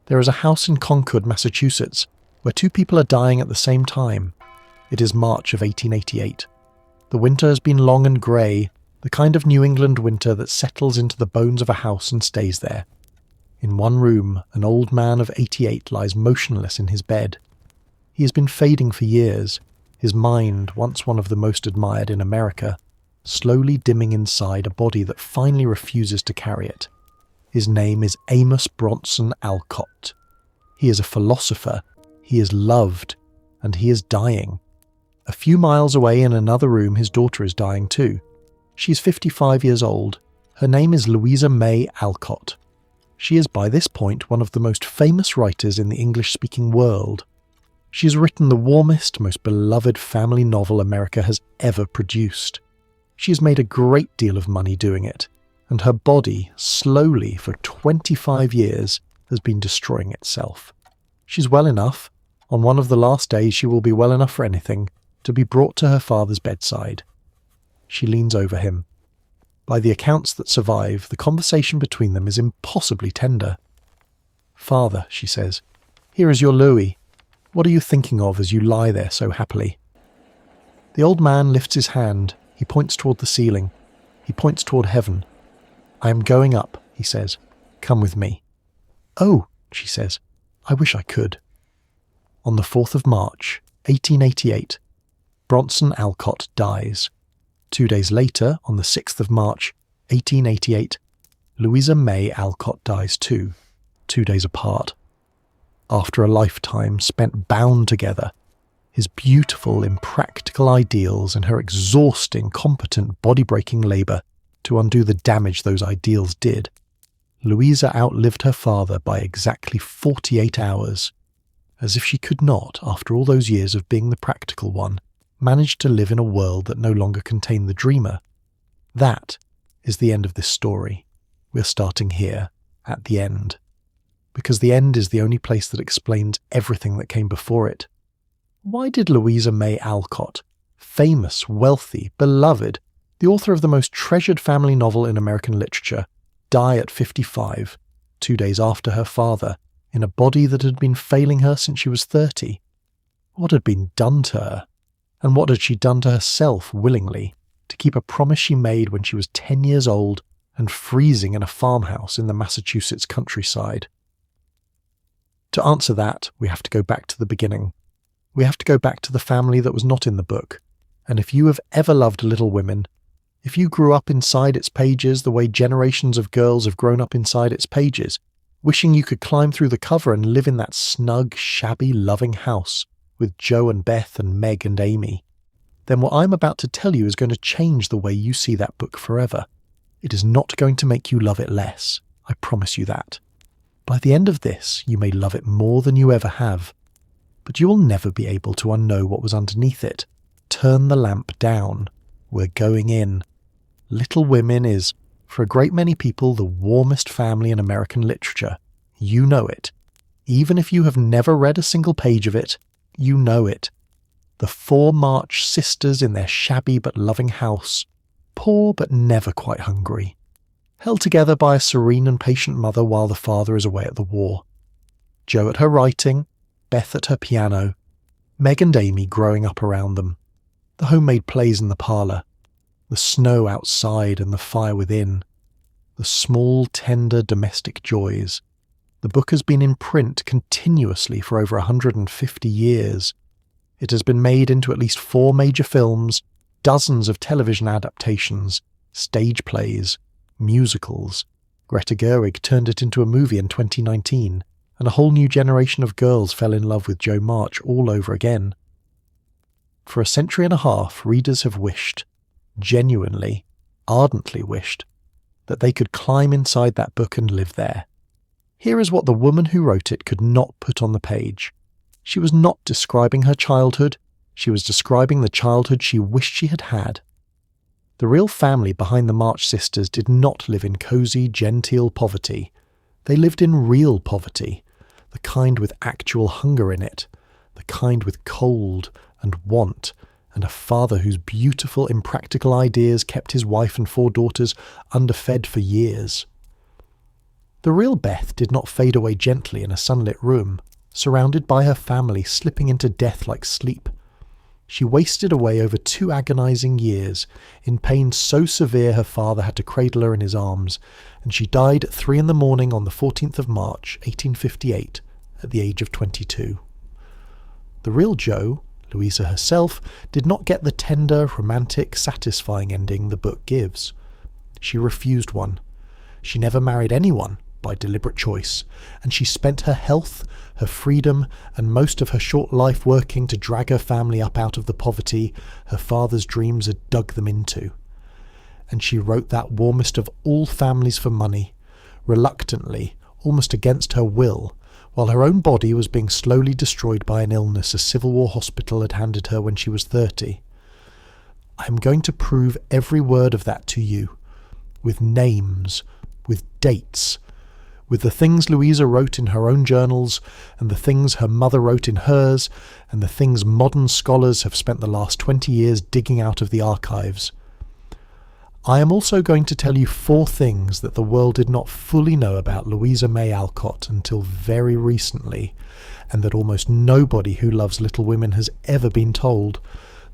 There is a house in Concord, Massachusetts, where two people are dying at the same time. It is March of 1888. The winter has been long and grey, the kind of New England winter that settles into the bones of a house and stays there. In one room, an old man of 88 lies motionless in his bed. He has been fading for years, his mind, once one of the most admired in America, slowly dimming inside a body that finally refuses to carry it. His name is Amos Bronson Alcott. He is a philosopher, he is loved, and he is dying. A few miles away in another room, his daughter is dying too. She is 55 years old. Her name is Louisa May Alcott. She is by this point one of the most famous writers in the English-speaking world. She has written the warmest, most beloved family novel America has ever produced. She has made a great deal of money doing it, and her body, slowly for 25 years, has been destroying itself. She's well enough, on one of the last days she will be well enough for anything, to be brought to her father's bedside. She leans over him. By the accounts that survive, the conversation between them is impossibly tender. "Father," she says, "here is your Louis. What are you thinking of as you lie there so happily?" The old man lifts his hand. He points toward the ceiling. He points toward heaven. "I am going up," he says. "Come with me." "Oh," she says, "I wish I could." On the 4th of March, 1888, Bronson Alcott dies. 2 days later, on the 6th of March, 1888, Louisa May Alcott dies too, 2 days apart. After a lifetime spent bound together, his beautiful, impractical ideals and her exhausting, competent, body-breaking labour to undo the damage those ideals did, Louisa outlived her father by exactly 48 hours, as if she could not, after all those years of being the practical one, manage to live in a world that no longer contained the dreamer. That is the end of this story. We're starting here, at the end. Because the end is the only place that explains everything that came before it. Why did Louisa May Alcott, famous, wealthy, beloved, the author of the most treasured family novel in American literature, die at 55, 2 days after her father, in a body that had been failing her since she was 30? What had been done to her? And what had she done to herself willingly to keep a promise she made when she was 10 years old and freezing in a farmhouse in the Massachusetts countryside? To answer that, we have to go back to the beginning. We have to go back to the family that was not in the book. And if you have ever loved Little Women, if you grew up inside its pages the way generations of girls have grown up inside its pages, wishing you could climb through the cover and live in that snug, shabby, loving house with Joe and Beth and Meg and Amy, then what I'm about to tell you is going to change the way you see that book forever. It is not going to make you love it less. I promise you that. By the end of this, you may love it more than you ever have, but you will never be able to unknow what was underneath it. Turn the lamp down. We're going in. Little Women is, for a great many people, the warmest family in American literature. You know it. Even if you have never read a single page of it, you know it. The 4 March sisters in their shabby but loving house, poor but never quite hungry, held together by a serene and patient mother while the father is away at the war. Joe at her writing, Beth at her piano, Meg and Amy growing up around them, the homemade plays in the parlour, the snow outside and the fire within, the small, tender domestic joys. The book has been in print continuously for over 150 years. It has been made into at least 4 major films, dozens of television adaptations, stage plays, musicals. Greta Gerwig turned it into a movie in 2019, and a whole new generation of girls fell in love with Jo March all over again. For a century and a half, readers have wished, genuinely, ardently wished, that they could climb inside that book and live there. Here is what the woman who wrote it could not put on the page. She was not describing her childhood, she was describing the childhood she wished she had had. The real family behind the March sisters did not live in cosy, genteel poverty. They lived in real poverty, the kind with actual hunger in it, the kind with cold and want, and a father whose beautiful, impractical ideas kept his wife and 4 daughters underfed for years. The real Beth did not fade away gently in a sunlit room, surrounded by her family slipping into death like sleep. She wasted away over 2 agonizing years, in pain so severe her father had to cradle her in his arms, and she died at 3 in the morning on the 14th of March, 1858, at the age of 22. The real Jo, Louisa herself, did not get the tender, romantic, satisfying ending the book gives. She refused one. She never married anyone by deliberate choice, and she spent her health, her freedom, and most of her short life working to drag her family up out of the poverty her father's dreams had dug them into. And she wrote that warmest of all families for money, reluctantly, almost against her will, while her own body was being slowly destroyed by an illness a Civil War hospital had handed her when she was 30. I am going to prove every word of that to you, with names, with dates, with the things Louisa wrote in her own journals, and the things her mother wrote in hers, and the things modern scholars have spent the last 20 years digging out of the archives. I am also going to tell you 4 things that the world did not fully know about Louisa May Alcott until very recently, and that almost nobody who loves Little Women has ever been told.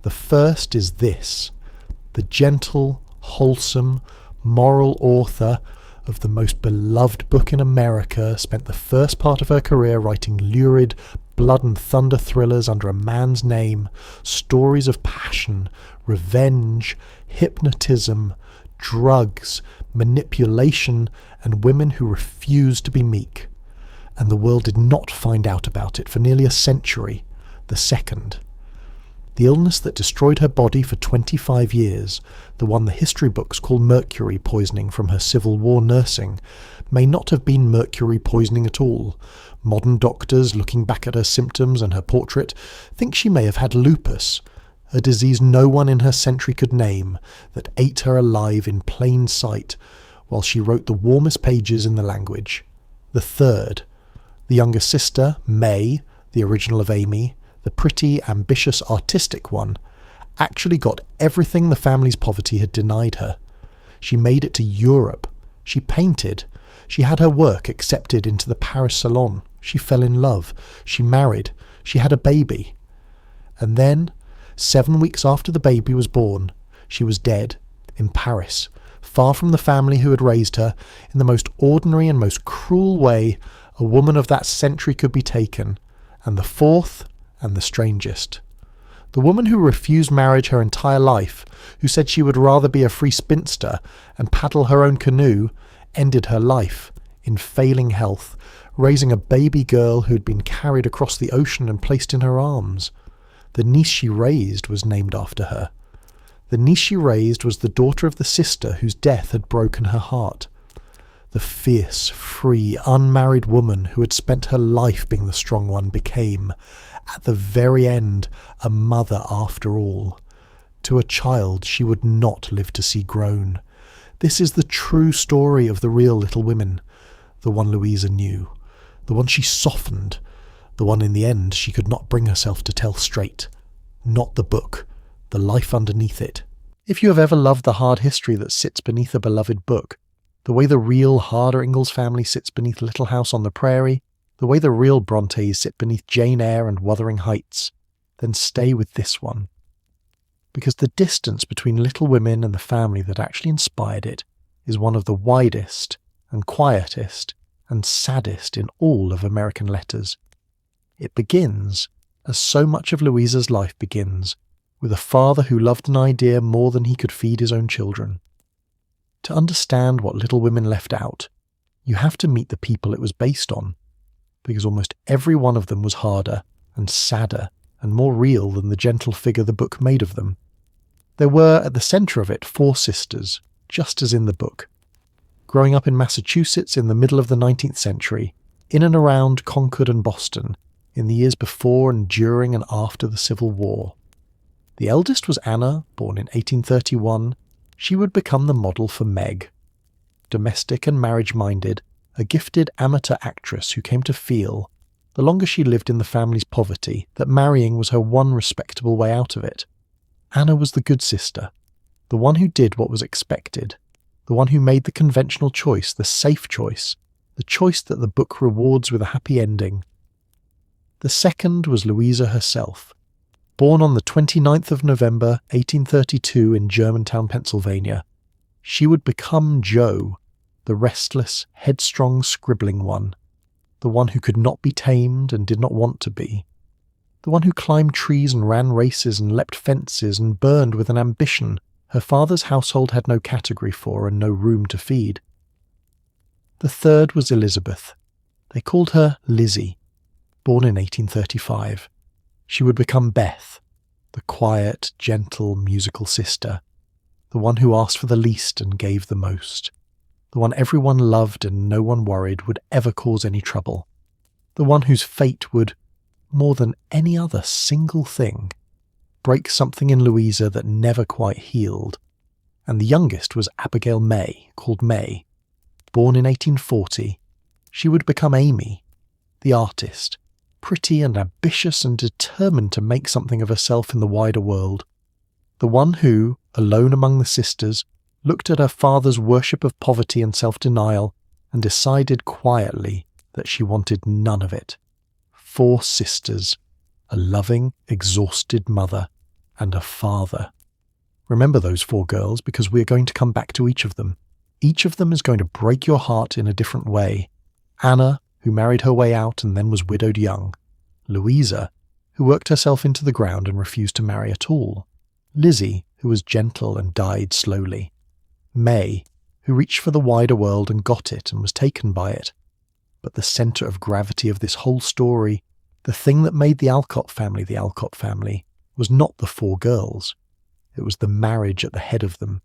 The first is this: the gentle, wholesome, moral author of the most beloved book in America spent the first part of her career writing lurid, blood and thunder thrillers under a man's name, stories of passion, revenge, hypnotism, drugs, manipulation, and women who refused to be meek. And the world did not find out about it for nearly a century. The second: the illness that destroyed her body for 25 years, the one the history books call mercury poisoning from her Civil War nursing, may not have been mercury poisoning at all. Modern doctors, looking back at her symptoms and her portrait, think she may have had lupus, a disease no one in her century could name, that ate her alive in plain sight, while she wrote the warmest pages in the language. The third: the younger sister, May, the original of Amy, the pretty, ambitious, artistic one, actually got everything the family's poverty had denied her. She made it to Europe. She painted. She had her work accepted into the Paris Salon. She fell in love. She married. She had a baby. And then, 7 weeks after the baby was born, she was dead, in Paris, far from the family who had raised her, in the most ordinary and most cruel way a woman of that century could be taken. And the fourth, and the strangest: the woman who refused marriage her entire life, who said she would rather be a free spinster and paddle her own canoe, ended her life, in failing health, raising a baby girl who had been carried across the ocean and placed in her arms. The niece she raised was named after her. The niece she raised was the daughter of the sister whose death had broken her heart. The fierce, free, unmarried woman who had spent her life being the strong one became, at the very end, a mother after all, to a child she would not live to see grown. This is the true story of the real Little Women, the one Louisa knew, the one she softened, the one in the end she could not bring herself to tell straight. Not the book, the life underneath it. If you have ever loved the hard history that sits beneath a beloved book, the way the real harder Ingalls family sits beneath Little House on the Prairie, the way the real Brontes sit beneath Jane Eyre and Wuthering Heights, then stay with this one. Because the distance between Little Women and the family that actually inspired it is one of the widest and quietest and saddest in all of American letters. It begins, as so much of Louisa's life begins, with a father who loved an idea more than he could feed his own children. To understand what Little Women left out, you have to meet the people it was based on, because almost every one of them was harder and sadder and more real than the gentle figure the book made of them. There were, at the centre of it, 4 sisters, just as in the book. Growing up in Massachusetts in the middle of the 19th century, in and around Concord and Boston, in the years before and during and after the Civil War. The eldest was Anna, born in 1831. She would become the model for Meg. Domestic and marriage-minded, a gifted amateur actress who came to feel, the longer she lived in the family's poverty, that marrying was her one respectable way out of it. Anna was the good sister, the one who did what was expected, the one who made the conventional choice, the safe choice, the choice that the book rewards with a happy ending. The second was Louisa herself. Born on the 29th of November 1832 in Germantown, Pennsylvania, she would become Jo, the restless, headstrong, scribbling one, the one who could not be tamed and did not want to be, the one who climbed trees and ran races and leapt fences and burned with an ambition her father's household had no category for and no room to feed. The third was Elizabeth. They called her Lizzie, born in 1835. She would become Beth, the quiet, gentle, musical sister, the one who asked for the least and gave the most, the one everyone loved and no one worried would ever cause any trouble, the one whose fate would, more than any other single thing, break something in Louisa that never quite healed. And the youngest was Abigail May, called May. Born in 1840, she would become Amy, the artist, pretty and ambitious and determined to make something of herself in the wider world, the one who, alone among the sisters, looked at her father's worship of poverty and self-denial and decided quietly that she wanted none of it. 4 sisters, a loving, exhausted mother, and a father. Remember those 4 girls, because we are going to come back to each of them. Each of them is going to break your heart in a different way. Anna, who married her way out and then was widowed young. Louisa, who worked herself into the ground and refused to marry at all. Lizzie, who was gentle and died slowly. May, who reached for the wider world and got it and was taken by it. But the centre of gravity of this whole story, the thing that made the Alcott family, was not the 4 girls. It was the marriage at the head of them.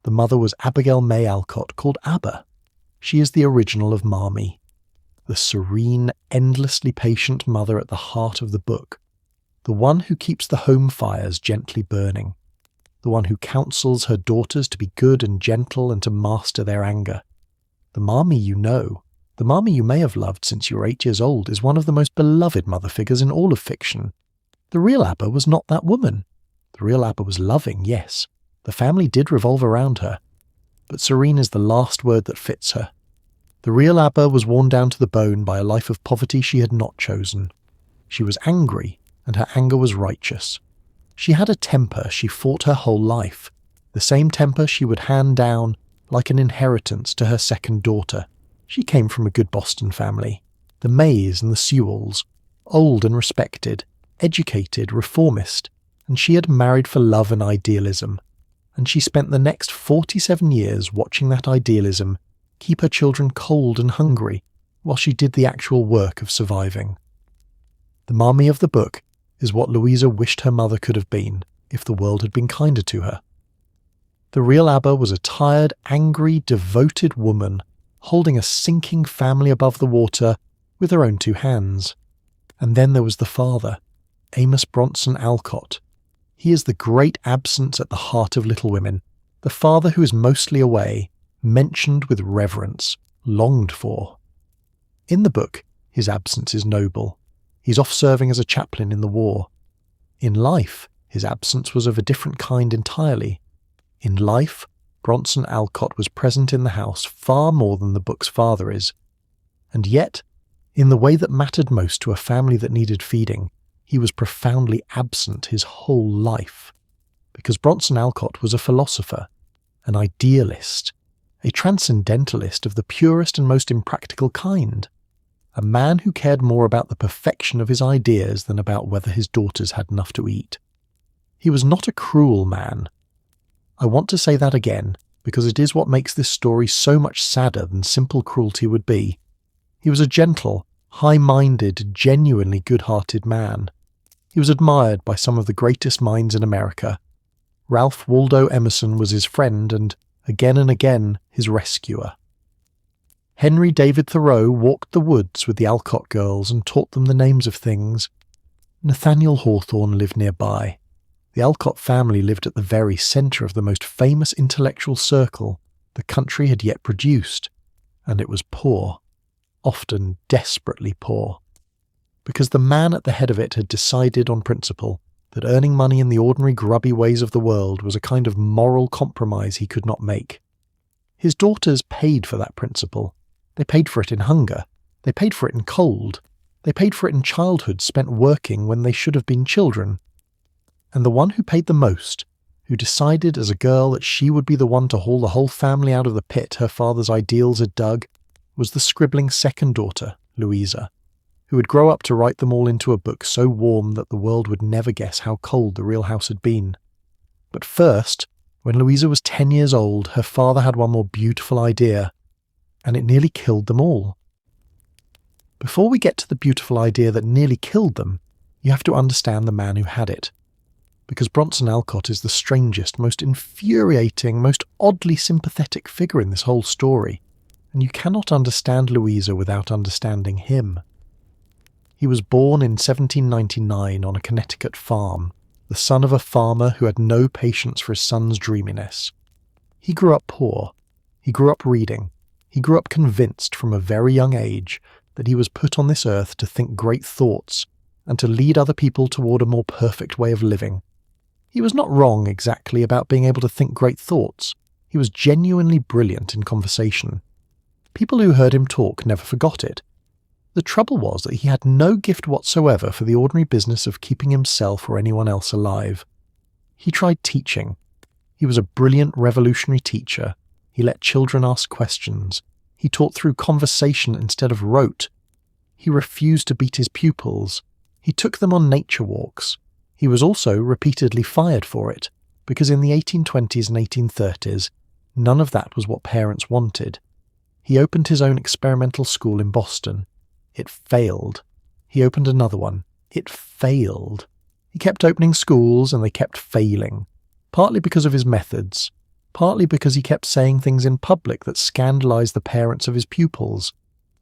The mother was Abigail May Alcott, called Abba. She is the original of Marmee, the serene, endlessly patient mother at the heart of the book, the one who keeps the home fires gently burning, the one who counsels her daughters to be good and gentle and to master their anger. The Marmee you know, the Marmee you may have loved since you were 8 years old, is one of the most beloved mother figures in all of fiction. The real Abba was not that woman. The real Abba was loving, yes. The family did revolve around her. But serene is the last word that fits her. The real Abba was worn down to the bone by a life of poverty she had not chosen. She was angry, and her anger was righteous. She had a temper she fought her whole life, the same temper she would hand down like an inheritance to her second daughter. She came from a good Boston family, the Mays and the Sewells, old and respected, educated, reformist, and she had married for love and idealism, and she spent the next 47 years watching that idealism keep her children cold and hungry while she did the actual work of surviving. The Marmee of the book is what Louisa wished her mother could have been if the world had been kinder to her. The real Abba was a tired, angry, devoted woman holding a sinking family above the water with her own 2 hands. And then there was the father, Amos Bronson Alcott. He is the great absence at the heart of Little Women, the father who is mostly away, mentioned with reverence, longed for. In the book, his absence is noble. He's off serving as a chaplain in the war. In life, his absence was of a different kind entirely. In life, Bronson Alcott was present in the house far more than the book's father is. And yet, in the way that mattered most to a family that needed feeding, he was profoundly absent his whole life. Because Bronson Alcott was a philosopher, an idealist, a transcendentalist of the purest and most impractical kind, a man who cared more about the perfection of his ideas than about whether his daughters had enough to eat. He was not a cruel man. I want to say that again, because it is what makes this story so much sadder than simple cruelty would be. He was a gentle, high-minded, genuinely good-hearted man. He was admired by some of the greatest minds in America. Ralph Waldo Emerson was his friend and again, his rescuer. Henry David Thoreau walked the woods with the Alcott girls and taught them the names of things. Nathaniel Hawthorne lived nearby. The Alcott family lived at the very centre of the most famous intellectual circle the country had yet produced, and it was poor, often desperately poor, because the man at the head of it had decided on principle that earning money in the ordinary grubby ways of the world was a kind of moral compromise he could not make. His daughters paid for that principle. They paid for it in hunger. They paid for it in cold. They paid for it in childhood spent working when they should have been children. And the one who paid the most, who decided as a girl that she would be the one to haul the whole family out of the pit her father's ideals had dug, was the scribbling second daughter, Louisa, who would grow up to write them all into a book so warm that the world would never guess how cold the real house had been. But first, when Louisa was 10 years old, her father had one more beautiful idea, and it nearly killed them all. Before we get to the beautiful idea that nearly killed them, you have to understand the man who had it. Because Bronson Alcott is the strangest, most infuriating, most oddly sympathetic figure in this whole story, and you cannot understand Louisa without understanding him. He was born in 1799 on a Connecticut farm, the son of a farmer who had no patience for his son's dreaminess. He grew up poor. He grew up reading. He grew up convinced from a very young age that he was put on this earth to think great thoughts and to lead other people toward a more perfect way of living. He was not wrong exactly about being able to think great thoughts. He was genuinely brilliant in conversation. People who heard him talk never forgot it. The trouble was that he had no gift whatsoever for the ordinary business of keeping himself or anyone else alive. He tried teaching. He was a brilliant revolutionary teacher. He let children ask questions. He taught through conversation instead of rote. He refused to beat his pupils. He took them on nature walks. He was also repeatedly fired for it, because in the 1820s and 1830s, none of that was what parents wanted. He opened his own experimental school in Boston. It failed. He opened another one. It failed. He kept opening schools and they kept failing, partly because of his methods, partly because he kept saying things in public that scandalized the parents of his pupils,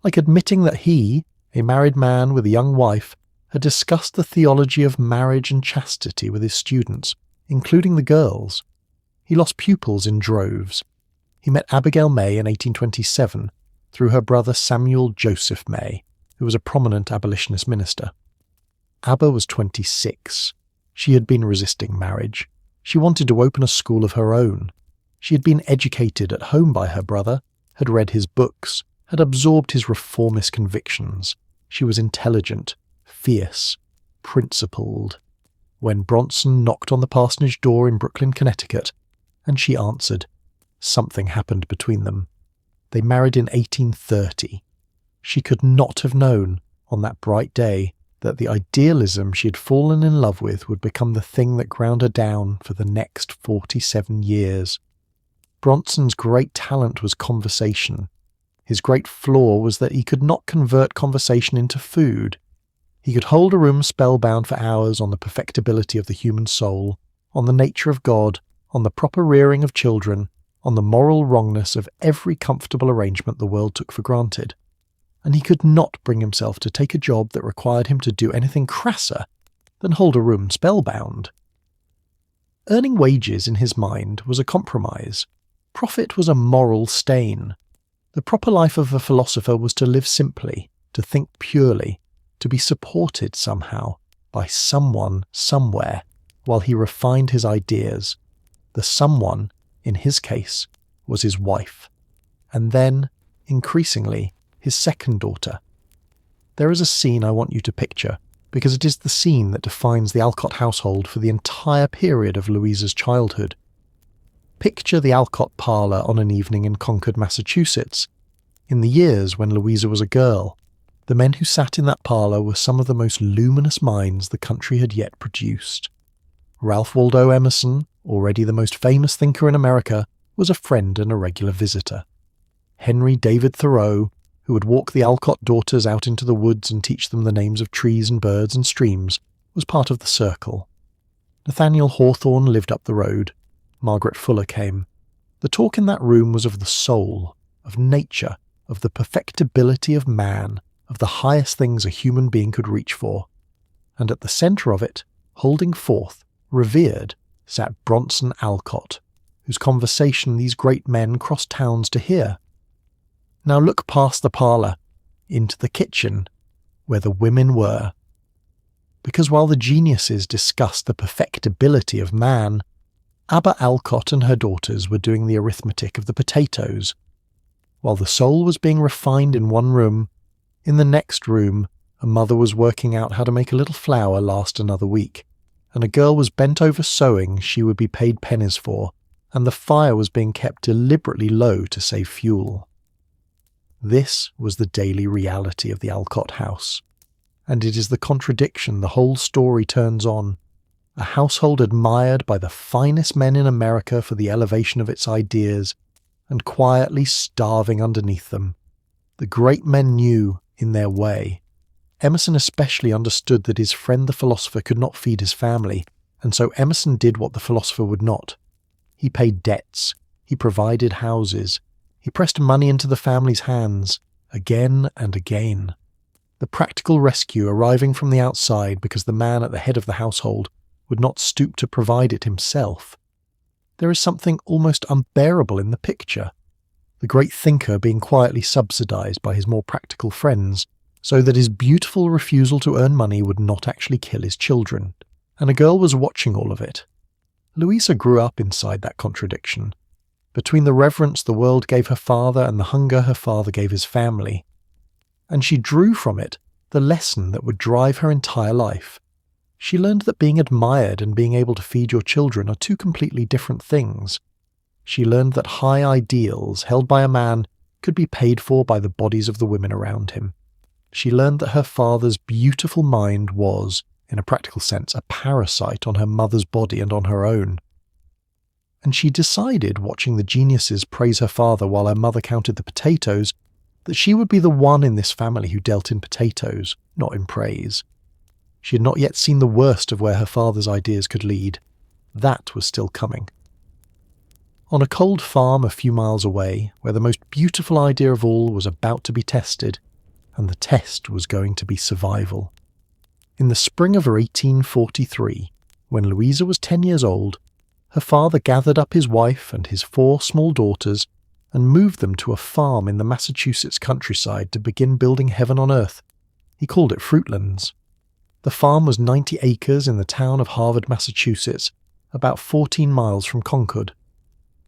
like admitting that he, a married man with a young wife, had discussed the theology of marriage and chastity with his students, including the girls. He lost pupils in droves. He met Abigail May in 1827 through her brother Samuel Joseph May, who was a prominent abolitionist minister. Abba was 26. She had been resisting marriage. She wanted to open a school of her own. She had been educated at home by her brother, had read his books, had absorbed his reformist convictions. She was intelligent, fierce, principled. When Bronson knocked on the parsonage door in Brooklyn, Connecticut, and she answered, something happened between them. They married in 1830. She could not have known, on that bright day, that the idealism she had fallen in love with would become the thing that ground her down for the next 47 years. Bronson's great talent was conversation. His great flaw was that he could not convert conversation into food. He could hold a room spellbound for hours on the perfectibility of the human soul, on the nature of God, on the proper rearing of children, on the moral wrongness of every comfortable arrangement the world took for granted. And he could not bring himself to take a job that required him to do anything crasser than hold a room spellbound. Earning wages in his mind was a compromise. Profit was a moral stain. The proper life of a philosopher was to live simply, to think purely, to be supported somehow by someone somewhere while he refined his ideas. The someone, in his case, was his wife, and then, increasingly, his second daughter. There is a scene I want you to picture, because it is the scene that defines the Alcott household for the entire period of Louisa's childhood. Picture the Alcott parlour on an evening in Concord, Massachusetts. In the years when Louisa was a girl, the men who sat in that parlour were some of the most luminous minds the country had yet produced. Ralph Waldo Emerson, already the most famous thinker in America, was a friend and a regular visitor. Henry David Thoreau, who would walk the Alcott daughters out into the woods and teach them the names of trees and birds and streams, was part of the circle. Nathaniel Hawthorne lived up the road. Margaret Fuller came. The talk in that room was of the soul, of nature, of the perfectibility of man, of the highest things a human being could reach for. And at the centre of it, holding forth, revered, sat Bronson Alcott, whose conversation these great men crossed towns to hear. Now look past the parlour, into the kitchen, where the women were. Because while the geniuses discussed the perfectibility of man, Abba Alcott and her daughters were doing the arithmetic of the potatoes. While the soul was being refined in one room, in the next room, a mother was working out how to make a little flower last another week, and a girl was bent over sewing she would be paid pennies for, and the fire was being kept deliberately low to save fuel. This was the daily reality of the Alcott house, and it is the contradiction the whole story turns on. A household admired by the finest men in America for the elevation of its ideas, and quietly starving underneath them. The great men knew, in their way. Emerson especially understood that his friend the philosopher could not feed his family, and so Emerson did what the philosopher would not. He paid debts, he provided houses, he pressed money into the family's hands, again and again. The practical rescue arriving from the outside because the man at the head of the household would not stoop to provide it himself. There is something almost unbearable in the picture. The great thinker being quietly subsidized by his more practical friends, so that his beautiful refusal to earn money would not actually kill his children, and a girl was watching all of it. Louisa grew up inside that contradiction, between the reverence the world gave her father and the hunger her father gave his family, and she drew from it the lesson that would drive her entire life. She learned that being admired and being able to feed your children are two completely different things. She learned that high ideals held by a man could be paid for by the bodies of the women around him. She learned that her father's beautiful mind was, in a practical sense, a parasite on her mother's body and on her own. And she decided, watching the geniuses praise her father while her mother counted the potatoes, that she would be the one in this family who dealt in potatoes, not in praise. She had not yet seen the worst of where her father's ideas could lead. That was still coming. On a cold farm a few miles away, where the most beautiful idea of all was about to be tested, and the test was going to be survival. In the spring of 1843, when Louisa was 10 years old, her father gathered up his wife and his 4 small daughters and moved them to a farm in the Massachusetts countryside to begin building heaven on earth. He called it Fruitlands. The farm was 90 acres in the town of Harvard, Massachusetts, about 14 miles from Concord.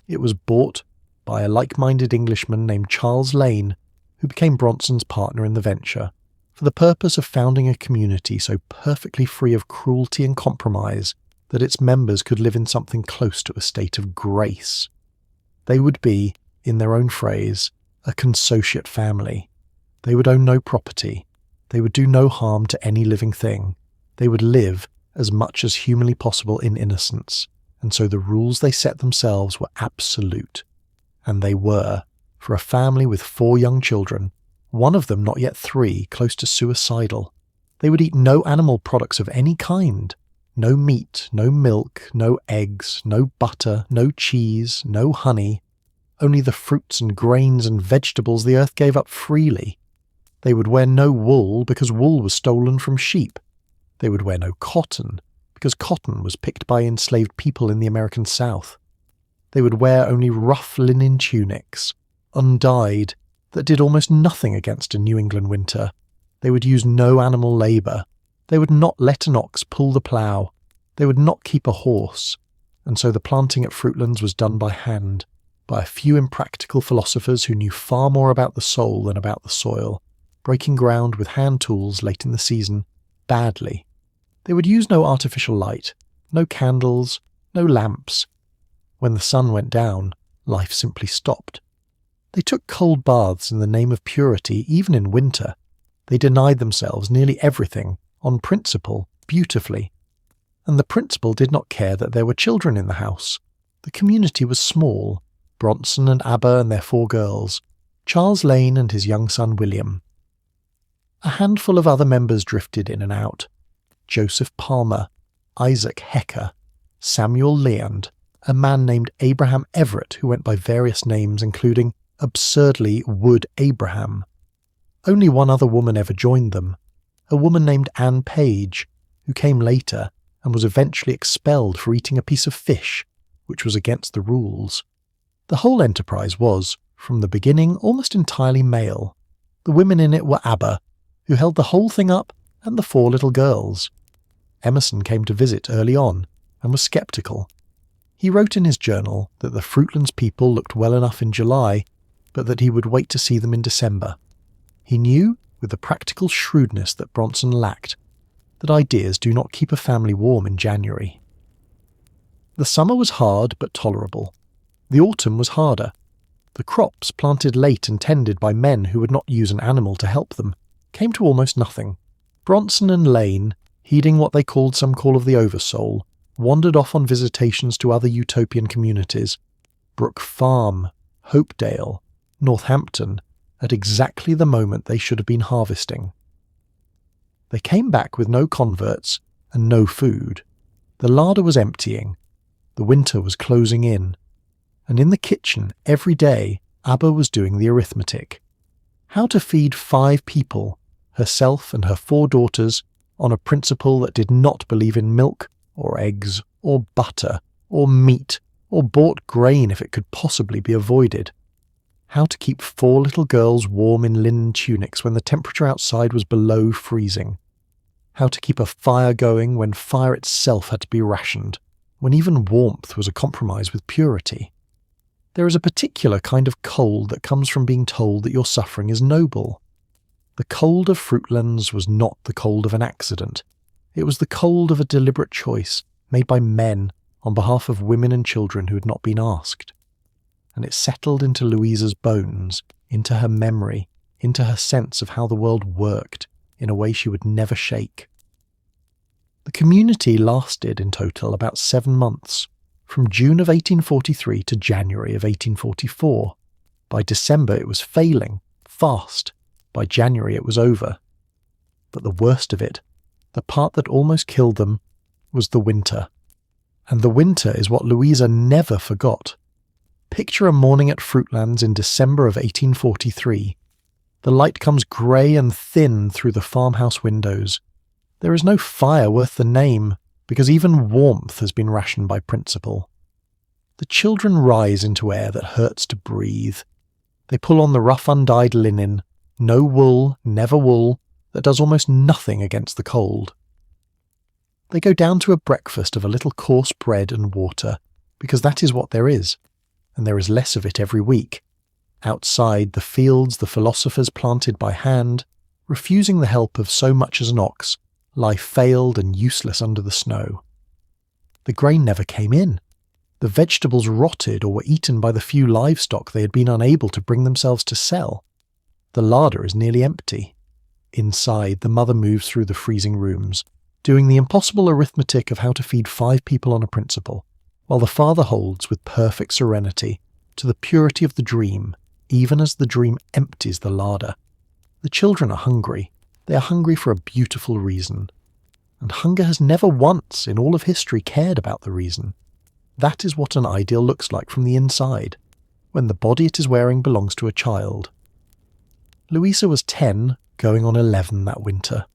It was bought by a like-minded Englishman named Charles Lane, who became Bronson's partner in the venture, for the purpose of founding a community so perfectly free of cruelty and compromise that its members could live in something close to a state of grace. They would be, in their own phrase, a consociate family. They would own no property. They would do no harm to any living thing. They would live as much as humanly possible in innocence, and so the rules they set themselves were absolute. And they were, for a family with 4 young children, one of them not yet 3, close to suicidal. They would eat no animal products of any kind. No meat, no milk, no eggs, no butter, no cheese, no honey, only the fruits and grains and vegetables the earth gave up freely. They would wear no wool because wool was stolen from sheep. They would wear no cotton because cotton was picked by enslaved people in the American South. They would wear only rough linen tunics, undyed, that did almost nothing against a New England winter. They would use no animal labour. They would not let an ox pull the plough. They would not keep a horse. And so the planting at Fruitlands was done by hand, by a few impractical philosophers who knew far more about the soul than about the soil, breaking ground with hand tools late in the season, badly. They would use no artificial light, no candles, no lamps. When the sun went down, life simply stopped. They took cold baths in the name of purity, even in winter. They denied themselves nearly everything, on principle, beautifully. And the principal did not care that there were children in the house. The community was small, Bronson and Abba and their 4 girls, Charles Lane and his young son William. A handful of other members drifted in and out. Joseph Palmer, Isaac Hecker, Samuel Leand, a man named Abraham Everett who went by various names including, absurdly, Wood Abraham. Only one other woman ever joined them, a woman named Anne Page, who came later and was eventually expelled for eating a piece of fish, which was against the rules. The whole enterprise was, from the beginning, almost entirely male. The women in it were Abba, who held the whole thing up, and the 4 little girls. Emerson came to visit early on, and was sceptical. He wrote in his journal that the Fruitlands people looked well enough in July, but that he would wait to see them in December. He knew, with the practical shrewdness that Bronson lacked, that ideas do not keep a family warm in January. The summer was hard but tolerable. The autumn was harder. The crops, planted late and tended by men who would not use an animal to help them, came to almost nothing. Bronson and Lane, heeding what they called some call of the oversoul, wandered off on visitations to other utopian communities, Brook Farm, Hopedale, Northampton, at exactly the moment they should have been harvesting. They came back with no converts and no food. The larder was emptying. The winter was closing in. And in the kitchen, every day, Abba was doing the arithmetic. How to feed 5 people, herself and her 4 daughters, on a principle that did not believe in milk, or eggs, or butter, or meat, or bought grain if it could possibly be avoided. How to keep 4 little girls warm in linen tunics when the temperature outside was below freezing. How to keep a fire going when fire itself had to be rationed, when even warmth was a compromise with purity. There is a particular kind of cold that comes from being told that your suffering is noble. The cold of Fruitlands was not the cold of an accident. It was the cold of a deliberate choice made by men on behalf of women and children who had not been asked. And it settled into Louisa's bones, into her memory, into her sense of how the world worked in a way she would never shake. The community lasted in total about 7 months, from June of 1843 to January of 1844. By December it was failing, fast. By January it was over. But the worst of it, the part that almost killed them, was the winter. And the winter is what Louisa never forgot. Picture a morning at Fruitlands in December of 1843. The light comes grey and thin through the farmhouse windows. There is no fire worth the name, because even warmth has been rationed by principle. The children rise into air that hurts to breathe. They pull on the rough undyed linen, no wool, never wool, that does almost nothing against the cold. They go down to a breakfast of a little coarse bread and water, because that is what there is, and there is less of it every week. Outside, the fields the philosophers planted by hand, refusing the help of so much as an ox, lie failed and useless under the snow. The grain never came in. The vegetables rotted or were eaten by the few livestock they had been unable to bring themselves to sell. The larder is nearly empty. Inside, the mother moves through the freezing rooms, doing the impossible arithmetic of how to feed 5 people on a principle, while the father holds with perfect serenity to the purity of the dream, even as the dream empties the larder. The children are hungry. They are hungry for a beautiful reason. And hunger has never once in all of history cared about the reason. That is what an ideal looks like from the inside, when the body it is wearing belongs to a child. Louisa was 10, going on 11 that winter.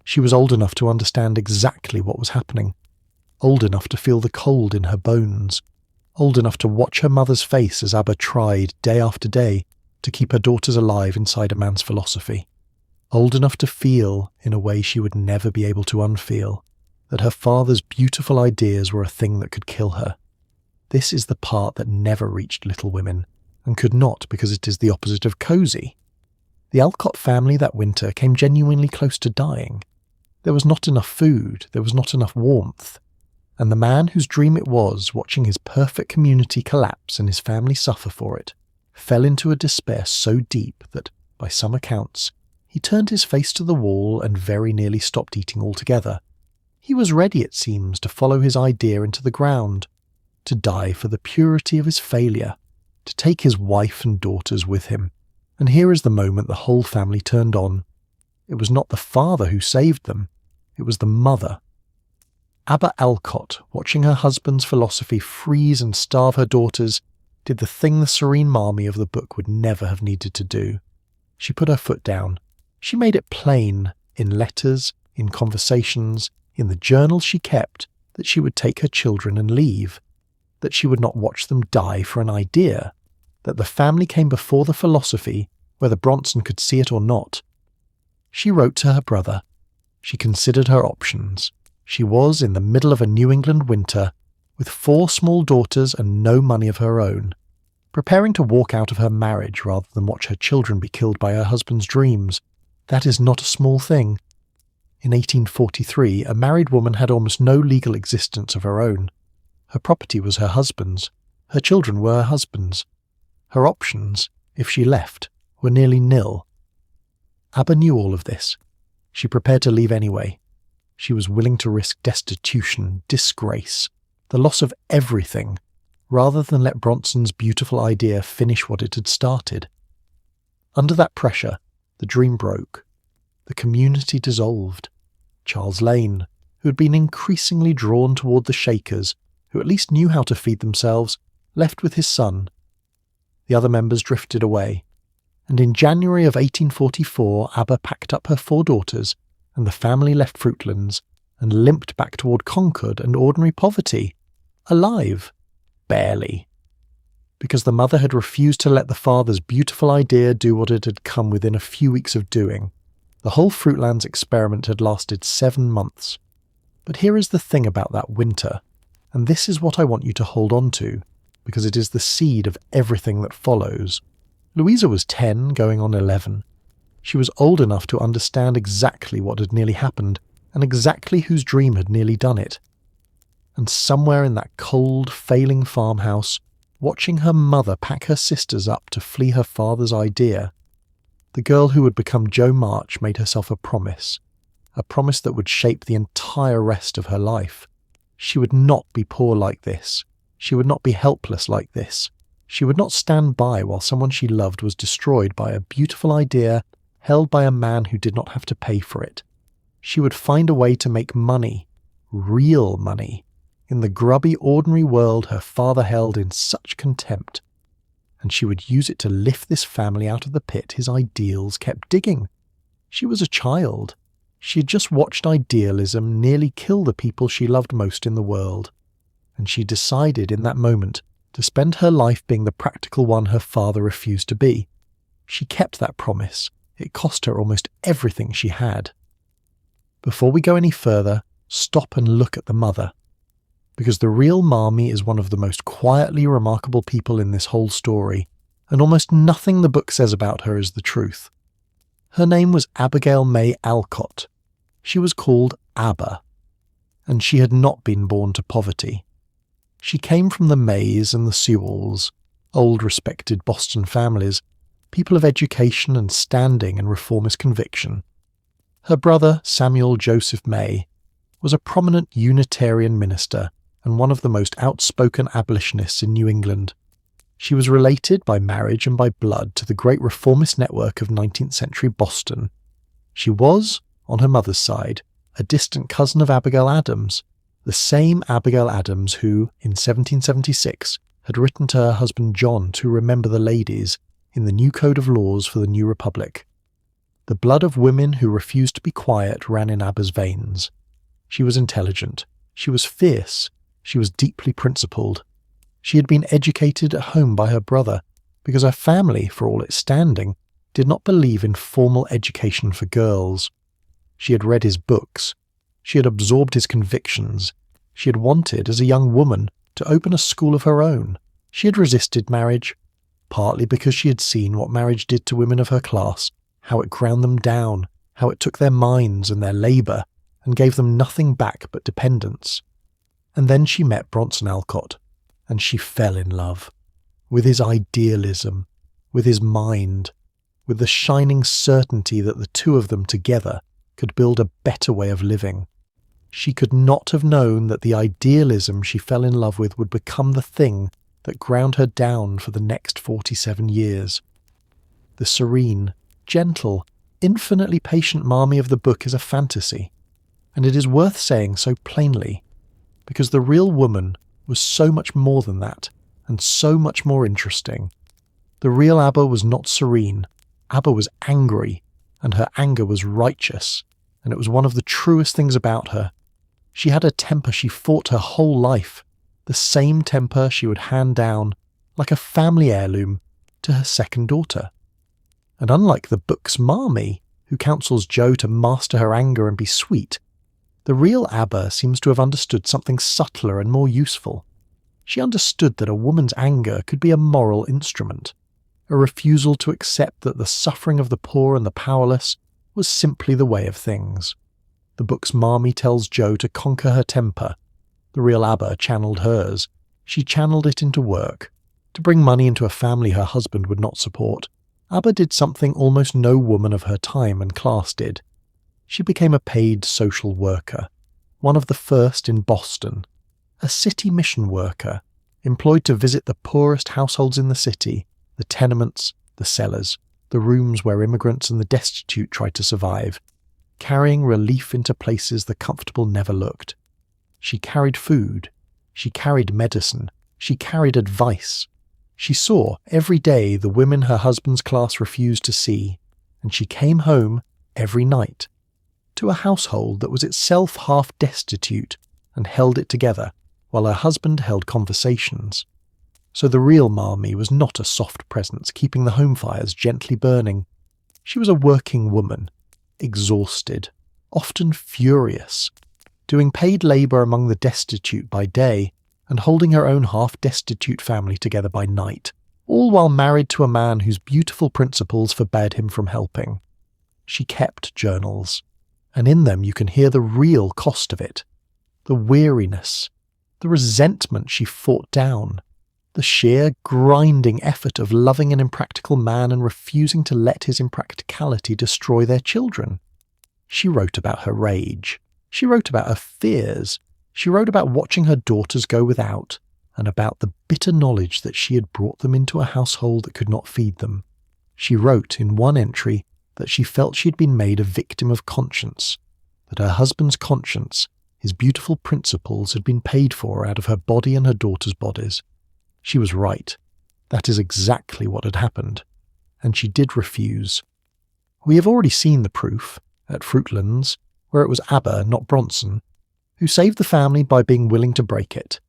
She was old enough to understand exactly what was happening, old enough to feel the cold in her bones, old enough to watch her mother's face as Abba tried, day after day, to keep her daughters alive inside a man's philosophy, old enough to feel, in a way she would never be able to unfeel, that her father's beautiful ideas were a thing that could kill her. This is the part that never reached Little Women, and could not because it is the opposite of cosy. The Alcott family that winter came genuinely close to dying. There was not enough food, there was not enough warmth, and the man whose dream it was, watching his perfect community collapse and his family suffer for it, fell into a despair so deep that, by some accounts, he turned his face to the wall and very nearly stopped eating altogether. He was ready, it seems, to follow his idea into the ground, to die for the purity of his failure, to take his wife and daughters with him. And here is the moment the whole family turned on. It was not the father who saved them, it was the mother. Abba Alcott, watching her husband's philosophy freeze and starve her daughters, did the thing the serene Marmee of the book would never have needed to do. She put her foot down. She made it plain, in letters, in conversations, in the journals she kept, that she would take her children and leave, that she would not watch them die for an idea, that the family came before the philosophy, whether Bronson could see it or not. She wrote to her brother. She considered her options. She was in the middle of a New England winter, with 4 small daughters and no money of her own. preparing to walk out of her marriage rather than watch her children be killed by her husband's dreams. That is not a small thing. In 1843, a married woman had almost no legal existence of her own. Her property was her husband's. Her children were her husband's. Her options, if she left, were nearly nil. ABBA knew all of this. She prepared to leave anyway. She was willing to risk destitution, disgrace, the loss of everything, rather than let Bronson's beautiful idea finish what it had started. Under that pressure, the dream broke. The community dissolved. Charles Lane, who had been increasingly drawn toward the Shakers, who at least knew how to feed themselves, left with his son. The other members drifted away, and in January of 1844 ABBA packed up her 4 daughters, and the family left Fruitlands and limped back toward Concord and ordinary poverty. Alive. Barely. Because the mother had refused to let the father's beautiful idea do what it had come within a few weeks of doing. The whole Fruitlands experiment had lasted 7 months. But here is the thing about that winter, and this is what I want you to hold on to, because it is the seed of everything that follows. Louisa was 10, going on 11. She was old enough to understand exactly what had nearly happened, and exactly whose dream had nearly done it. And somewhere in that cold, failing farmhouse, watching her mother pack her sisters up to flee her father's idea, the girl who would become Jo March made herself a promise that would shape the entire rest of her life. She would not be poor like this. She would not be helpless like this. She would not stand by while someone she loved was destroyed by a beautiful idea held by a man who did not have to pay for it. She would find a way to make money, real money, in the grubby, ordinary world her father held in such contempt. And she would use it to lift this family out of the pit his ideals kept digging. She was a child. She had just watched idealism nearly kill the people she loved most in the world. And she decided in that moment to spend her life being the practical one her father refused to be. She kept that promise. It cost her almost everything she had. Before we go any further, stop and look at the mother. Because the real Marmee is one of the most quietly remarkable people in this whole story, and almost nothing the book says about her is the truth. Her name was Abigail May Alcott. She was called Abba, and she had not been born to poverty. She came from the Mays and the Sewells, old respected Boston families, people of education and standing and reformist conviction. Her brother, Samuel Joseph May, was a prominent Unitarian minister and one of the most outspoken abolitionists in New England. She was related by marriage and by blood to the great reformist network of 19th century Boston. She was, on her mother's side, a distant cousin of Abigail Adams, the same Abigail Adams who, in 1776, had written to her husband John to remember the ladies in the new code of laws for the new republic. The blood of women who refused to be quiet ran in Abba's veins. She was intelligent. She was fierce. She was deeply principled. She had been educated at home by her brother, because her family, for all its standing, did not believe in formal education for girls. She had read his books. She had absorbed his convictions. She had wanted, as a young woman, to open a school of her own. She had resisted marriage, partly because she had seen what marriage did to women of her class, how it ground them down, how it took their minds and their labour, and gave them nothing back but dependence. And then she met Bronson Alcott, and she fell in love, with his idealism, with his mind, with the shining certainty that the two of them together could build a better way of living. She could not have known that the idealism she fell in love with would become the thing that ground her down for the next 47 years. The serene, gentle, infinitely patient Marmee of the book is a fantasy, and it is worth saying so plainly, because the real woman was so much more than that, and so much more interesting. The real Abba was not serene. Abba was angry, and her anger was righteous, and it was one of the truest things about her. She had a temper she fought her whole life, the same temper she would hand down, like a family heirloom, to her second daughter. And unlike the book's Marmee, who counsels Jo to master her anger and be sweet, the real Abba seems to have understood something subtler and more useful. She understood that a woman's anger could be a moral instrument, a refusal to accept that the suffering of the poor and the powerless was simply the way of things. The book's Marmee tells Jo to conquer her temper. The real Abba channeled hers. She channeled it into work, to bring money into a family her husband would not support. Abba did something almost no woman of her time and class did. She became a paid social worker, one of the first in Boston, a city mission worker, employed to visit the poorest households in the city, the tenements, the cellars, the rooms where immigrants and the destitute tried to survive, carrying relief into places the comfortable never looked. She carried food, she carried medicine, she carried advice. She saw every day the women her husband's class refused to see, and she came home every night to a household that was itself half destitute and held it together while her husband held conversations. So the real Marmee was not a soft presence keeping the home fires gently burning. She was a working woman, exhausted, often furious, doing paid labour among the destitute by day and holding her own half-destitute family together by night, all while married to a man whose beautiful principles forbade him from helping. She kept journals, and in them you can hear the real cost of it, the weariness, the resentment she fought down, the sheer grinding effort of loving an impractical man and refusing to let his impracticality destroy their children. She wrote about her rage. She wrote about her fears. She wrote about watching her daughters go without, and about the bitter knowledge that she had brought them into a household that could not feed them. She wrote in one entry that she felt she had been made a victim of conscience, that her husband's conscience, his beautiful principles, had been paid for out of her body and her daughters' bodies. She was right. That is exactly what had happened. And she did refuse. We have already seen the proof, at Fruitlands, where it was Abba, not Bronson, who saved the family by being willing to break it.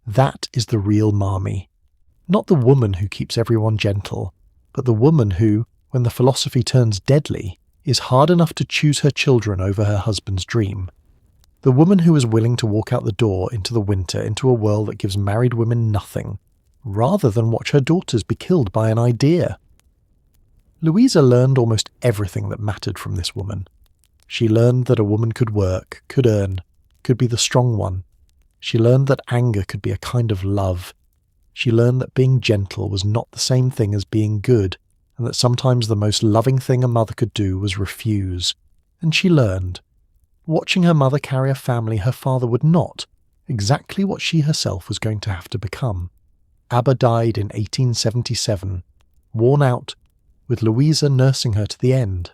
That is the real Marmee. Not the woman who keeps everyone gentle, but the woman who, when the philosophy turns deadly, is hard enough to choose her children over her husband's dream. The woman who is willing to walk out the door into the winter into a world that gives married women nothing, rather than watch her daughters be killed by an idea. Louisa learned almost everything that mattered from this woman. She learned that a woman could work, could earn, could be the strong one. She learned that anger could be a kind of love. She learned that being gentle was not the same thing as being good, and that sometimes the most loving thing a mother could do was refuse. And she learned, watching her mother carry a family her father would not, exactly what she herself was going to have to become. Abba died in 1877, worn out, with Louisa nursing her to the end.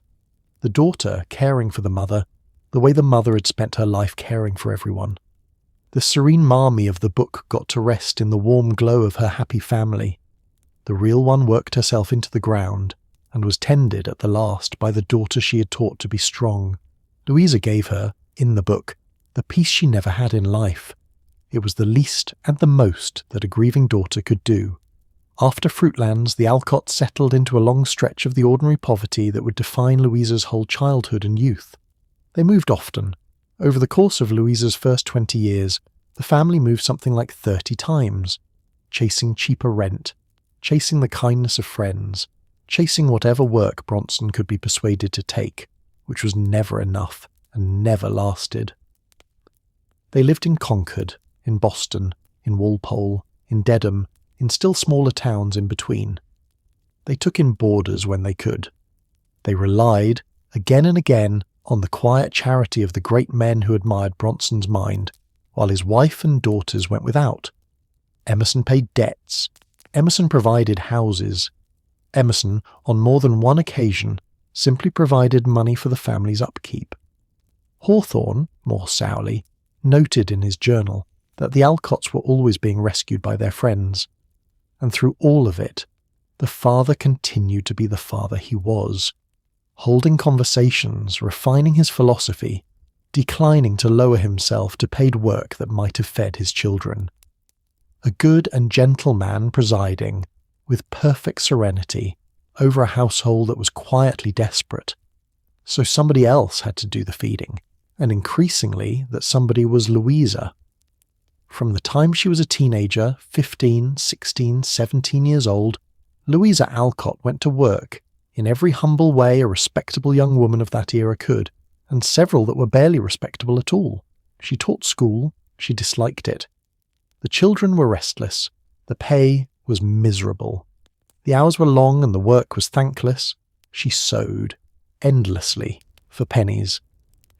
The daughter caring for the mother, the way the mother had spent her life caring for everyone. The serene Marmee of the book got to rest in the warm glow of her happy family. The real one worked herself into the ground, and was tended at the last by the daughter she had taught to be strong. Louisa gave her, in the book, the peace she never had in life. It was the least and the most that a grieving daughter could do. After Fruitlands, the Alcotts settled into a long stretch of the ordinary poverty that would define Louisa's whole childhood and youth. They moved often. Over the course of Louisa's first 20 years, the family moved something like 30 times, chasing cheaper rent, chasing the kindness of friends, chasing whatever work Bronson could be persuaded to take, which was never enough and never lasted. They lived in Concord, in Boston, in Walpole, in Dedham, in still smaller towns in between. They took in boarders when they could. They relied, again and again, on the quiet charity of the great men who admired Bronson's mind, while his wife and daughters went without. Emerson paid debts. Emerson provided houses. Emerson, on more than one occasion, simply provided money for the family's upkeep. Hawthorne, more sourly, noted in his journal that the Alcotts were always being rescued by their friends. And through all of it, the father continued to be the father he was, holding conversations, refining his philosophy, declining to lower himself to paid work that might have fed his children. A good and gentle man presiding, with perfect serenity, over a household that was quietly desperate. So somebody else had to do the feeding, and increasingly that somebody was Louisa. From the time she was a teenager, 15, 16, 17 years old, Louisa Alcott went to work in every humble way a respectable young woman of that era could, and several that were barely respectable at all. She taught school, she disliked it. The children were restless, the pay was miserable. The hours were long and the work was thankless. She sewed, endlessly, for pennies.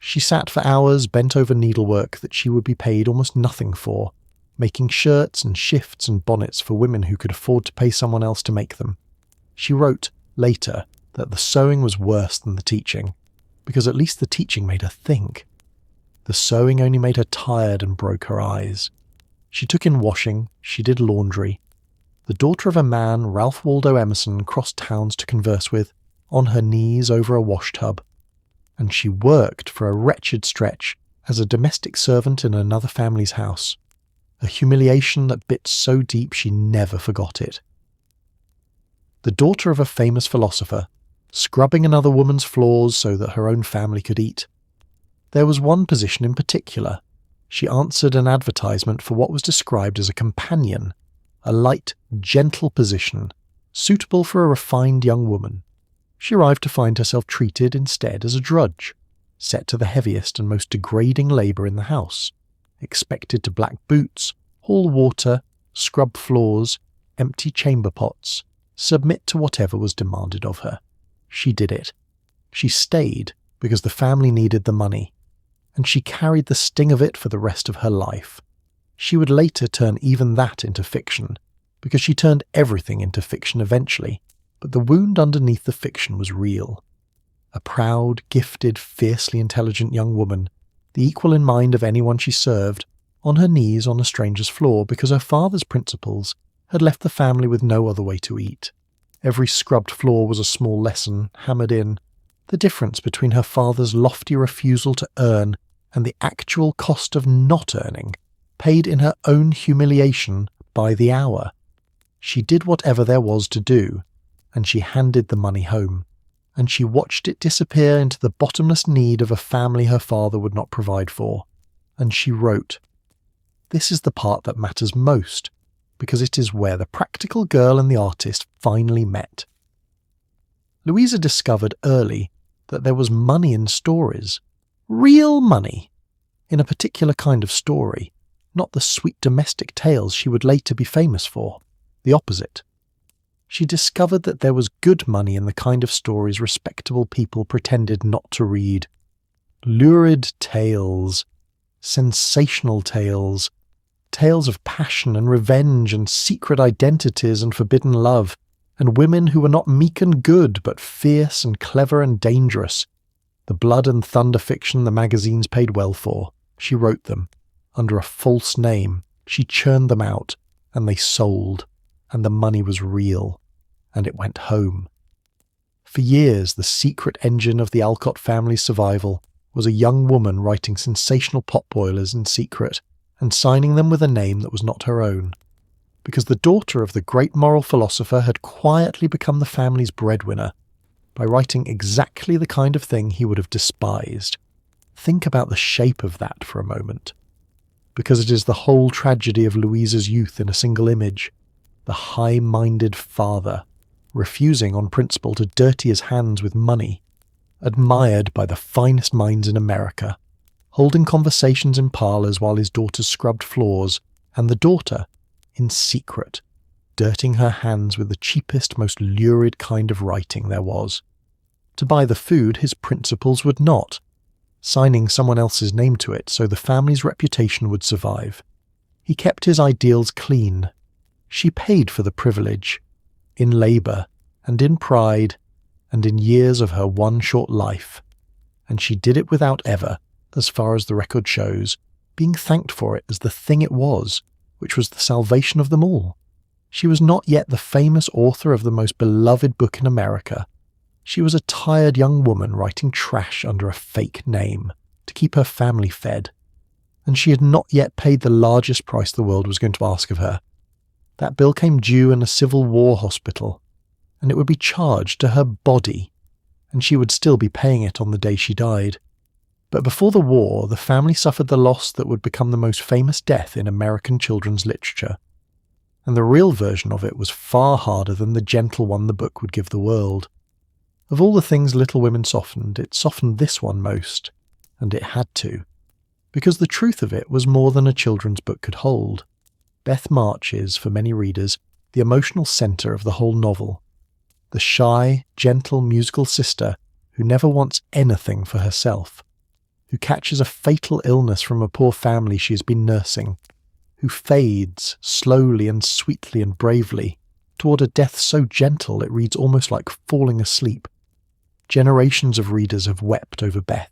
She sat for hours bent over needlework that she would be paid almost nothing for, making shirts and shifts and bonnets for women who could afford to pay someone else to make them. She wrote, later, that the sewing was worse than the teaching, because at least the teaching made her think. The sewing only made her tired and broke her eyes. She took in washing, she did laundry. The daughter of a man Ralph Waldo Emerson crossed towns to converse with, on her knees over a washtub. And she worked for a wretched stretch as a domestic servant in another family's house. A humiliation that bit so deep she never forgot it. The daughter of a famous philosopher, scrubbing another woman's floors so that her own family could eat. There was one position in particular. She answered an advertisement for what was described as a companion, a light, gentle position, suitable for a refined young woman. She arrived to find herself treated instead as a drudge, set to the heaviest and most degrading labour in the house, expected to black boots, haul water, scrub floors, empty chamber pots, submit to whatever was demanded of her. She did it. She stayed because the family needed the money, and she carried the sting of it for the rest of her life. She would later turn even that into fiction, because she turned everything into fiction eventually, but the wound underneath the fiction was real. A proud, gifted, fiercely intelligent young woman, the equal in mind of anyone she served, on her knees on a stranger's floor because her father's principles had left the family with no other way to eat. Every scrubbed floor was a small lesson, hammered in. The difference between her father's lofty refusal to earn and the actual cost of not earning, paid in her own humiliation by the hour. She did whatever there was to do, and she handed the money home, and she watched it disappear into the bottomless need of a family her father would not provide for. And she wrote, "This is the part that matters most, because it is where the practical girl and the artist finally met." Louisa discovered early that there was money in stories, real money, in a particular kind of story, not the sweet domestic tales she would later be famous for, the opposite. She discovered that there was good money in the kind of stories respectable people pretended not to read. Lurid tales, sensational tales, tales of passion and revenge and secret identities and forbidden love, and women who were not meek and good, but fierce and clever and dangerous. The blood and thunder fiction the magazines paid well for. She wrote them. Under a false name, she churned them out, and they sold, and the money was real, and it went home. For years, the secret engine of the Alcott family's survival was a young woman writing sensational potboilers in secret, and signing them with a name that was not her own, because the daughter of the great moral philosopher had quietly become the family's breadwinner by writing exactly the kind of thing he would have despised. Think about the shape of that for a moment, because it is the whole tragedy of Louisa's youth in a single image. The high-minded father, refusing on principle to dirty his hands with money, admired by the finest minds in America, holding conversations in parlours while his daughters scrubbed floors, and the daughter, in secret, dirtying her hands with the cheapest, most lurid kind of writing there was. To buy the food his principles would not, signing someone else's name to it so the family's reputation would survive. He kept his ideals clean. She paid for the privilege, in labour, and in pride, and in years of her one short life, and she did it without ever, as far as the record shows, being thanked for it as the thing it was, which was the salvation of them all. She was not yet the famous author of the most beloved book in America. She was a tired young woman writing trash under a fake name to keep her family fed, and she had not yet paid the largest price the world was going to ask of her. That bill came due in a Civil War hospital, and it would be charged to her body, and she would still be paying it on the day she died. But before the war, the family suffered the loss that would become the most famous death in American children's literature. And the real version of it was far harder than the gentle one the book would give the world. Of all the things Little Women softened, it softened this one most, and it had to, because the truth of it was more than a children's book could hold. Beth March is, for many readers, the emotional centre of the whole novel. The shy, gentle musical sister who never wants anything for herself, who catches a fatal illness from a poor family she has been nursing, who fades slowly and sweetly and bravely toward a death so gentle it reads almost like falling asleep. Generations of readers have wept over Beth.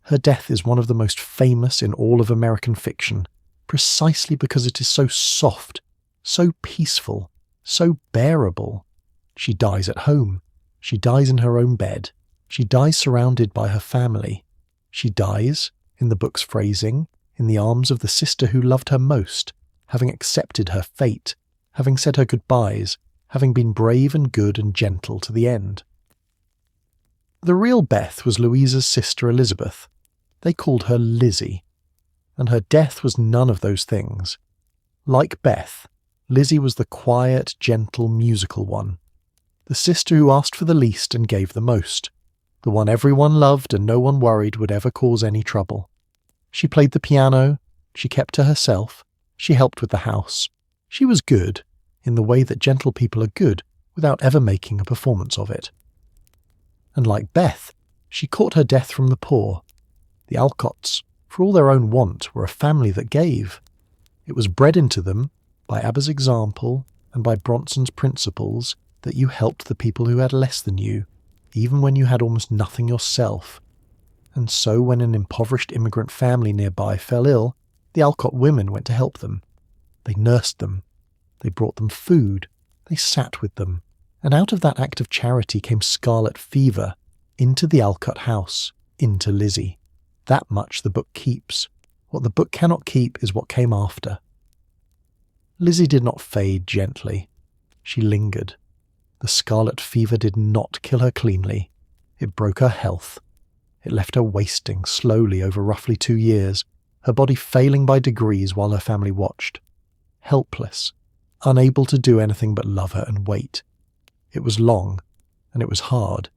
Her death is one of the most famous in all of American fiction, precisely because it is so soft, so peaceful, so bearable. She dies at home. She dies in her own bed. She dies surrounded by her family. She dies, in the book's phrasing, in the arms of the sister who loved her most, having accepted her fate, having said her goodbyes, having been brave and good and gentle to the end. The real Beth was Louisa's sister Elizabeth. They called her Lizzie, and her death was none of those things. Like Beth, Lizzie was the quiet, gentle, musical one, the sister who asked for the least and gave the most, the one everyone loved and no one worried would ever cause any trouble. She played the piano, she kept to herself, she helped with the house. She was good, in the way that gentle people are good, without ever making a performance of it. And like Beth, she caught her death from the poor. The Alcotts, for all their own want, were a family that gave. It was bred into them, by Abba's example and by Bronson's principles, that you helped the people who had less than you, even when you had almost nothing yourself. And so when an impoverished immigrant family nearby fell ill, the Alcott women went to help them. They nursed them. They brought them food. They sat with them. And out of that act of charity came scarlet fever, into the Alcott house, into Lizzie. That much the book keeps. What the book cannot keep is what came after. Lizzie did not fade gently. She lingered. The scarlet fever did not kill her cleanly. It broke her health. It left her wasting slowly over roughly 2 years, her body failing by degrees while her family watched. Helpless, unable to do anything but love her and wait. It was long, and it was hard,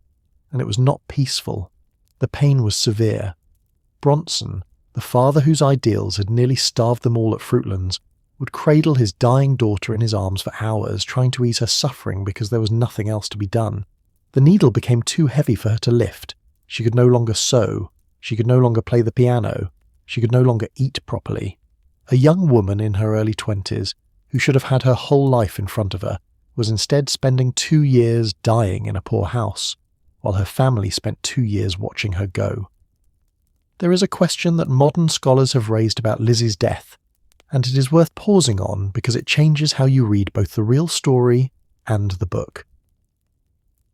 and it was not peaceful. The pain was severe. Bronson, the father whose ideals had nearly starved them all at Fruitlands, would cradle his dying daughter in his arms for hours, trying to ease her suffering because there was nothing else to be done. The needle became too heavy for her to lift. She could no longer sew. She could no longer play the piano. She could no longer eat properly. A young woman in her early 20s, who should have had her whole life in front of her, was instead spending 2 years dying in a poor house, while her family spent 2 years watching her go. There is a question that modern scholars have raised about Lizzie's death, and it is worth pausing on because it changes how you read both the real story and the book.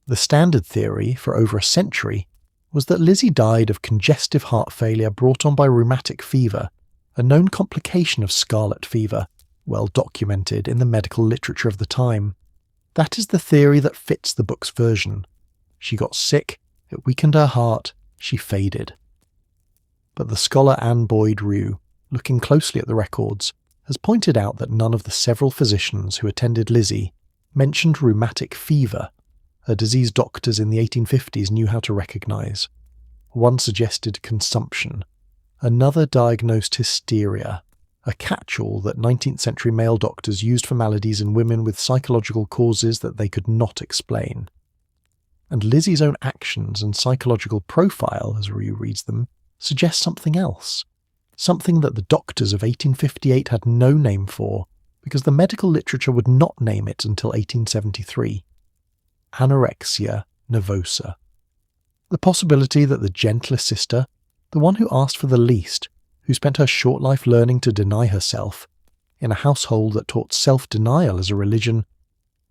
The standard theory for over a century was that Lizzie died of congestive heart failure brought on by rheumatic fever, a known complication of scarlet fever, well documented in the medical literature of the time. That is the theory that fits the book's version. She got sick, it weakened her heart, she faded. But the scholar Anne Boyd Rue, looking closely at the records, has pointed out that none of the several physicians who attended Lizzie mentioned rheumatic fever, a disease doctors in the 1850s knew how to recognise. One suggested consumption. Another diagnosed hysteria, a catch-all that 19th century male doctors used for maladies in women with psychological causes that they could not explain. And Lizzie's own actions and psychological profile, as Rue reads them, suggest something else. Something that the doctors of 1858 had no name for, because the medical literature would not name it until 1873. Anorexia nervosa. The possibility that the gentlest sister, the one who asked for the least, who spent her short life learning to deny herself, in a household that taught self-denial as a religion,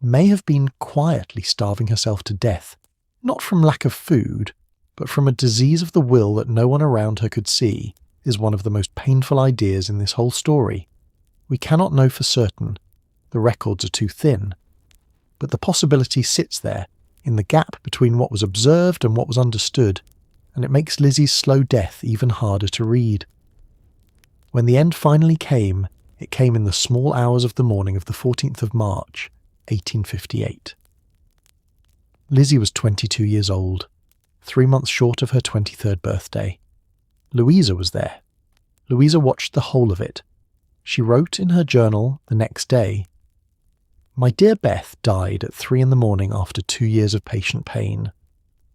may have been quietly starving herself to death, not from lack of food, but from a disease of the will that no one around her could see, is one of the most painful ideas in this whole story. We cannot know for certain. The records are too thin. But the possibility sits there, in the gap between what was observed and what was understood, and it makes Lizzie's slow death even harder to read. When the end finally came, it came in the small hours of the morning of the 14th of March, 1858. Lizzie was 22 years old, 3 months short of her 23rd birthday. Louisa was there. Louisa watched the whole of it. She wrote in her journal the next day, "My dear Beth died at 3 in the morning after 2 years of patient pain.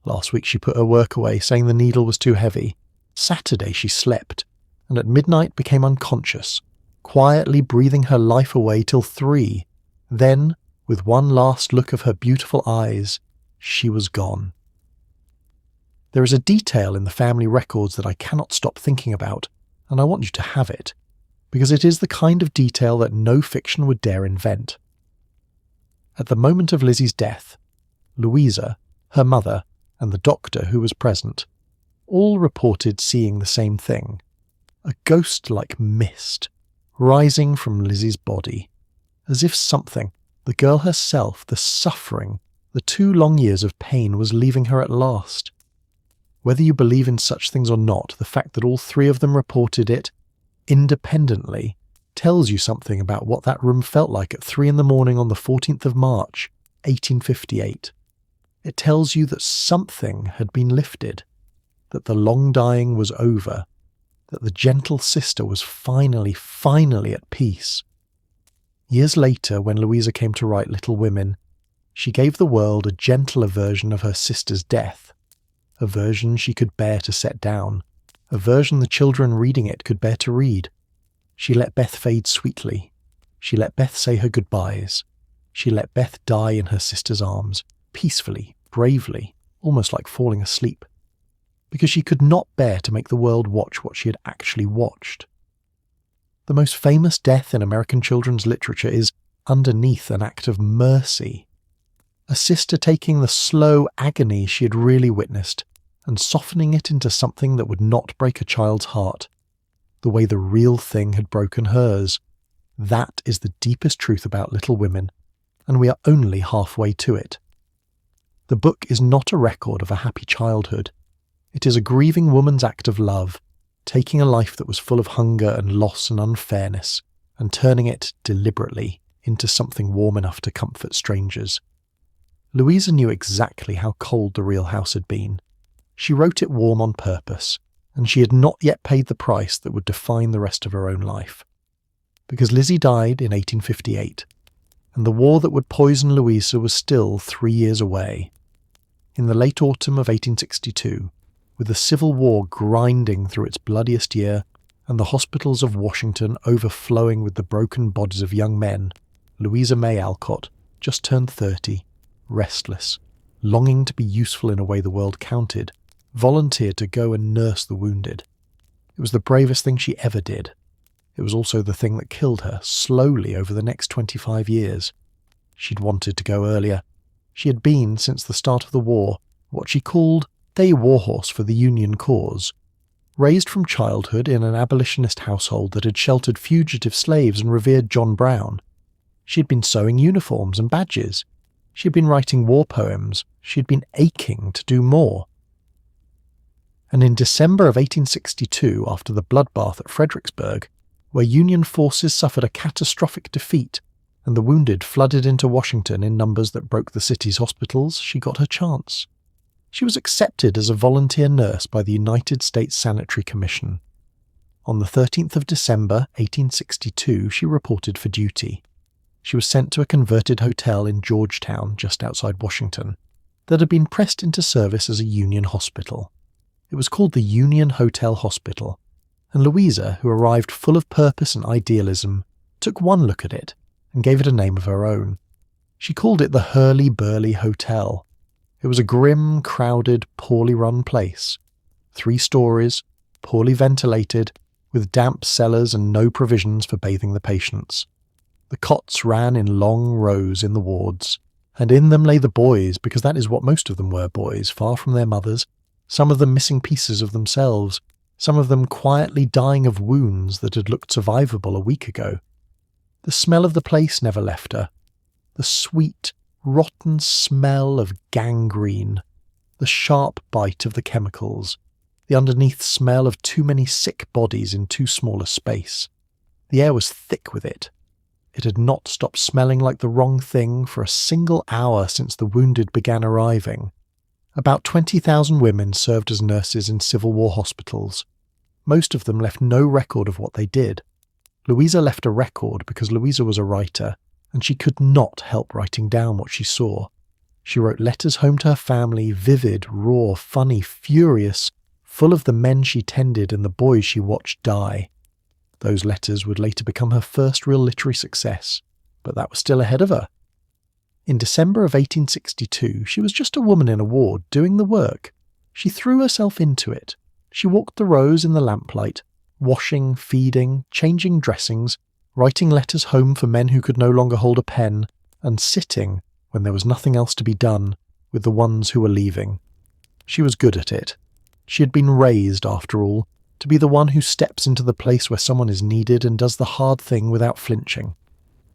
Last week she put her work away, saying the needle was too heavy. Saturday she slept, and at midnight became unconscious, quietly breathing her life away till 3. Then, with one last look of her beautiful eyes, she was gone." There is a detail in the family records that I cannot stop thinking about, and I want you to have it, because it is the kind of detail that no fiction would dare invent. At the moment of Lizzie's death, Louisa, her mother, and the doctor who was present all reported seeing the same thing, a ghost-like mist rising from Lizzie's body, as if something, the girl herself, the suffering, the 2 long years of pain was leaving her at last. Whether you believe in such things or not, the fact that all 3 of them reported it independently tells you something about what that room felt like at 3 in the morning on the 14th of March, 1858. It tells you that something had been lifted, that the long dying was over, that the gentle sister was finally at peace. Years later, when Louisa came to write Little Women, she gave the world a gentler version of her sister's death, a version she could bear to set down, a version the children reading it could bear to read. She let Beth fade sweetly. She let Beth say her goodbyes. She let Beth die in her sister's arms, peacefully, bravely, almost like falling asleep, because she could not bear to make the world watch what she had actually watched. The most famous death in American children's literature is underneath an act of mercy. A sister taking the slow agony she had really witnessed and softening it into something that would not break a child's heart, the way the real thing had broken hers. That is the deepest truth about Little Women, and we are only halfway to it. The book is not a record of a happy childhood. It is a grieving woman's act of love, taking a life that was full of hunger and loss and unfairness, and turning it deliberately into something warm enough to comfort strangers. Louisa knew exactly how cold the real house had been. She wrote it warm on purpose, and she had not yet paid the price that would define the rest of her own life. Because Lizzie died in 1858, and the war that would poison Louisa was still 3 years away. In the late autumn of 1862, with the Civil War grinding through its bloodiest year, and the hospitals of Washington overflowing with the broken bodies of young men, Louisa May Alcott just turned 30, restless, longing to be useful in a way the world counted, volunteered to go and nurse the wounded. It was the bravest thing she ever did. It was also the thing that killed her, slowly over the next 25 years. She'd wanted to go earlier. She had been, since the start of the war, what she called a warhorse for the Union cause. Raised from childhood in an abolitionist household that had sheltered fugitive slaves and revered John Brown, she had been sewing uniforms and badges. She had been writing war poems. She had been aching to do more. And in December of 1862, after the bloodbath at Fredericksburg, where Union forces suffered a catastrophic defeat and the wounded flooded into Washington in numbers that broke the city's hospitals, she got her chance. She was accepted as a volunteer nurse by the United States Sanitary Commission. On the 13th of December, 1862, she reported for duty. She was sent to a converted hotel in Georgetown, just outside Washington, that had been pressed into service as a Union hospital. It was called the Union Hotel Hospital, and Louisa, who arrived full of purpose and idealism, took one look at it and gave it a name of her own. She called it the Hurly-Burly Hotel. It was a grim, crowded, poorly run place. 3 stories, poorly ventilated, with damp cellars and no provisions for bathing the patients. The cots ran in long rows in the wards, and in them lay the boys, because that is what most of them were, boys, far from their mothers, some of them missing pieces of themselves, some of them quietly dying of wounds that had looked survivable a week ago. The smell of the place never left her. The sweet, rotten smell of gangrene, the sharp bite of the chemicals, the underneath smell of too many sick bodies in too small a space. The air was thick with it. It had not stopped smelling like the wrong thing for a single hour since the wounded began arriving. About 20,000 women served as nurses in Civil War hospitals. Most of them left no record of what they did. Louisa left a record because Louisa was a writer, and she could not help writing down what she saw. She wrote letters home to her family, vivid, raw, funny, furious, full of the men she tended and the boys she watched die. Those letters would later become her first real literary success, but that was still ahead of her. In December of 1862, she was just a woman in a ward doing the work. She threw herself into it. She walked the rows in the lamplight, washing, feeding, changing dressings, writing letters home for men who could no longer hold a pen, and sitting, when there was nothing else to be done, with the ones who were leaving. She was good at it. She had been raised, after all, to be the one who steps into the place where someone is needed and does the hard thing without flinching.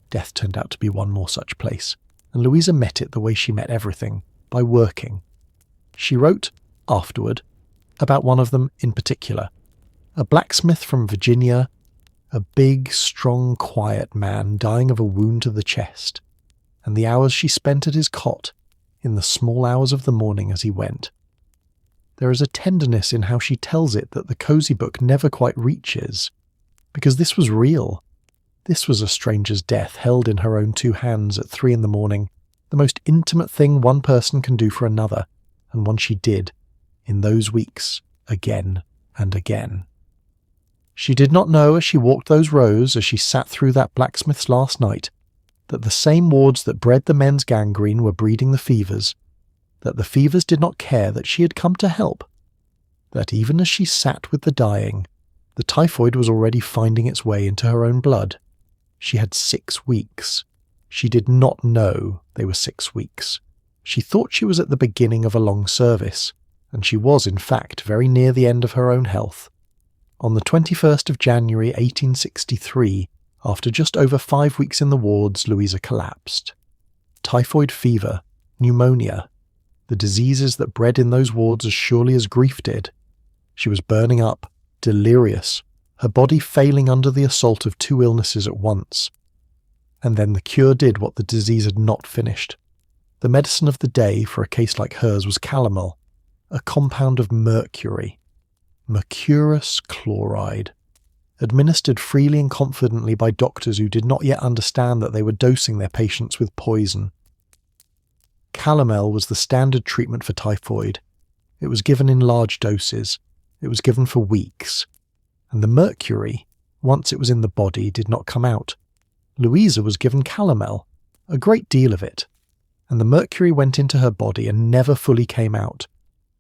Death turned out to be one more such place, and Louisa met it the way she met everything, by working. She wrote, afterward, about one of them in particular, a blacksmith from Virginia, a big, strong, quiet man dying of a wound to the chest, and the hours she spent at his cot, in the small hours of the morning as he went. There is a tenderness in how she tells it that the cosy book never quite reaches, because this was real. This was a stranger's death held in her own two hands at 3 a.m, the most intimate thing one person can do for another, and one she did, in those weeks, again and again. She did not know as she walked those rows, as she sat through that blacksmith's last night, that the same wards that bred the men's gangrene were breeding the fevers, that the fevers did not care that she had come to help, that even as she sat with the dying, the typhoid was already finding its way into her own blood. She had 6 weeks. She did not know they were 6 weeks. She thought she was at the beginning of a long service, and she was in fact very near the end of her own health. On the 21st of January 1863, after just over 5 weeks in the wards, Louisa collapsed. Typhoid fever, pneumonia, the diseases that bred in those wards as surely as grief did. She was burning up, delirious, her body failing under the assault of 2 illnesses at once. And then the cure did what the disease had not finished. The medicine of the day for a case like hers was calomel, a compound of mercury, mercurous chloride, administered freely and confidently by doctors who did not yet understand that they were dosing their patients with poison. Calomel was the standard treatment for typhoid. It was given in large doses. It was given for weeks. And the mercury, once it was in the body, did not come out. Louisa was given calomel, a great deal of it, and the mercury went into her body and never fully came out.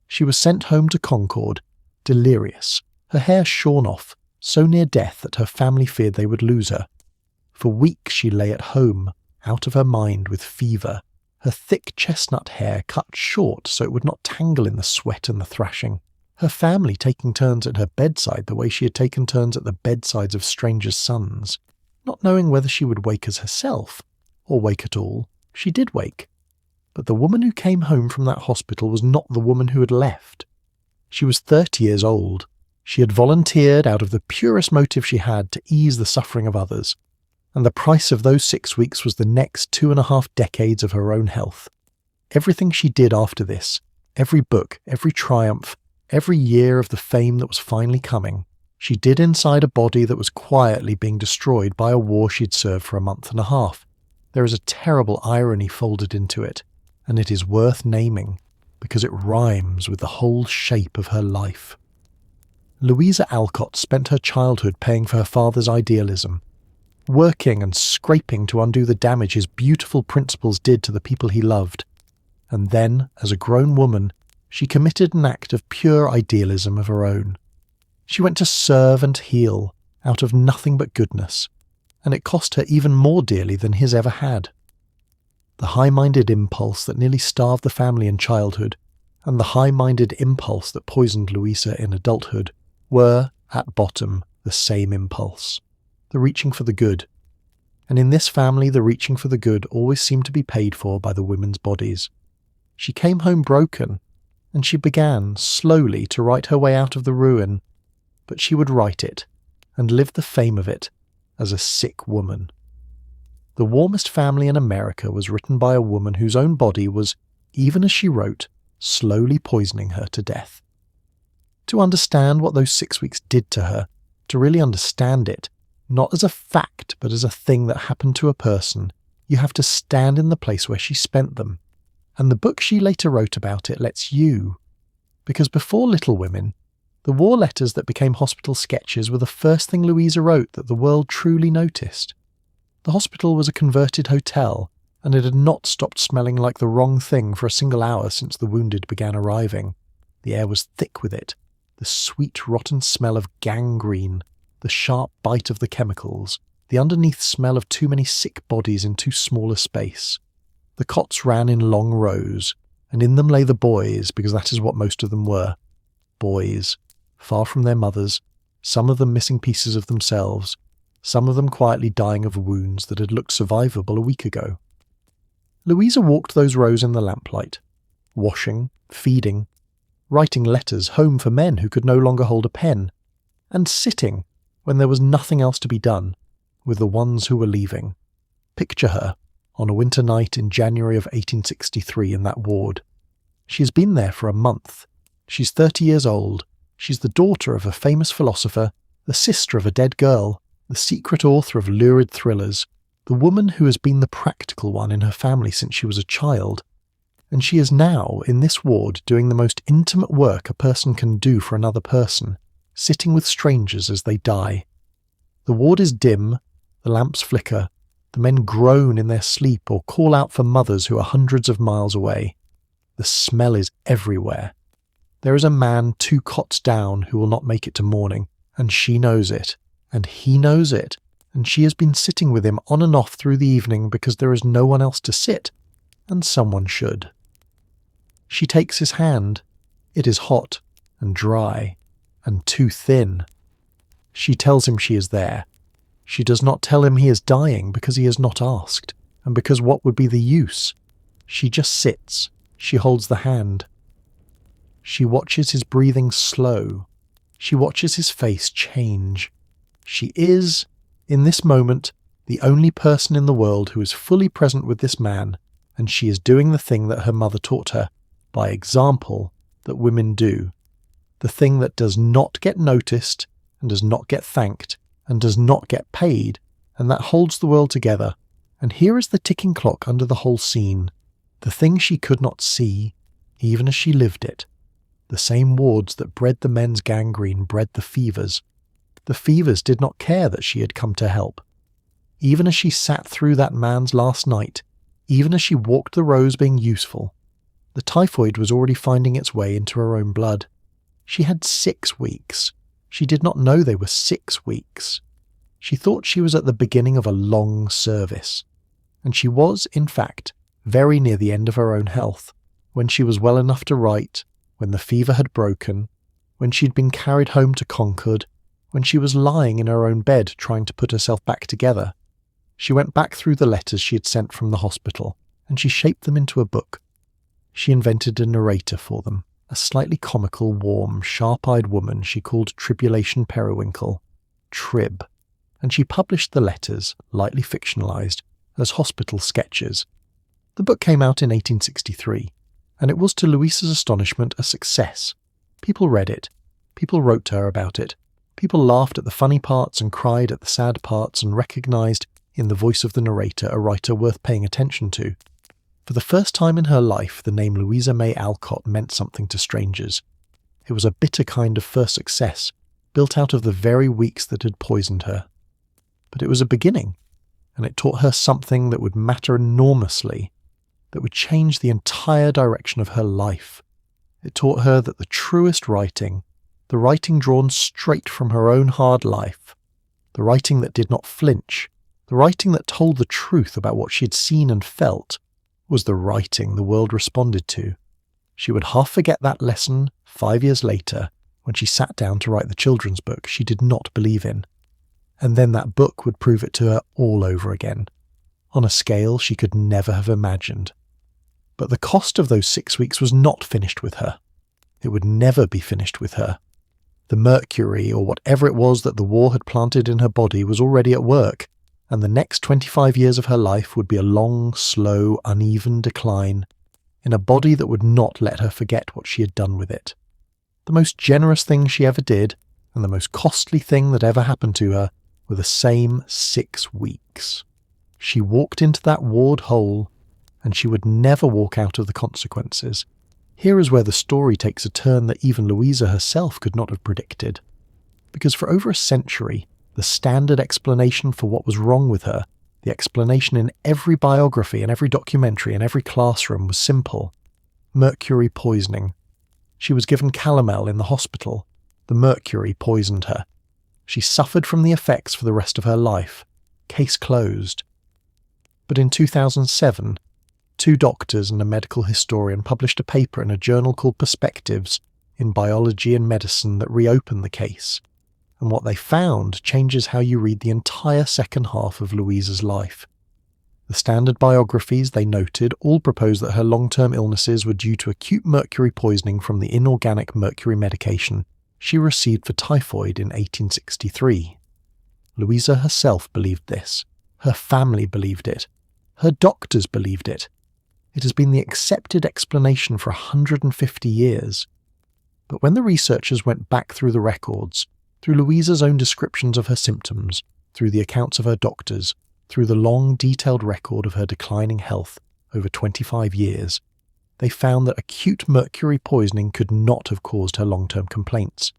She was sent home to Concord, delirious, her hair shorn off, so near death that her family feared they would lose her. For weeks she lay at home, out of her mind with fever, her thick chestnut hair cut short so it would not tangle in the sweat and the thrashing, her family taking turns at her bedside the way she had taken turns at the bedsides of strangers' sons. Not knowing whether she would wake as herself, or wake at all, she did wake. But the woman who came home from that hospital was not the woman who had left. She was 30 years old. She had volunteered out of the purest motive she had to ease the suffering of others, and the price of those 6 weeks was the next 2.5 decades of her own health. Everything she did after this, every book, every triumph, every year of the fame that was finally coming, she did inside a body that was quietly being destroyed by a war she'd served for 1.5 months. There is a terrible irony folded into it, and it is worth naming, because it rhymes with the whole shape of her life. Louisa Alcott spent her childhood paying for her father's idealism, working and scraping to undo the damage his beautiful principles did to the people he loved. And then, as a grown woman, she committed an act of pure idealism of her own. She went to serve and heal, out of nothing but goodness, and it cost her even more dearly than his ever had. The high-minded impulse that nearly starved the family in childhood, and the high-minded impulse that poisoned Louisa in adulthood, were, at bottom, the same impulse. The reaching for the good. And in this family the reaching for the good always seemed to be paid for by the women's bodies. She came home broken, and she began slowly to write her way out of the ruin, but she would write it, and live the fame of it, as a sick woman. The Warmest Family in America was written by a woman whose own body was, even as she wrote, slowly poisoning her to death. To understand what those 6 weeks did to her, to really understand it, not as a fact but as a thing that happened to a person, you have to stand in the place where she spent them. And the book she later wrote about it lets you. Because before Little Women, the war letters that became hospital sketches were the first thing Louisa wrote that the world truly noticed. The hospital was a converted hotel, and it had not stopped smelling like the wrong thing for a single hour since the wounded began arriving. The air was thick with it, the sweet rotten smell of gangrene, the sharp bite of the chemicals, the underneath smell of too many sick bodies in too small a space. The cots ran in long rows, and in them lay the boys, because that is what most of them were. Boys, far from their mothers, some of them missing pieces of themselves, some of them quietly dying of wounds that had looked survivable a week ago. Louisa walked those rows in the lamplight, washing, feeding, writing letters home for men who could no longer hold a pen, and sitting, when there was nothing else to be done, with the ones who were leaving. Picture her, on a winter night in January of 1863 in that ward. She has been there for a month. She's 30 years old. She's the daughter of a famous philosopher, the sister of a dead girl, the secret author of lurid thrillers, the woman who has been the practical one in her family since she was a child. And she is now, in this ward, doing the most intimate work a person can do for another person, sitting with strangers as they die. The ward is dim, the lamps flicker, the men groan in their sleep or call out for mothers who are hundreds of miles away. The smell is everywhere. There is a man 2 cots down who will not make it to morning, and she knows it, and he knows it, and she has been sitting with him on and off through the evening because there is no one else to sit, and someone should. She takes his hand. It is hot and dry and too thin. She tells him she is there. She does not tell him he is dying because he has not asked, and because what would be the use? She just sits. She holds the hand. She watches his breathing slow. She watches his face change. She is, in this moment, the only person in the world who is fully present with this man, and she is doing the thing that her mother taught her, by example, that women do. The thing that does not get noticed, and does not get thanked, and does not get paid, and that holds the world together. And here is the ticking clock under the whole scene. The thing she could not see, even as she lived it. The same wards that bred the men's gangrene bred the fevers. The fevers did not care that she had come to help. Even as she sat through that man's last night, even as she walked the rows being useful, the typhoid was already finding its way into her own blood. She had 6 weeks. She did not know they were 6 weeks. She thought she was at the beginning of a long service. And she was, in fact, very near the end of her own health, when she was well enough to write, when the fever had broken, when she'd been carried home to Concord, when she was lying in her own bed trying to put herself back together. She went back through the letters she had sent from the hospital, and she shaped them into a book. She invented a narrator for them, a slightly comical, warm, sharp-eyed woman she called Tribulation Periwinkle, Trib, and she published the letters, lightly fictionalized, as hospital sketches. The book came out in 1863, and it was to Louisa's astonishment a success. People read it. People wrote to her about it. People laughed at the funny parts and cried at the sad parts and recognized, in the voice of the narrator, a writer worth paying attention to. For the first time in her life, the name Louisa May Alcott meant something to strangers. It was a bitter kind of first success, built out of the very weeks that had poisoned her. But it was a beginning, and it taught her something that would matter enormously, that would change the entire direction of her life. It taught her that the truest writing, the writing drawn straight from her own hard life, the writing that did not flinch, the writing that told the truth about what she had seen and felt, was the writing the world responded to. She would half forget that lesson 5 years later when she sat down to write the children's book she did not believe in. And then that book would prove it to her all over again, on a scale she could never have imagined. But the cost of those 6 weeks was not finished with her. It would never be finished with her. The mercury, or whatever it was that the war had planted in her body, was already at work, and the next 25 years of her life would be a long, slow, uneven decline in a body that would not let her forget what she had done with it. The most generous thing she ever did, and the most costly thing that ever happened to her, were the same 6 weeks. She walked into that ward whole, and she would never walk out of the consequences. Here is where the story takes a turn that even Louisa herself could not have predicted. Because for over a century, the standard explanation for what was wrong with her, the explanation in every biography and every documentary and every classroom, was simple: mercury poisoning. She was given calomel in the hospital. The mercury poisoned her. She suffered from the effects for the rest of her life. Case closed. But in 2007, 2 doctors and a medical historian published a paper in a journal called Perspectives in Biology and Medicine that reopened the case. And what they found changes how you read the entire second half of Louisa's life. The standard biographies, they noted, all proposed that her long-term illnesses were due to acute mercury poisoning from the inorganic mercury medication she received for typhoid in 1863. Louisa herself believed this. Her family believed it. Her doctors believed it. It has been the accepted explanation for 150 years. But when the researchers went back through the records, through Louisa's own descriptions of her symptoms, through the accounts of her doctors, through the long, detailed record of her declining health over 25 years, they found that acute mercury poisoning could not have caused her long-term complaints.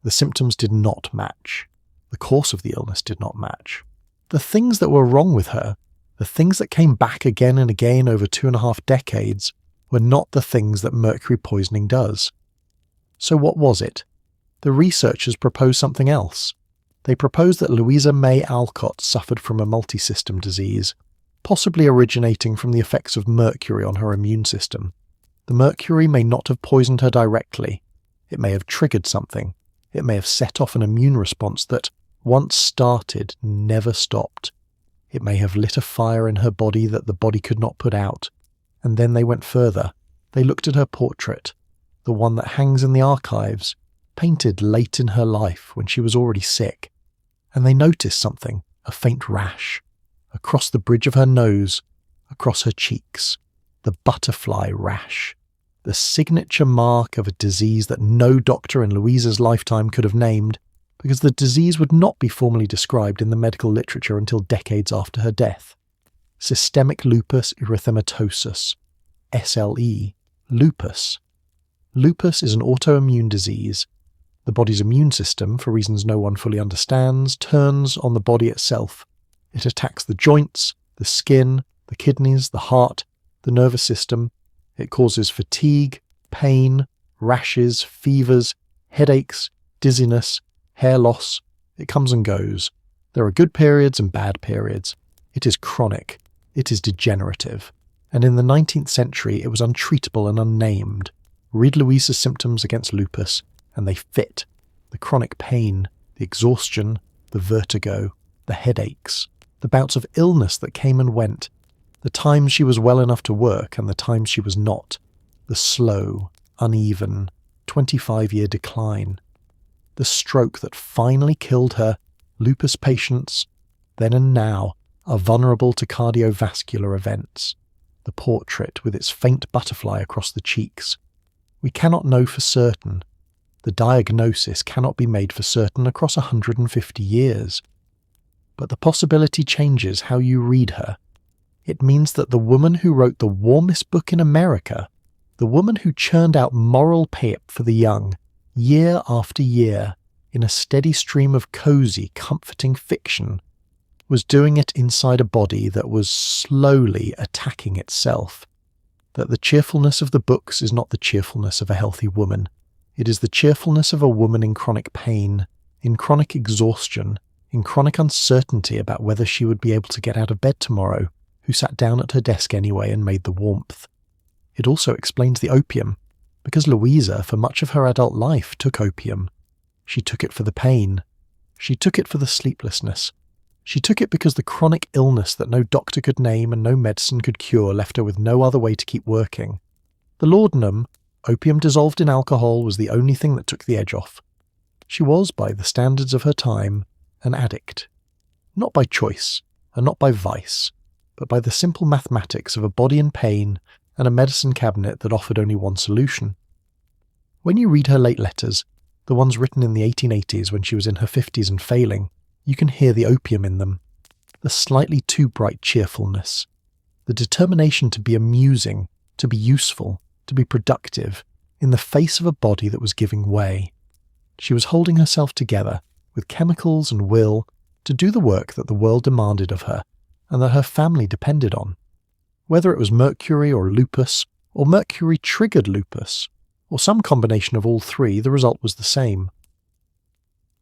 The symptoms did not match. The course of the illness did not match. The things that were wrong with her, the things that came back again and again over 2.5 decades, were not the things that mercury poisoning does. So what was it? The researchers proposed something else. They proposed that Louisa May Alcott suffered from a multisystem disease, possibly originating from the effects of mercury on her immune system. The mercury may not have poisoned her directly. It may have triggered something. It may have set off an immune response that, once started, never stopped. It may have lit a fire in her body that the body could not put out. And then they went further. They looked at her portrait, the one that hangs in the archives, painted late in her life when she was already sick. And they noticed something, a faint rash, across the bridge of her nose, across her cheeks, the butterfly rash, the signature mark of a disease that no doctor in Louisa's lifetime could have named, because the disease would not be formally described in the medical literature until decades after her death. Systemic lupus erythematosus, SLE, lupus. Lupus is an autoimmune disease. The body's immune system, for reasons no one fully understands, turns on the body itself. It attacks the joints, the skin, the kidneys, the heart, the nervous system. It causes fatigue, pain, rashes, fevers, headaches, dizziness, hair loss. It comes and goes. There are good periods and bad periods. It is chronic. It is degenerative. And in the 19th century, it was untreatable and unnamed. Read Louisa's symptoms against lupus, and they fit. The chronic pain, the exhaustion, the vertigo, the headaches, the bouts of illness that came and went, the times she was well enough to work and the times she was not, the slow, uneven, 25-year decline. The stroke that finally killed her. Lupus patients, then and now, are vulnerable to cardiovascular events. The portrait with its faint butterfly across the cheeks. We cannot know for certain. The diagnosis cannot be made for certain across 150 years. But the possibility changes how you read her. It means that the woman who wrote the warmest book in America, the woman who churned out moral payp for the young, year after year, in a steady stream of cosy, comforting fiction, was doing it inside a body that was slowly attacking itself. That the cheerfulness of the books is not the cheerfulness of a healthy woman. It is the cheerfulness of a woman in chronic pain, in chronic exhaustion, in chronic uncertainty about whether she would be able to get out of bed tomorrow, who sat down at her desk anyway and made the warmth. It also explains the opium, because Louisa, for much of her adult life, took opium. She took it for the pain. She took it for the sleeplessness. She took it because the chronic illness that no doctor could name and no medicine could cure left her with no other way to keep working. The laudanum, Opium dissolved in alcohol was the only thing that took the edge off. She was, by the standards of her time, an addict. Not by choice, and not by vice, but by the simple mathematics of a body in pain and a medicine cabinet that offered only one solution. When you read her late letters, the ones written in the 1880s when she was in her 50s and failing, you can hear the opium in them, the slightly too bright cheerfulness, the determination to be amusing, to be useful, to be productive, in the face of a body that was giving way. She was holding herself together, with chemicals and will, to do the work that the world demanded of her, and that her family depended on. Whether it was Mercury or Lupus, or Mercury triggered Lupus, or some combination of all three, the result was the same.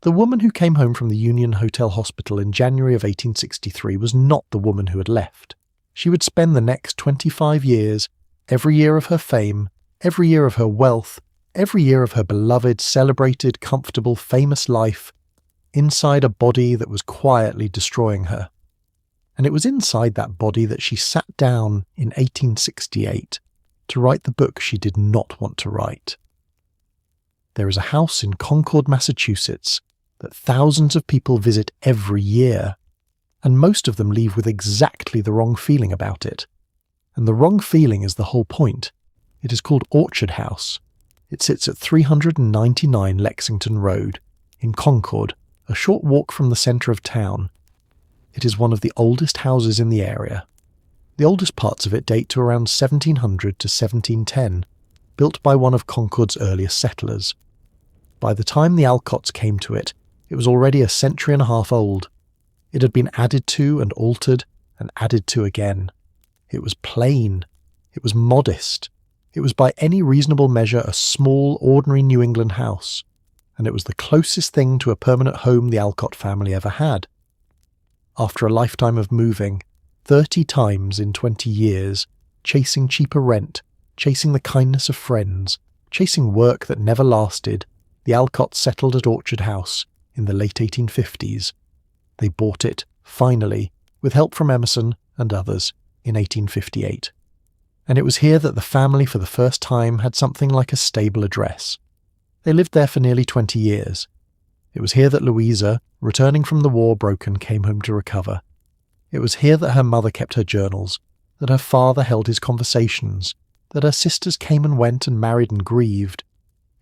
The woman who came home from the Union Hotel Hospital in January of 1863 was not the woman who had left. She would spend the next 25 years, every year of her fame, every year of her wealth, every year of her beloved, celebrated, comfortable, famous life, inside a body that was quietly destroying her. And it was inside that body that she sat down in 1868 to write the book she did not want to write. There is a house in Concord, Massachusetts, that thousands of people visit every year, and most of them leave with exactly the wrong feeling about it. And the wrong feeling is the whole point. It is called Orchard House. It sits at 399 Lexington Road, in Concord, a short walk from the centre of town. It is one of the oldest houses in the area. The oldest parts of it date to around 1700 to 1710, built by one of Concord's earliest settlers. By the time the Alcotts came to it, it was already a century and a half old. It had been added to and altered and added to again. It was plain. It was modest. It was by any reasonable measure a small, ordinary New England house, and it was the closest thing to a permanent home the Alcott family ever had. After a lifetime of moving, 30 times in 20 years, chasing cheaper rent, chasing the kindness of friends, chasing work that never lasted, the Alcotts settled at Orchard House in the late 1850s. They bought it, finally, with help from Emerson and others, in 1858. And it was here that the family for the first time had something like a stable address. They lived there for nearly 20 years. It was here that Louisa, returning from the war broken, came home to recover. It was here that her mother kept her journals, that her father held his conversations, that her sisters came and went and married and grieved.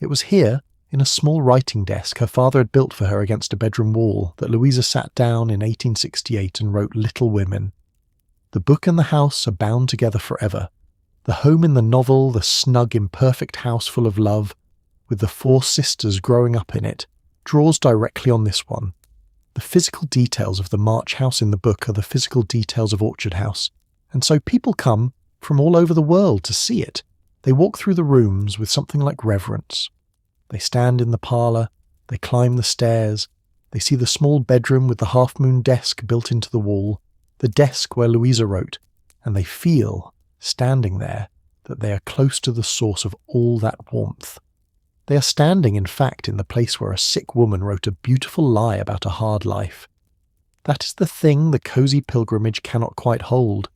It was here, in a small writing desk her father had built for her against a bedroom wall, that Louisa sat down in 1868 and wrote Little Women. The book and the house are bound together forever. The home in the novel, the snug, imperfect house full of love, with the 4 sisters growing up in it, draws directly on this one. The physical details of the March house in the book are the physical details of Orchard House, and so people come from all over the world to see it. They walk through the rooms with something like reverence. They stand in the parlour, they climb the stairs, they see the small bedroom with the half-moon desk built into the wall, the desk where Louisa wrote, and they feel, standing there, that they are close to the source of all that warmth. They are standing, in fact, in the place where a sick woman wrote a beautiful lie about a hard life. That is the thing the cosy pilgrimage cannot quite hold.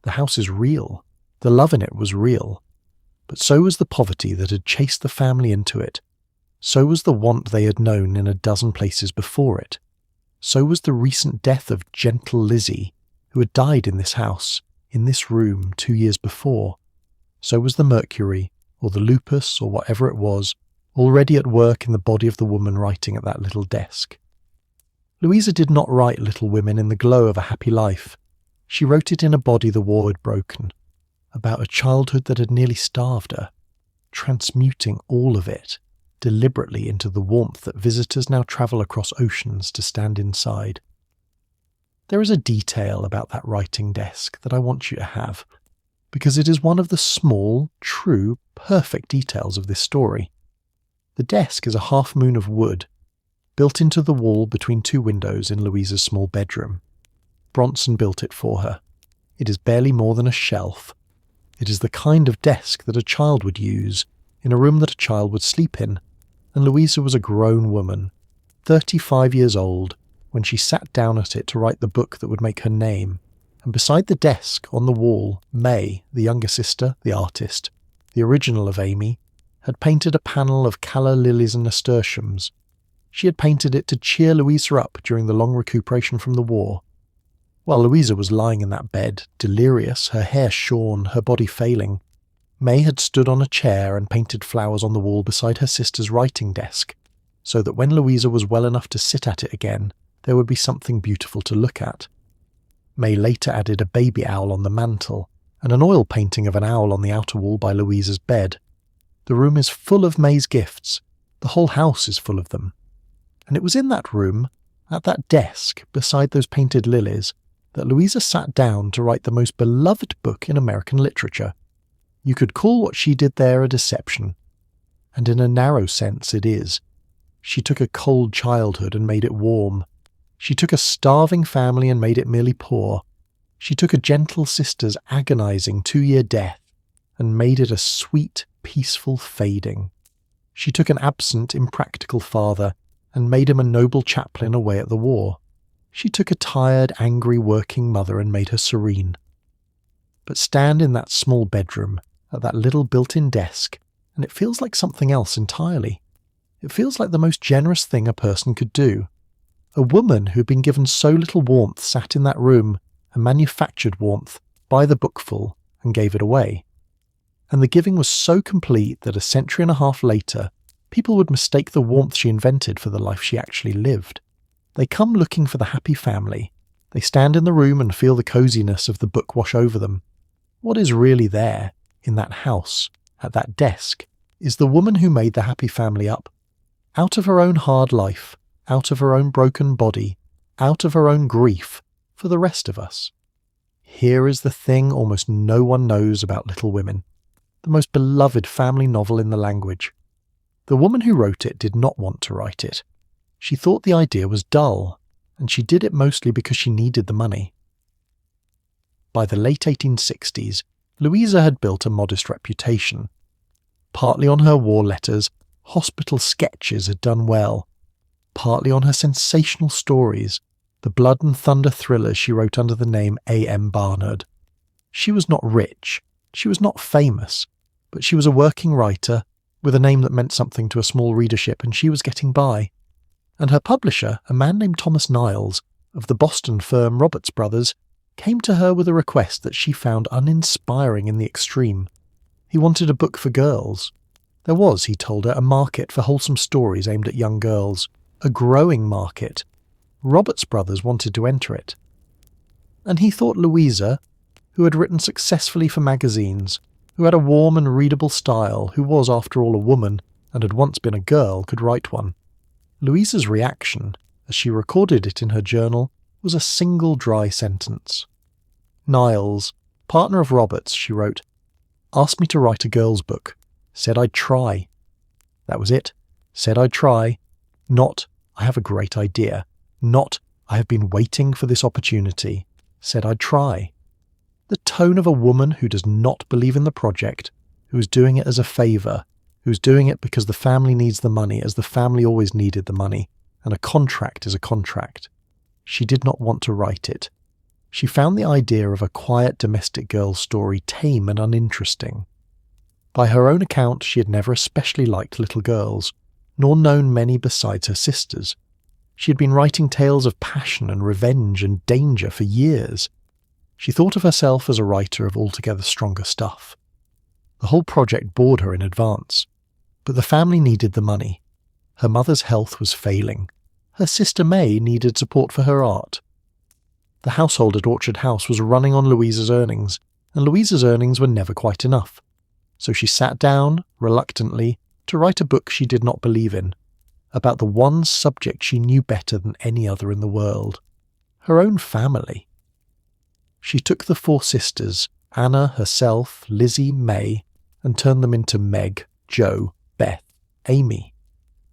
The house is real. The love in it was real. But so was the poverty that had chased the family into it. So was the want they had known in a dozen places before it. So was the recent death of gentle Lizzie, who had died in this house, in this room 2 years before. So was the Mercury, or the Lupus, or whatever it was, already at work in the body of the woman writing at that little desk. Louisa did not write Little Women in the glow of a happy life. She wrote it in a body the war had broken, about a childhood that had nearly starved her, transmuting all of it deliberately into the warmth that visitors now travel across oceans to stand inside. There is a detail about that writing desk that I want you to have, because it is one of the small, true, perfect details of this story. The desk is a half-moon of wood, built into the wall between 2 windows in Louisa's small bedroom. Bronson built it for her. It is barely more than a shelf. It is the kind of desk that a child would use, in a room that a child would sleep in, and Louisa was a grown woman, 35 years old, when she sat down at it to write the book that would make her name, and beside the desk, on the wall, May, the younger sister, the artist, the original of Amy, had painted a panel of calla lilies and nasturtiums. She had painted it to cheer Louisa up during the long recuperation from the war. While Louisa was lying in that bed, delirious, her hair shorn, her body failing, May had stood on a chair and painted flowers on the wall beside her sister's writing desk, so that when Louisa was well enough to sit at it again, there would be something beautiful to look at. May later added a baby owl on the mantel, and an oil painting of an owl on the outer wall by Louisa's bed. The room is full of May's gifts. The whole house is full of them. And it was in that room, at that desk beside those painted lilies, that Louisa sat down to write the most beloved book in American literature. You could call what she did there a deception. And in a narrow sense it is. She took a cold childhood and made it warm. She took a starving family and made it merely poor. She took a gentle sister's agonizing 2-year death and made it a sweet, peaceful fading. She took an absent, impractical father and made him a noble chaplain away at the war. She took a tired, angry working mother and made her serene. But stand in that small bedroom, at that little built-in desk, and it feels like something else entirely. It feels like the most generous thing a person could do. A woman who'd been given so little warmth sat in that room and manufactured warmth by the bookful and gave it away. And the giving was so complete that a century and a half later, people would mistake the warmth she invented for the life she actually lived. They come looking for the happy family. They stand in the room and feel the coziness of the book wash over them. What is really there, in that house, at that desk, is the woman who made the happy family up. Out of her own hard life, out of her own broken body, out of her own grief, for the rest of us. Here is the thing almost no one knows about Little Women, the most beloved family novel in the language. The woman who wrote it did not want to write it. She thought the idea was dull, and she did it mostly because she needed the money. By the late 1860s, Louisa had built a modest reputation. Partly on her war letters, hospital sketches had done well. Partly on her sensational stories, the blood and thunder thrillers she wrote under the name A.M. Barnard. She was not rich, she was not famous, but she was a working writer with a name that meant something to a small readership, and she was getting by. And her publisher, a man named Thomas Niles, of the Boston firm Roberts Brothers, came to her with a request that she found uninspiring in the extreme. He wanted a book for girls. There was, he told her, a market for wholesome stories aimed at young girls, a growing market. Roberts Brothers wanted to enter it. And he thought Louisa, who had written successfully for magazines, who had a warm and readable style, who was, after all, a woman, and had once been a girl, could write one. Louisa's reaction, as she recorded it in her journal, was a single dry sentence. Niles, partner of Roberts, she wrote, asked me to write a girl's book. Said I'd try. That was it. Said I'd try. Not, I have a great idea. Not, I have been waiting for this opportunity. Said I'd try. The tone of a woman who does not believe in the project, who is doing it as a favour, who's doing it because the family needs the money, as the family always needed the money, and a contract is a contract. She did not want to write it. She found the idea of a quiet domestic girl's story tame and uninteresting. By her own account, she had never especially liked little girls, nor known many besides her sisters. She had been writing tales of passion and revenge and danger for years. She thought of herself as a writer of altogether stronger stuff. The whole project bored her in advance. But the family needed the money. Her mother's health was failing. Her sister May needed support for her art. The household at Orchard House was running on Louisa's earnings, and Louisa's earnings were never quite enough. So she sat down, reluctantly, to write a book she did not believe in, about the one subject she knew better than any other in the world, her own family. She took the 4 sisters, Anna, herself, Lizzie, May, and turned them into Meg, Jo, Beth, Amy.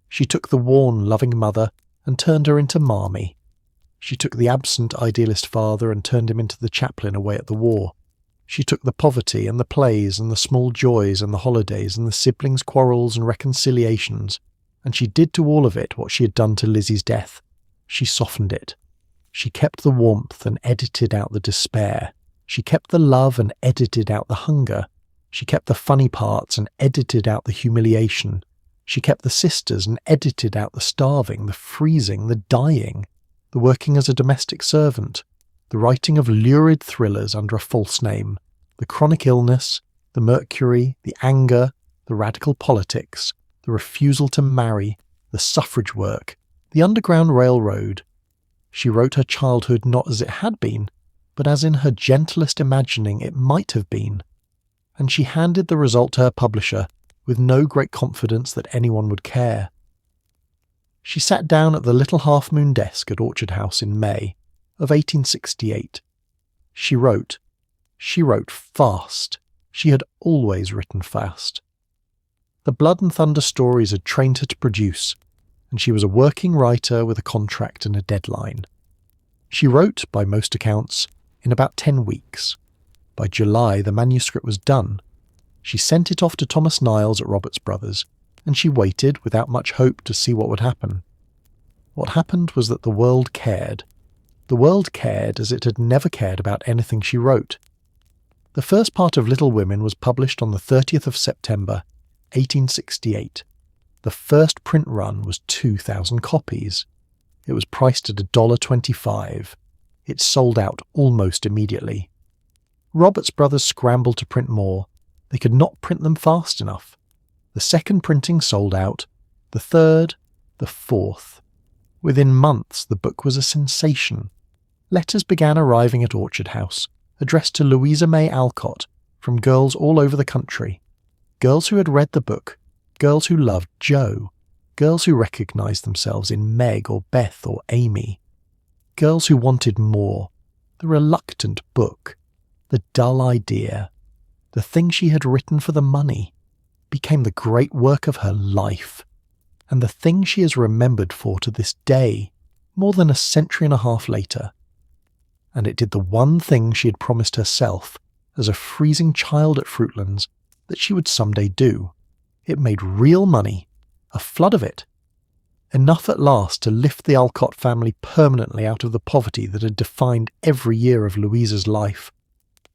She took the worn, loving mother and turned her into Marmee. She took the absent, idealist father and turned him into the chaplain away at the war. She took the poverty and the plays and the small joys and the holidays and the siblings' quarrels and reconciliations, and she did to all of it what she had done to Lizzie's death. She softened it. She kept the warmth and edited out the despair. She kept the love and edited out the hunger. She kept the funny parts and edited out the humiliation. She kept the sisters and edited out the starving, the freezing, the dying, the working as a domestic servant, the writing of lurid thrillers under a false name, the chronic illness, the Mercury, the anger, the radical politics, the refusal to marry, the suffrage work, the Underground Railroad. She wrote her childhood not as it had been, but as in her gentlest imagining it might have been. And she handed the result to her publisher with no great confidence that anyone would care. She sat down at the little half-moon desk at Orchard House in May of 1868. She wrote fast. She had always written fast. The Blood and Thunder stories had trained her to produce, and she was a working writer with a contract and a deadline. She wrote, by most accounts, in about 10 weeks. By July, the manuscript was done. She sent it off to Thomas Niles at Roberts Brothers, and she waited without much hope to see what would happen. What happened was that the world cared. The world cared as it had never cared about anything she wrote. The first part of Little Women was published on the 30th of September, 1868. The first print run was 2,000 copies. It was priced at $1.25. It sold out almost immediately. Roberts Brothers scrambled to print more. They could not print them fast enough. The second printing sold out, the third, the fourth. Within months, the book was a sensation. Letters began arriving at Orchard House, addressed to Louisa May Alcott, from girls all over the country. Girls who had read the book, girls who loved Jo, girls who recognised themselves in Meg or Beth or Amy. Girls who wanted more, the reluctant book, the dull idea, the thing she had written for the money, became the great work of her life, and the thing she is remembered for to this day, more than a century and a half later. And it did the one thing she had promised herself, as a freezing child at Fruitlands, that she would someday do. It made real money, a flood of it. Enough at last to lift the Alcott family permanently out of the poverty that had defined every year of Louisa's life.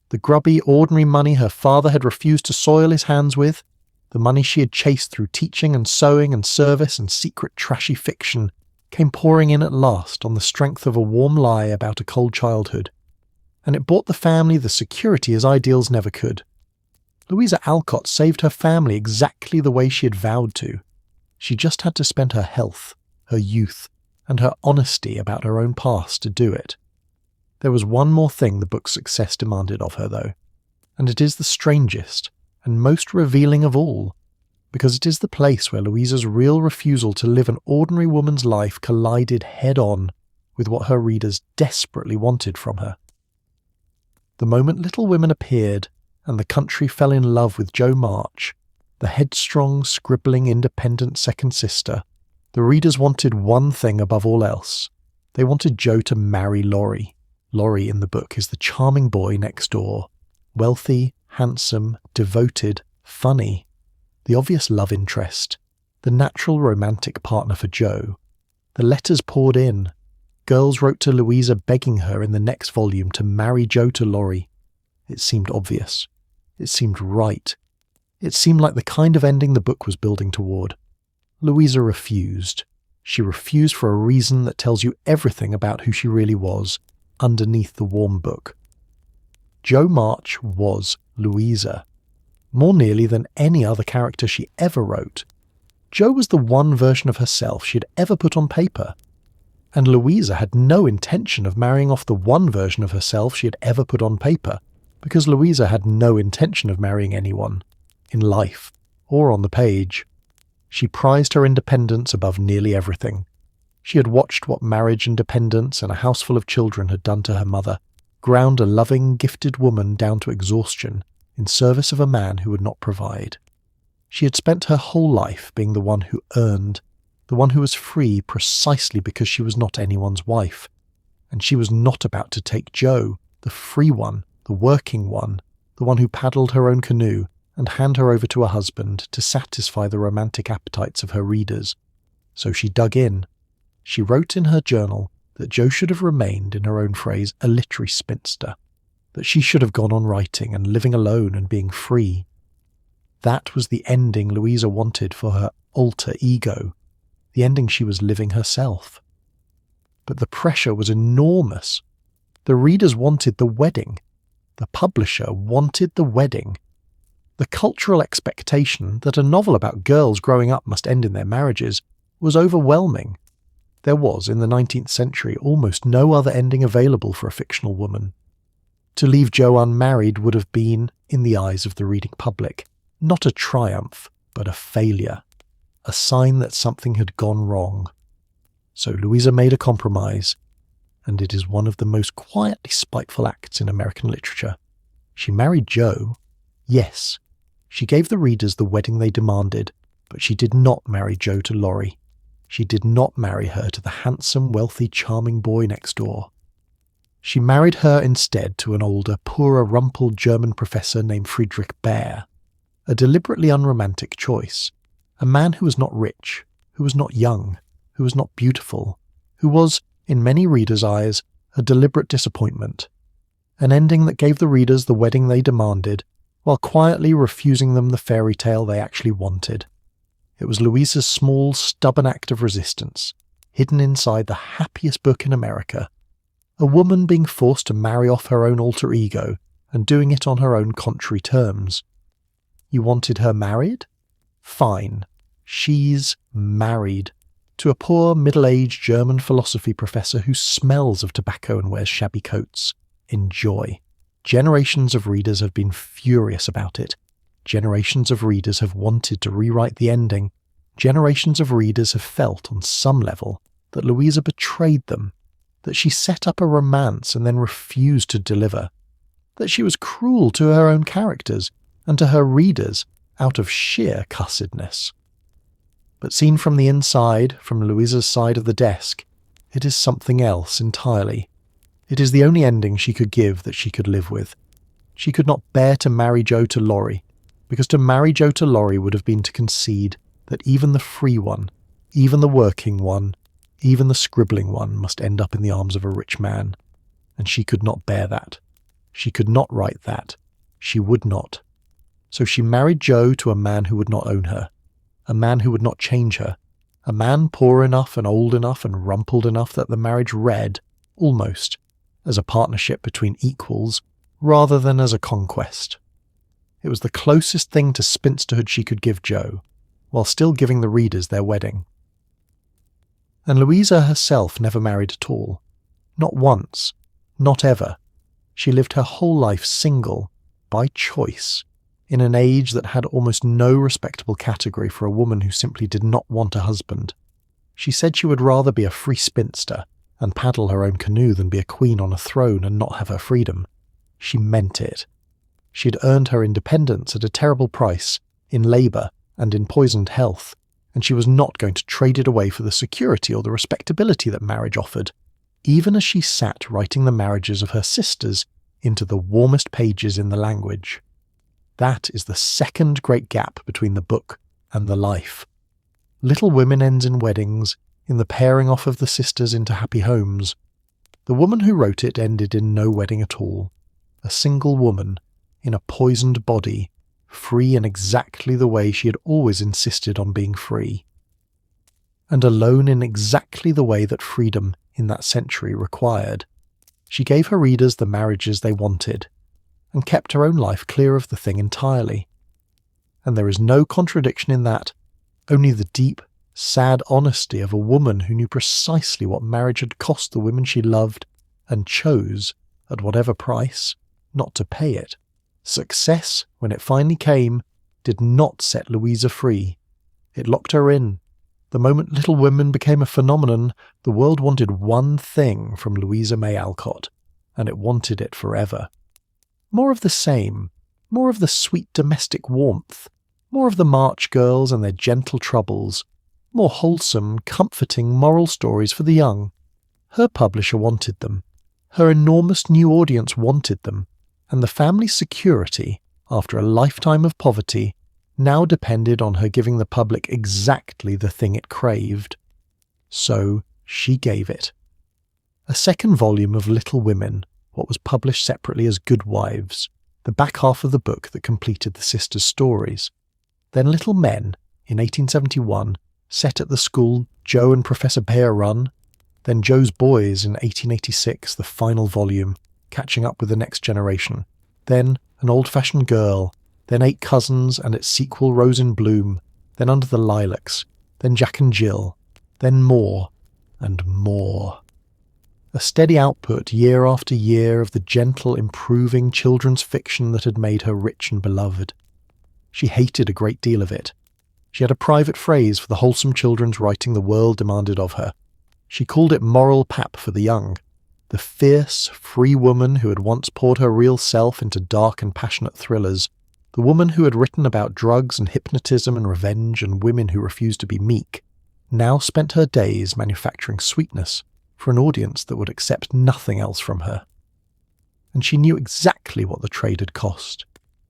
The grubby, ordinary money her father had refused to soil his hands with, the money she had chased through teaching and sewing and service and secret trashy fiction, came pouring in at last on the strength of a warm lie about a cold childhood. And it bought the family the security his ideals never could. Louisa Alcott saved her family exactly the way she had vowed to. She just had to spend her health, her youth, and her honesty about her own past to do it. There was one more thing the book's success demanded of her, though, and it is the strangest and most revealing of all, because it is the place where Louisa's real refusal to live an ordinary woman's life collided head-on with what her readers desperately wanted from her. The moment Little Women appeared, and the country fell in love with Jo March, the headstrong, scribbling, independent second sister, the readers wanted one thing above all else. They wanted Jo to marry Laurie. Laurie in the book is the charming boy next door, wealthy, handsome, devoted, funny, the obvious love interest, the natural romantic partner for Jo. The letters poured in. Girls wrote to Louisa begging her in the next volume to marry Jo to Laurie. It seemed obvious. It seemed right. It seemed like the kind of ending the book was building toward. Louisa refused. She refused for a reason that tells you everything about who she really was, underneath the warm book. Jo March was Louisa, more nearly than any other character she ever wrote. Jo was the one version of herself she had ever put on paper, and Louisa had no intention of marrying off the one version of herself she had ever put on paper, because Louisa had no intention of marrying anyone, in life, or on the page. She prized her independence above nearly everything. She had watched what marriage and dependence and a house full of children had done to her mother, ground a loving, gifted woman down to exhaustion in service of a man who would not provide. She had spent her whole life being the one who earned, the one who was free precisely because she was not anyone's wife. And she was not about to take Jo, the free one, the working one, the one who paddled her own canoe, and hand her over to a husband to satisfy the romantic appetites of her readers. So she dug in. She wrote in her journal that Jo should have remained, in her own phrase, a literary spinster, that she should have gone on writing and living alone and being free, that was the ending Louisa wanted for her alter ego, the ending she was living herself. But the pressure was enormous. The readers wanted the wedding. The publisher wanted the wedding. The cultural expectation that a novel about girls growing up must end in their marriages was overwhelming. There was, in the 19th century, almost no other ending available for a fictional woman. To leave Jo unmarried would have been, in the eyes of the reading public, not a triumph, but a failure, a sign that something had gone wrong. So Louisa made a compromise, and it is one of the most quietly spiteful acts in American literature. She married Jo. Yes, she gave the readers the wedding they demanded, but she did not marry Jo to Laurie. She did not marry her to the handsome, wealthy, charming boy next door. She married her instead to an older, poorer, rumpled German professor named Friedrich Baer, a deliberately unromantic choice, a man who was not rich, who was not young, who was not beautiful, who was, in many readers' eyes, a deliberate disappointment, an ending that gave the readers the wedding they demanded, while quietly refusing them the fairy tale they actually wanted. It was Louisa's small, stubborn act of resistance, hidden inside the happiest book in America, a woman being forced to marry off her own alter ego and doing it on her own contrary terms. You wanted her married? Fine. She's married to a poor, middle-aged German philosophy professor who smells of tobacco and wears shabby coats. Enjoy. Generations of readers have been furious about it. Generations of readers have wanted to rewrite the ending. Generations of readers have felt, on some level, that Louisa betrayed them, that she set up a romance and then refused to deliver, that she was cruel to her own characters and to her readers out of sheer cussedness. But seen from the inside, from Louisa's side of the desk, it is something else entirely. It is the only ending she could give that she could live with. She could not bear to marry Jo to Laurie, because to marry Jo to Laurie would have been to concede that even the free one, even the working one, even the scribbling one must end up in the arms of a rich man. And she could not bear that. She could not write that. She would not. So she married Jo to a man who would not own her, a man who would not change her, a man poor enough and old enough and rumpled enough that the marriage read, almost, as a partnership between equals rather than as a conquest. It was the closest thing to spinsterhood she could give Jo, while still giving the readers their wedding. And Louisa herself never married at all. Not once. Not ever. She lived her whole life single, by choice, in an age that had almost no respectable category for a woman who simply did not want a husband. She said she would rather be a free spinster and paddle her own canoe than be a queen on a throne and not have her freedom. She meant it. She had earned her independence at a terrible price, in labour and in poisoned health, and she was not going to trade it away for the security or the respectability that marriage offered, even as she sat writing the marriages of her sisters into the warmest pages in the language. That is the second great gap between the book and the life. Little Women ends in weddings, in the pairing off of the sisters into happy homes. The woman who wrote it ended in no wedding at all. A single woman, in a poisoned body, free in exactly the way she had always insisted on being free. And alone in exactly the way that freedom in that century required. She gave her readers the marriages they wanted, and kept her own life clear of the thing entirely. And there is no contradiction in that, only the deep, sad honesty of a woman who knew precisely what marriage had cost the women she loved, and chose, at whatever price, not to pay it. Success, when it finally came, did not set Louisa free. It locked her in. The moment Little Women became a phenomenon, the world wanted one thing from Louisa May Alcott, and it wanted it forever. More of the same, more of the sweet domestic warmth, more of the March girls and their gentle troubles, more wholesome, comforting moral stories for the young. Her publisher wanted them. Her enormous new audience wanted them, and the family's security, after a lifetime of poverty, now depended on her giving the public exactly the thing it craved. So she gave it. A second volume of Little Women, what was published separately as Good Wives, the back half of the book that completed the sisters' stories. Then Little Men, in 1871, set at the school Joe and Professor Bear run. Then Joe's Boys in 1886, the final volume, catching up with the next generation. Then An Old-Fashioned Girl. Then Eight Cousins and its sequel Rose in Bloom. Then Under the Lilacs. Then Jack and Jill. Then more and more. A steady output year after year of the gentle, improving children's fiction that had made her rich and beloved. She hated a great deal of it. She had a private phrase for the wholesome children's writing the world demanded of her. She called it moral pap for the young. The fierce, free woman who had once poured her real self into dark and passionate thrillers, the woman who had written about drugs and hypnotism and revenge and women who refused to be meek, now spent her days manufacturing sweetness for an audience that would accept nothing else from her. And she knew exactly what the trade had cost.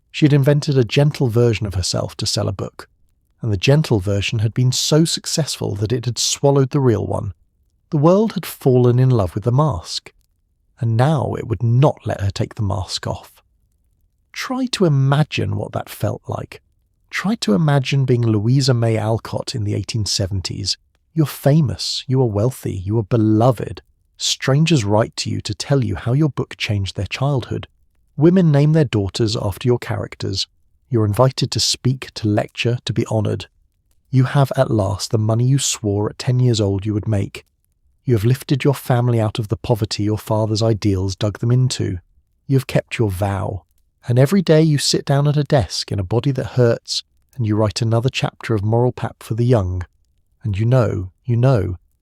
She had invented a gentle version of herself to sell a book, and the gentle version had been so successful that it had swallowed the real one. The world had fallen in love with the mask, and now it would not let her take the mask off. Try to imagine what that felt like. Try to imagine being Louisa May Alcott in the 1870s. You're famous, you are wealthy, you are beloved. Strangers write to you to tell you how your book changed their childhood. Women name their daughters after your characters. You're invited to speak, to lecture, to be honoured. You have at last the money you swore at 10 years old you would make. You have lifted your family out of the poverty your father's ideals dug them into. You have kept your vow. And every day you sit down at a desk in a body that hurts, and you write another chapter of moral pap for the young. And you know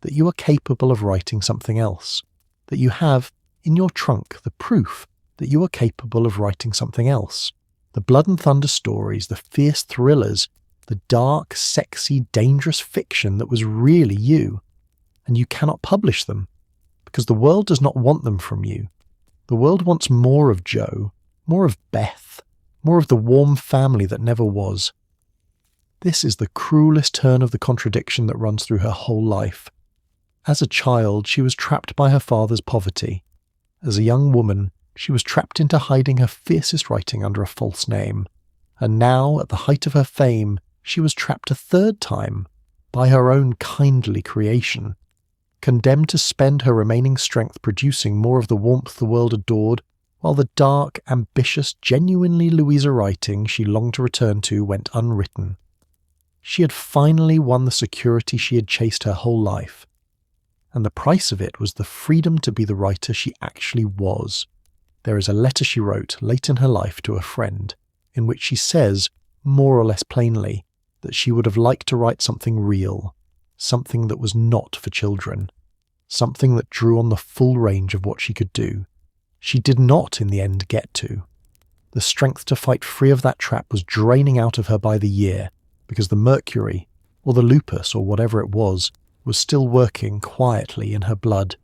that you are capable of writing something else. That you have, in your trunk, the proof that you are capable of writing something else. The blood and thunder stories, the fierce thrillers, the dark, sexy, dangerous fiction that was really you. And you cannot publish them, because the world does not want them from you. The world wants more of Joe, more of Beth, more of the warm family that never was. This is the cruelest turn of the contradiction that runs through her whole life. As a child, she was trapped by her father's poverty. As a young woman, she was trapped into hiding her fiercest writing under a false name. And now, at the height of her fame, she was trapped a third time by her own kindly creation. Condemned to spend her remaining strength producing more of the warmth the world adored, while the dark, ambitious, genuinely Louisa writing she longed to return to went unwritten. She had finally won the security she had chased her whole life, and the price of it was the freedom to be the writer she actually was. There is a letter she wrote late in her life to a friend, in which she says, more or less plainly, that she would have liked to write something real, something that was not for children, something that drew on the full range of what she could do. She did not, in the end, get to. The strength to fight free of that trap was draining out of her by the year, because the Mercury, or the Lupus, or whatever it was still working quietly in her blood.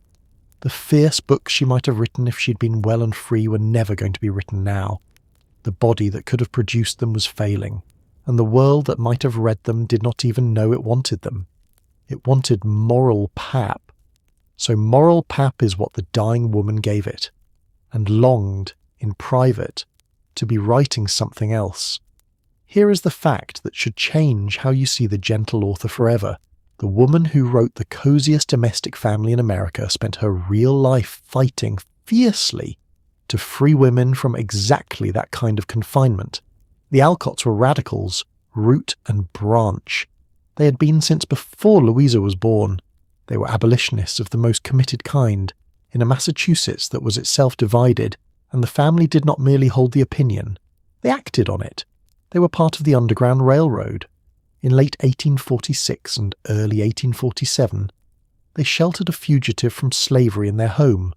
The fierce books she might have written if she'd been well and free were never going to be written now. The body that could have produced them was failing, and the world that might have read them did not even know it wanted them. It wanted moral pap. So moral pap is what the dying woman gave it, and longed, in private, to be writing something else. Here is the fact that should change how you see the gentle author forever. The woman who wrote the coziest domestic family in America spent her real life fighting fiercely to free women from exactly that kind of confinement. The Alcotts were radicals, root and branch. They had been since before Louisa was born. They were abolitionists of the most committed kind, in a Massachusetts that was itself divided, and the family did not merely hold the opinion. They acted on it. They were part of the Underground Railroad. In late 1846 and early 1847, they sheltered a fugitive from slavery in their home,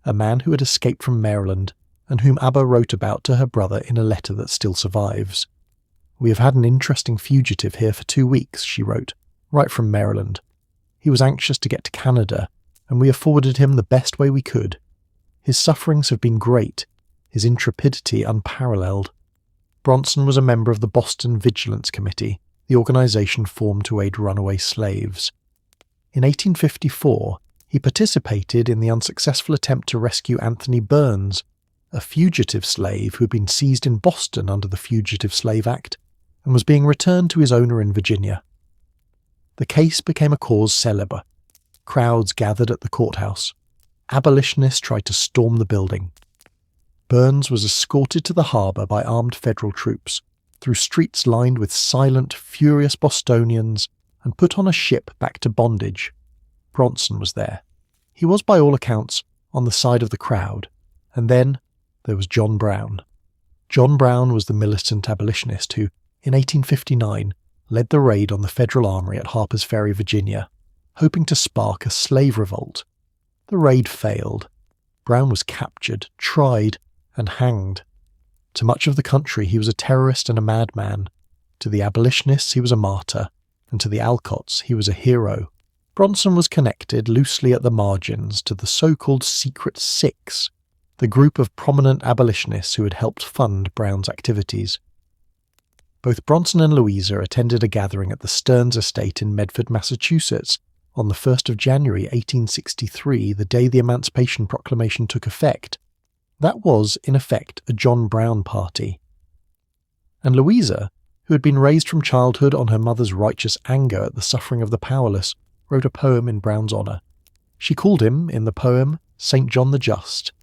a man who had escaped from Maryland and whom Abba wrote about to her brother in a letter that still survives. "We have had an interesting fugitive here for 2 weeks," she wrote, right from Maryland. "He was anxious to get to Canada, and we afforded him the best way we could. His sufferings have been great, his intrepidity unparalleled." Bronson was a member of the Boston Vigilance Committee, the organization formed to aid runaway slaves. In 1854, he participated in the unsuccessful attempt to rescue Anthony Burns, a fugitive slave who had been seized in Boston under the Fugitive Slave Act. and was being returned to his owner in Virginia. The case became a cause célèbre. Crowds gathered at the courthouse. Abolitionists tried to storm the building. Burns was escorted to the harbour by armed federal troops, through streets lined with silent, furious Bostonians, and put on a ship back to bondage. Bronson was there. He was, by all accounts, on the side of the crowd. And then there was John Brown. John Brown was the militant abolitionist who, in 1859, led the raid on the Federal Armory at Harper's Ferry, Virginia, hoping to spark a slave revolt. The raid failed. Brown was captured, tried, and hanged. To much of the country he was a terrorist and a madman. To the abolitionists he was a martyr, and to the Alcotts he was a hero. Bronson was connected loosely at the margins to the so-called Secret Six, the group of prominent abolitionists who had helped fund Brown's activities. Both Bronson and Louisa attended a gathering at the Stearns estate in Medford, Massachusetts, on the 1st of January 1863, the day the Emancipation Proclamation took effect. That was, in effect, a John Brown party. And Louisa, who had been raised from childhood on her mother's righteous anger at the suffering of the powerless, wrote a poem in Brown's honour. She called him, in the poem, St. John the Just.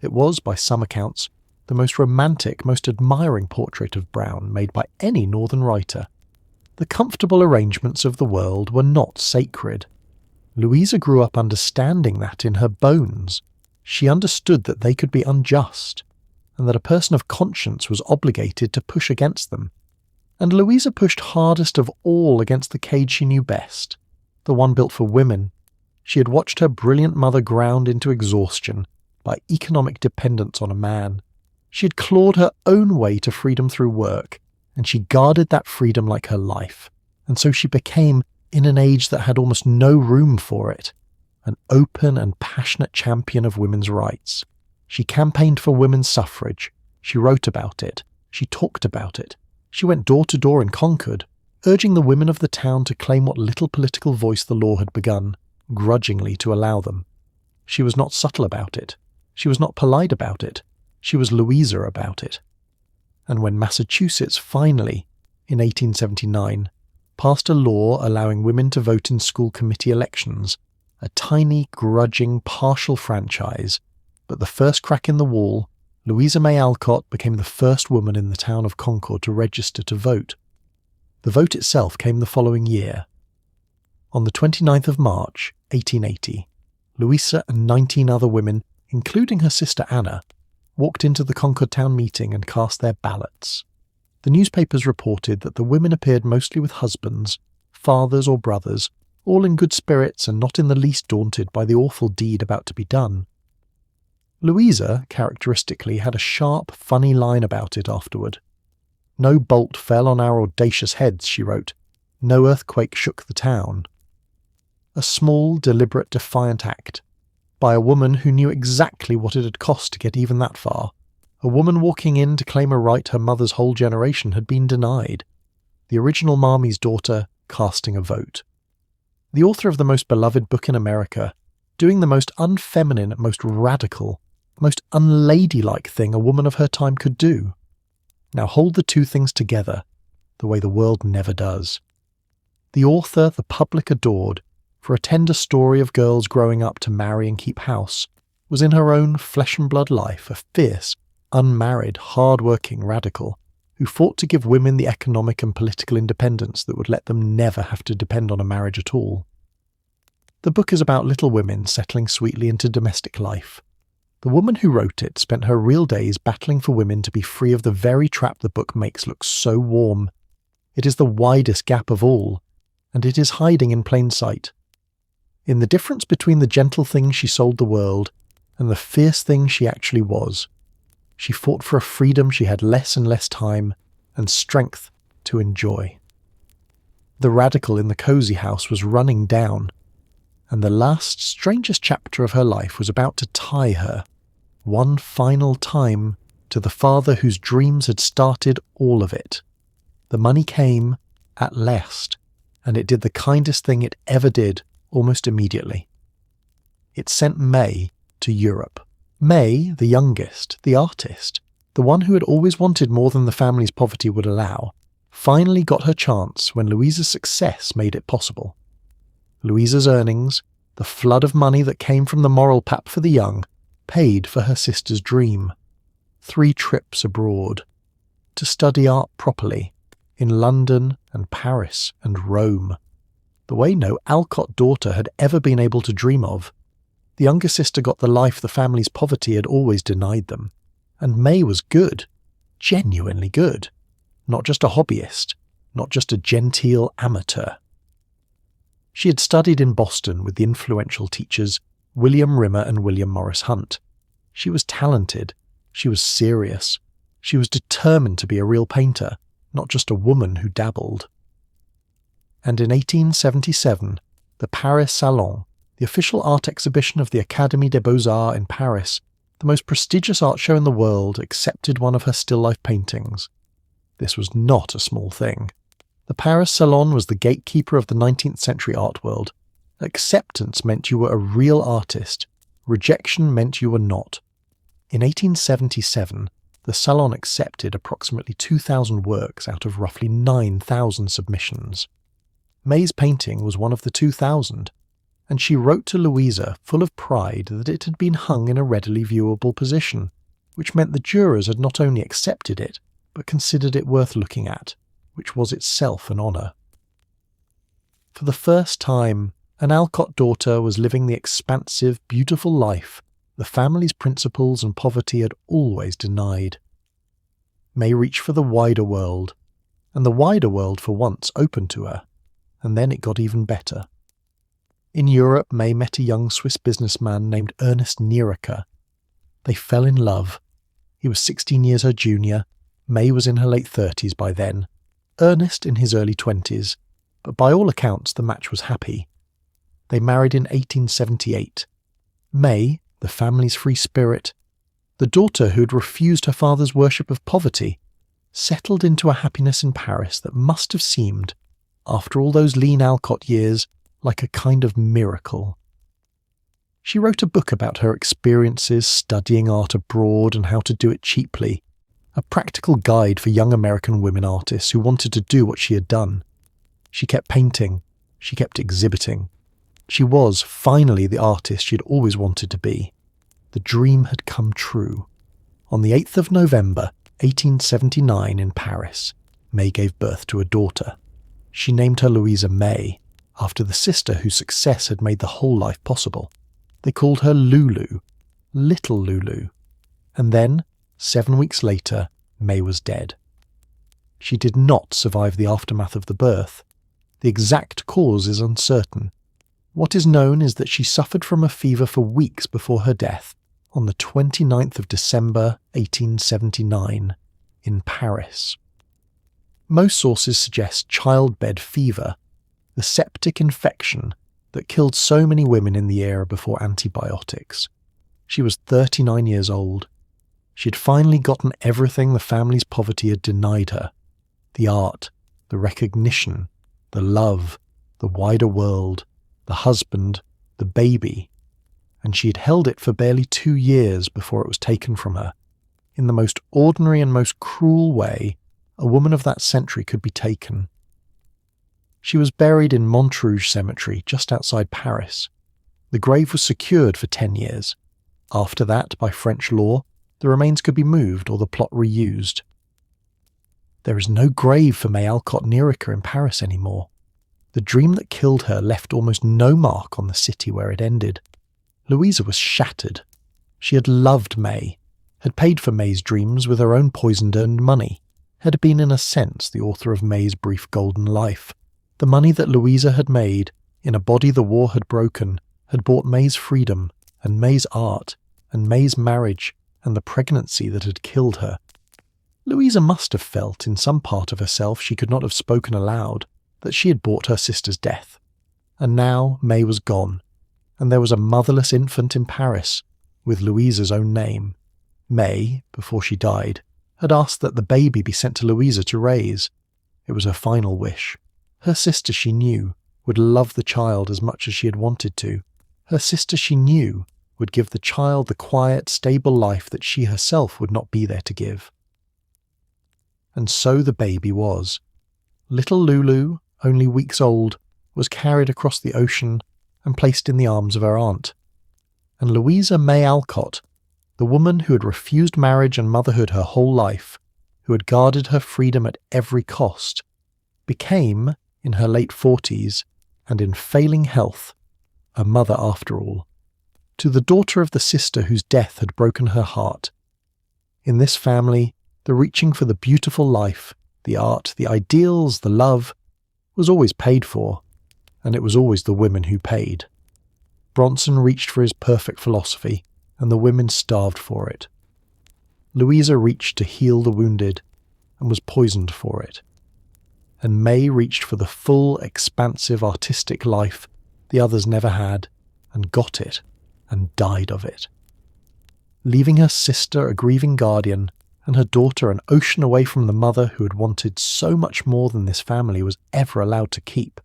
It was, by some accounts, the most romantic, most admiring portrait of Brown made by any northern writer. The comfortable arrangements of the world were not sacred. Louisa grew up understanding that in her bones. She understood that they could be unjust, and that a person of conscience was obligated to push against them. And Louisa pushed hardest of all against the cage she knew best, the one built for women. She had watched her brilliant mother ground into exhaustion by economic dependence on a man. She had clawed her own way to freedom through work, and she guarded that freedom like her life, and so she became, in an age that had almost no room for it, an open and passionate champion of women's rights. She campaigned for women's suffrage. She wrote about it. She talked about it. She went door to door in Concord, urging the women of the town to claim what little political voice the law had begun, grudgingly to allow them. She was not subtle about it. She was not polite about it. She was Louisa about it. And when Massachusetts finally, in 1879, passed a law allowing women to vote in school committee elections, a tiny, grudging, partial franchise, but the first crack in the wall, Louisa May Alcott became the first woman in the town of Concord to register to vote. The vote itself came the following year. On the 29th of March, 1880, Louisa and 19 other women, including her sister Anna, walked into the Concord town meeting and cast their ballots. The newspapers reported that the women appeared mostly with husbands, fathers or brothers, all in good spirits and not in the least daunted by the awful deed about to be done. Louisa, characteristically, had a sharp, funny line about it afterward. "No bolt fell on our audacious heads," she wrote. "No earthquake shook the town." A small, deliberate, defiant act, by a woman who knew exactly what it had cost to get even that far. A woman walking in to claim a right her mother's whole generation had been denied. The original Marmee's daughter casting a vote. The author of the most beloved book in America, doing the most unfeminine, most radical, most unladylike thing a woman of her time could do. Now hold the two things together, the way the world never does. The author the public adored, for a tender story of girls growing up to marry and keep house, was in her own flesh-and-blood life a fierce, unmarried, hard-working radical who fought to give women the economic and political independence that would let them never have to depend on a marriage at all. The book is about little women settling sweetly into domestic life. The woman who wrote it spent her real days battling for women to be free of the very trap the book makes look so warm. It is the widest gap of all, and it is hiding in plain sight. In the difference between the gentle thing she sold the world and the fierce thing she actually was. She fought for a freedom she had less and less time and strength to enjoy. The radical in the cozy house was running down, and the last, strangest chapter of her life was about to tie her, one final time, to the father whose dreams had started all of it. The money came, at last, and it did the kindest thing it ever did, almost immediately. It sent May to Europe. May, the youngest, the artist, the one who had always wanted more than the family's poverty would allow, finally got her chance when Louisa's success made it possible. Louisa's earnings, the flood of money that came from the moral pap for the young, paid for her sister's dream. 3 trips abroad, to study art properly, in London and Paris and Rome, the way no Alcott daughter had ever been able to dream of. The younger sister got the life the family's poverty had always denied them. And May was good, genuinely good. Not just a hobbyist, not just a genteel amateur. She had studied in Boston with the influential teachers William Rimmer and William Morris Hunt. She was talented, she was serious, she was determined to be a real painter, not just a woman who dabbled. And in 1877, the Paris Salon, the official art exhibition of the Académie des Beaux-Arts in Paris, the most prestigious art show in the world, accepted one of her still-life paintings. This was not a small thing. The Paris Salon was the gatekeeper of the 19th century art world. Acceptance meant you were a real artist. Rejection meant you were not. In 1877, the Salon accepted approximately 2,000 works out of roughly 9,000 submissions. May's painting was one of the 2,000, and she wrote to Louisa full of pride that it had been hung in a readily viewable position, which meant the jurors had not only accepted it, but considered it worth looking at, which was itself an honour. For the first time, an Alcott daughter was living the expansive, beautiful life the family's principles and poverty had always denied. May reached for the wider world, and the wider world for once opened to her, and then it got even better. In Europe, May met a young Swiss businessman named Ernest Nieriker. They fell in love. He was 16 years her junior, May was in her late 30s by then, Ernest in his early 20s, but by all accounts the match was happy. They married in 1878. May, the family's free spirit, the daughter who had refused her father's worship of poverty, settled into a happiness in Paris that must have seemed, after all those lean Alcott years, like a kind of miracle. She wrote a book about her experiences studying art abroad and how to do it cheaply, a practical guide for young American women artists who wanted to do what she had done. She kept painting, she kept exhibiting. She was, finally, the artist she had always wanted to be. The dream had come true. On the 8th of November, 1879 in Paris, May gave birth to a daughter. She named her Louisa May, after the sister whose success had made the whole life possible. They called her Lulu, Little Lulu. And then, 7 weeks later, May was dead. She did not survive the aftermath of the birth. The exact cause is uncertain. What is known is that she suffered from a fever for weeks before her death, on the 29th of December 1879, in Paris. Most sources suggest childbed fever, the septic infection that killed so many women in the era before antibiotics. She was 39 years old. She had finally gotten everything the family's poverty had denied her: the art, the recognition, the love, the wider world, the husband, the baby, and she had held it for barely 2 years before it was taken from her. In the most ordinary and most cruel way a woman of that century could be taken. She was buried in Montrouge Cemetery, just outside Paris. The grave was secured for 10 years. After that, by French law, the remains could be moved or the plot reused. There is no grave for May Alcott Nieriker in Paris anymore. The dream that killed her left almost no mark on the city where it ended. Louisa was shattered. She had loved May, had paid for May's dreams with her own poisoned-earned money, had been in a sense the author of May's brief golden life. The money that Louisa had made, in a body the war had broken, had bought May's freedom, and May's art, and May's marriage, and the pregnancy that had killed her. Louisa must have felt, in some part of herself she could not have spoken aloud, that she had bought her sister's death. And now May was gone, and there was a motherless infant in Paris, with Louisa's own name. May, before she died, had asked that the baby be sent to Louisa to raise. It was her final wish. Her sister, she knew, would love the child as much as she had wanted to. Her sister, she knew, would give the child the quiet, stable life that she herself would not be there to give. And so the baby was. Little Lulu, only weeks old, was carried across the ocean and placed in the arms of her aunt. And Louisa May Alcott, the woman who had refused marriage and motherhood her whole life, who had guarded her freedom at every cost, became, in her late 40s, and in failing health, a mother after all, to the daughter of the sister whose death had broken her heart. In this family, the reaching for the beautiful life, the art, the ideals, the love, was always paid for, and it was always the women who paid. Bronson reached for his perfect philosophy, and the women starved for it. Louisa reached to heal the wounded, and was poisoned for it. And May reached for the full, expansive, artistic life the others never had, and got it, and died of it. Leaving her sister a grieving guardian, and her daughter an ocean away from the mother who had wanted so much more than this family was ever allowed to keep.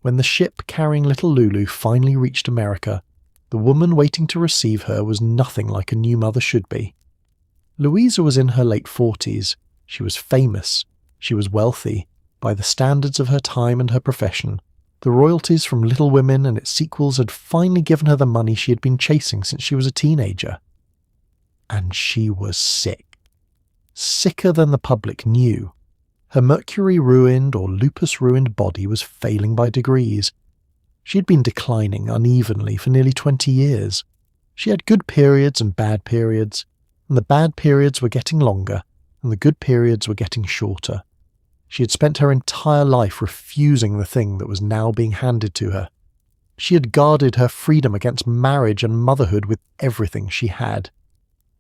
When the ship carrying little Lulu finally reached America, the woman waiting to receive her was nothing like a new mother should be. Louisa was in her late 40s, she was famous, she was wealthy, by the standards of her time and her profession. The royalties from Little Women and its sequels had finally given her the money she had been chasing since she was a teenager. And she was sick. Sicker than the public knew. Her Mercury-ruined or Lupus-ruined body was failing by degrees. She had been declining unevenly for nearly 20 years. She had good periods and bad periods, and the bad periods were getting longer, and the good periods were getting shorter. She had spent her entire life refusing the thing that was now being handed to her. She had guarded her freedom against marriage and motherhood with everything she had.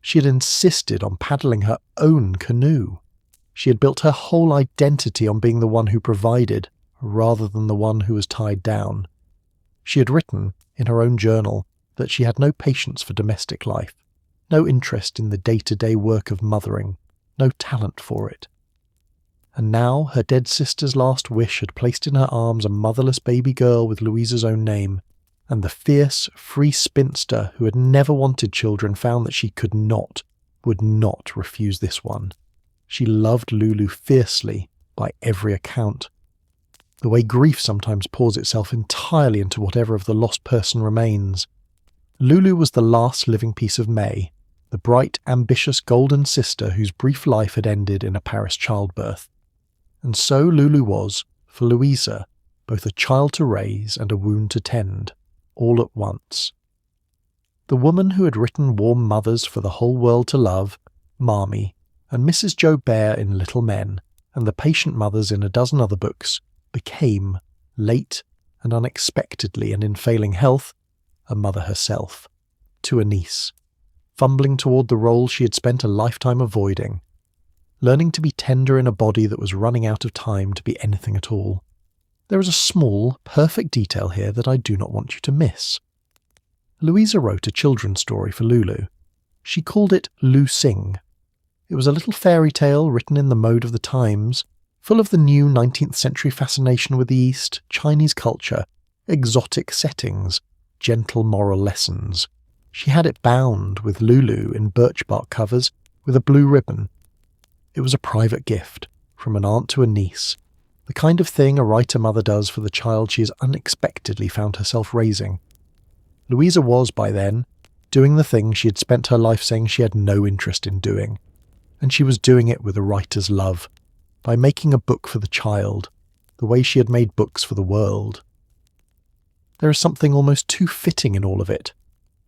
She had insisted on paddling her own canoe. She had built her whole identity on being the one who provided, rather than the one who was tied down. She had written, in her own journal, that she had no patience for domestic life, no interest in the day-to-day work of mothering, no talent for it. And now her dead sister's last wish had placed in her arms a motherless baby girl with Louisa's own name, and the fierce, free spinster who had never wanted children found that she would not refuse this one. She loved Lulu fiercely, by every account. The way grief sometimes pours itself entirely into whatever of the lost person remains. Lulu was the last living piece of May, the bright, ambitious golden sister whose brief life had ended in a Paris childbirth. And so Lulu was, for Louisa, both a child to raise and a wound to tend, all at once. The woman who had written Warm Mothers for the Whole World to Love, Marmee, and Mrs. Jo Bear in Little Men, and the patient mothers in a dozen other books, became, late and unexpectedly and in failing health, a mother herself, to a niece, fumbling toward the role she had spent a lifetime avoiding, learning to be tender in a body that was running out of time to be anything at all. There is a small, perfect detail here that I do not want you to miss. Louisa wrote a children's story for Lulu. She called it Lu Sing. It was a little fairy tale written in the mode of the times, full of the new 19th century fascination with the East, Chinese culture, exotic settings, gentle moral lessons. She had it bound with Lulu in birch bark covers with a blue ribbon. It was a private gift, from an aunt to a niece, the kind of thing a writer mother does for the child she has unexpectedly found herself raising. Louisa was, by then, doing the thing she had spent her life saying she had no interest in doing, and she was doing it with a writer's love, by making a book for the child, the way she had made books for the world. There is something almost too fitting in all of it.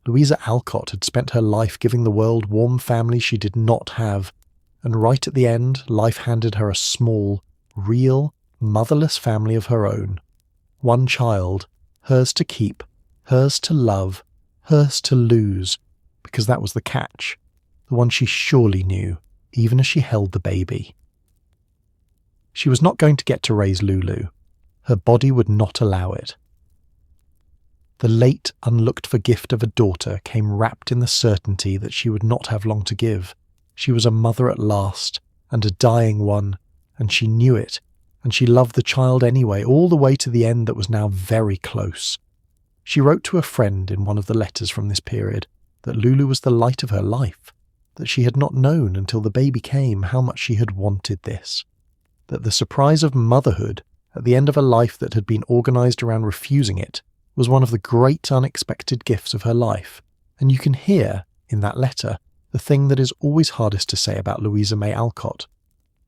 Louisa Alcott had spent her life giving the world warm families she did not have, and right at the end, life handed her a small, real, motherless family of her own. One child, hers to keep, hers to love, hers to lose, because that was the catch, the one she surely knew, even as she held the baby. She was not going to get to raise Lulu. Her body would not allow it. The late, unlooked-for gift of a daughter came wrapped in the certainty that she would not have long to give. She was a mother at last, and a dying one, and she knew it, and she loved the child anyway, all the way to the end that was now very close. She wrote to a friend in one of the letters from this period that Lulu was the light of her life, that she had not known until the baby came how much she had wanted this. that the surprise of motherhood at the end of a life that had been organised around refusing it was one of the great unexpected gifts of her life, and you can hear, in that letter, the thing that is always hardest to say about Louisa May Alcott,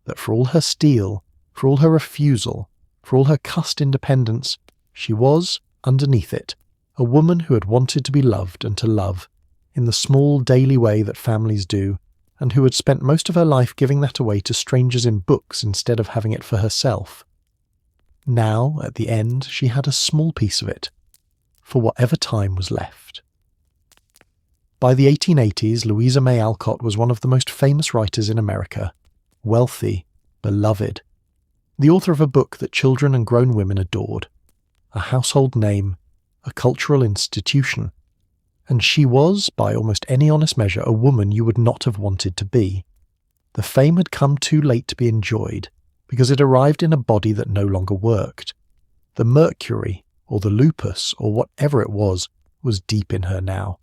that for all her steel, for all her refusal, for all her cussed independence, she was, underneath it, a woman who had wanted to be loved and to love, in the small daily way that families do, and who had spent most of her life giving that away to strangers in books instead of having it for herself. Now, at the end, she had a small piece of it, for whatever time was left. By the 1880s, Louisa May Alcott was one of the most famous writers in America, wealthy, beloved, the author of a book that children and grown women adored, a household name, a cultural institution, and she was, by almost any honest measure, a woman you would not have wanted to be. The fame had come too late to be enjoyed, because it arrived in a body that no longer worked. The Mercury, or the Lupus, or whatever it was deep in her now.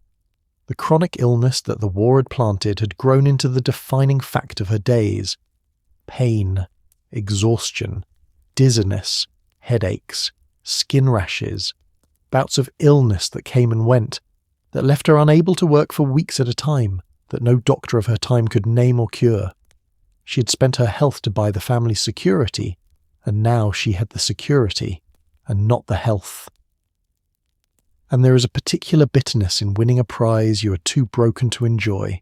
The chronic illness that the war had planted had grown into the defining fact of her days. Pain, exhaustion, dizziness, headaches, skin rashes, bouts of illness that came and went, that left her unable to work for weeks at a time, that no doctor of her time could name or cure. She had spent her health to buy the family's security, and now she had the security, and not the health. And there is a particular bitterness in winning a prize you are too broken to enjoy.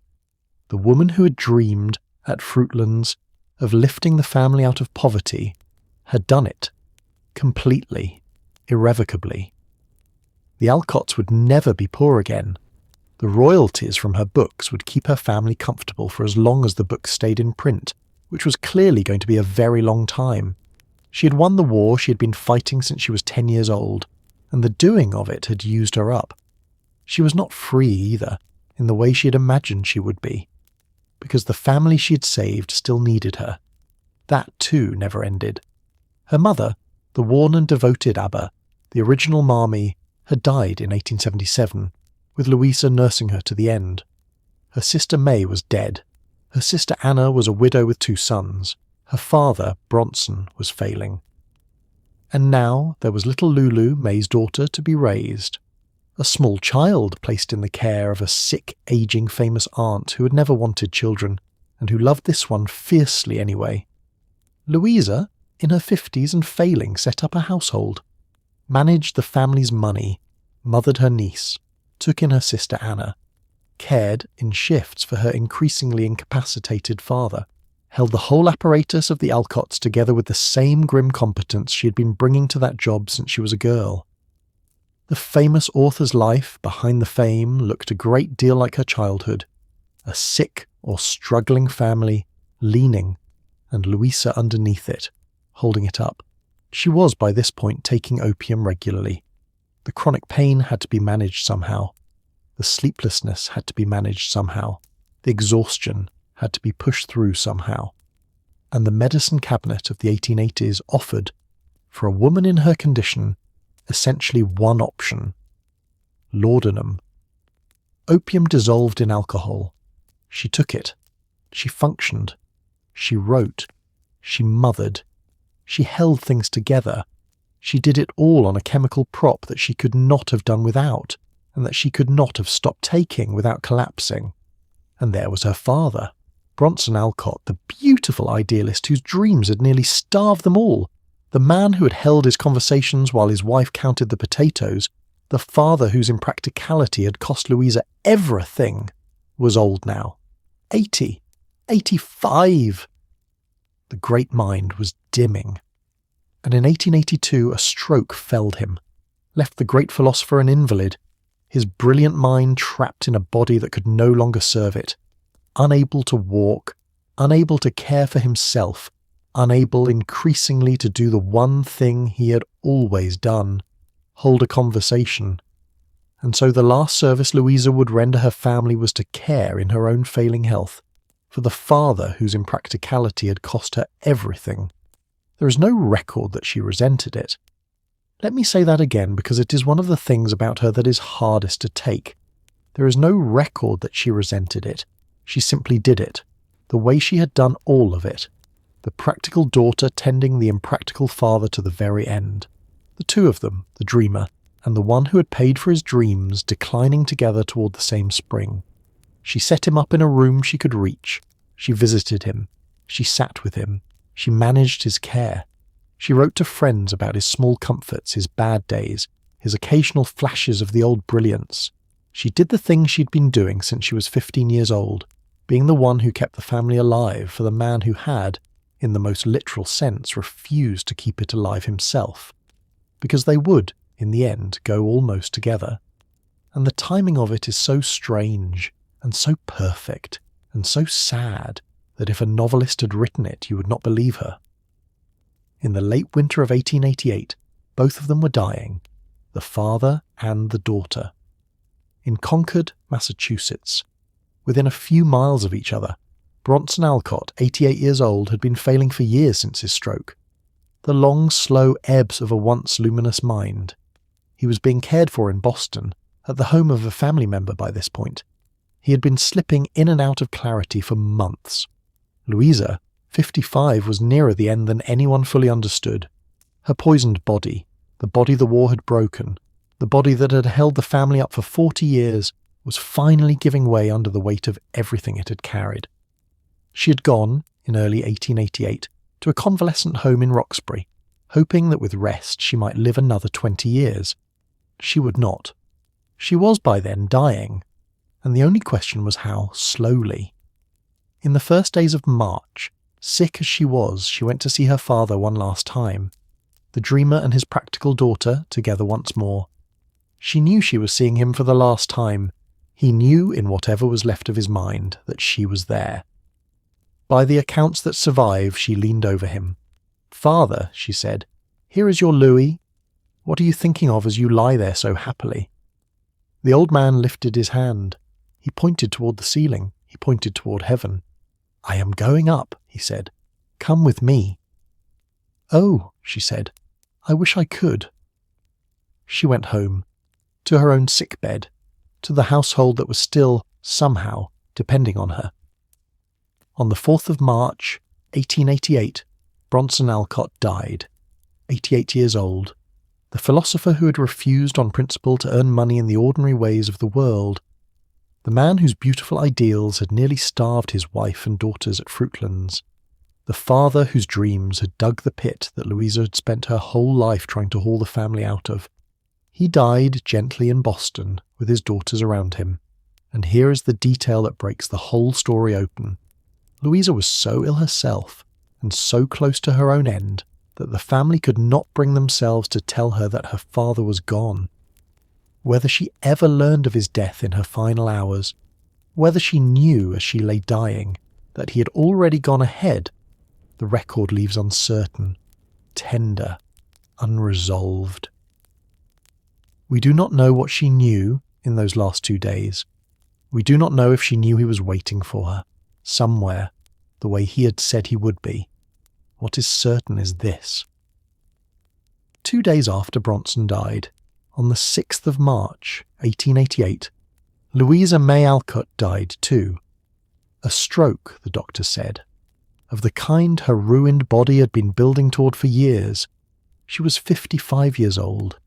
The woman who had dreamed, at Fruitlands, of lifting the family out of poverty, had done it, completely, irrevocably. The Alcotts would never be poor again. The royalties from her books would keep her family comfortable for as long as the books stayed in print, which was clearly going to be a very long time. She had won the war she had been fighting since she was 10 years old, and the doing of it had used her up. She was not free either, in the way she had imagined she would be, because the family she had saved still needed her. That too never ended. Her mother, the worn and devoted Abba, the original Marmee, had died in 1877, with Louisa nursing her to the end. Her sister May was dead. Her sister Anna was a widow with 2 sons. Her father, Bronson, was failing. And now there was little Lulu, May's daughter, to be raised. A small child placed in the care of a sick, ageing, famous aunt who had never wanted children, and who loved this one fiercely anyway. Louisa, in her 50s and failing, set up a household, managed the family's money, mothered her niece, took in her sister Anna, cared in shifts for her increasingly incapacitated father, held the whole apparatus of the Alcotts together with the same grim competence she had been bringing to that job since she was a girl. The famous author's life behind the fame looked a great deal like her childhood, a sick or struggling family, leaning, and Louisa underneath it, holding it up. She was by this point taking opium regularly. The chronic pain had to be managed somehow. The sleeplessness had to be managed somehow. The exhaustion had to be pushed through somehow. And the medicine cabinet of the 1880s offered, for a woman in her condition, essentially one option: laudanum. Opium dissolved in alcohol. She took it. She functioned. She wrote. She mothered. She held things together. She did it all on a chemical prop that she could not have done without, and that she could not have stopped taking without collapsing. And there was her father, Bronson Alcott, the beautiful idealist whose dreams had nearly starved them all, the man who had held his conversations while his wife counted the potatoes, the father whose impracticality had cost Louisa everything, was old now. 80, 85. The great mind was dimming. And in 1882 a stroke felled him, left the great philosopher an invalid, his brilliant mind trapped in a body that could no longer serve it, unable to walk, unable to care for himself, unable increasingly to do the one thing he had always done, hold a conversation. And so the last service Louisa would render her family was to care in her own failing health for the father whose impracticality had cost her everything. There is no record that she resented it. Let me say that again, because it is one of the things about her that is hardest to take. There is no record that she resented it. She simply did it, the way she had done all of it. the practical daughter tending the impractical father to the very end. The two of them, the dreamer, and the one who had paid for his dreams, declining together toward the same spring. She set him up in a room she could reach. She visited him. She sat with him. She managed his care. She wrote to friends about his small comforts, his bad days, his occasional flashes of the old brilliance. She did the thing she'd been doing since she was 15 years old, being the one who kept the family alive for the man who had, in the most literal sense, refused to keep it alive himself. Because they would, in the end, go almost together. And the timing of it is so strange, and so perfect, and so sad, that if a novelist had written it, you would not believe her. In the late winter of 1888, both of them were dying, the father and the daughter. In Concord, Massachusetts, within a few miles of each other, Bronson Alcott, 88 years old, had been failing for years since his stroke. The long, slow ebbs of a once luminous mind. He was being cared for in Boston, at the home of a family member by this point. He had been slipping in and out of clarity for months. Louisa, 55, was nearer the end than anyone fully understood. Her poisoned body, the body the war had broken, the body that had held the family up for 40 years, was finally giving way under the weight of everything it had carried. She had gone, in early 1888, to a convalescent home in Roxbury, hoping that with rest she might live another 20 years. She would not. She was by then dying, and the only question was how slowly. In the first days of March, sick as she was, she went to see her father one last time, the dreamer and his practical daughter together once more. She knew she was seeing him for the last time. He knew, in whatever was left of his mind, that she was there. By the accounts that survive, she leaned over him. "Father," she said, "here is your Louis. What are you thinking of as you lie there so happily?" The old man lifted his hand. He pointed toward the ceiling. He pointed toward heaven. "I am going up," he said. "Come with me." "Oh," she said, "I wish I could." She went home, to her own sick bed, to the household that was still, somehow, depending on her. On the 4th of March, 1888, Bronson Alcott died, 88 years old, the philosopher who had refused on principle to earn money in the ordinary ways of the world, the man whose beautiful ideals had nearly starved his wife and daughters at Fruitlands, the father whose dreams had dug the pit that Louisa had spent her whole life trying to haul the family out of. He died gently in Boston, with his daughters around him, and here is the detail that breaks the whole story open. Louisa was so ill herself, and so close to her own end, that the family could not bring themselves to tell her that her father was gone. Whether she ever learned of his death in her final hours, whether she knew as she lay dying that he had already gone ahead, the record leaves uncertain, tender, unresolved. We do not know what she knew in those last 2 days. We do not know if she knew he was waiting for her, somewhere, the way he had said he would be. What is certain is this. 2 days after Bronson died, on the 6th of March, 1888, Louisa May Alcott died too. A stroke, the doctor said, of the kind her ruined body had been building toward for years. She was 55 years old.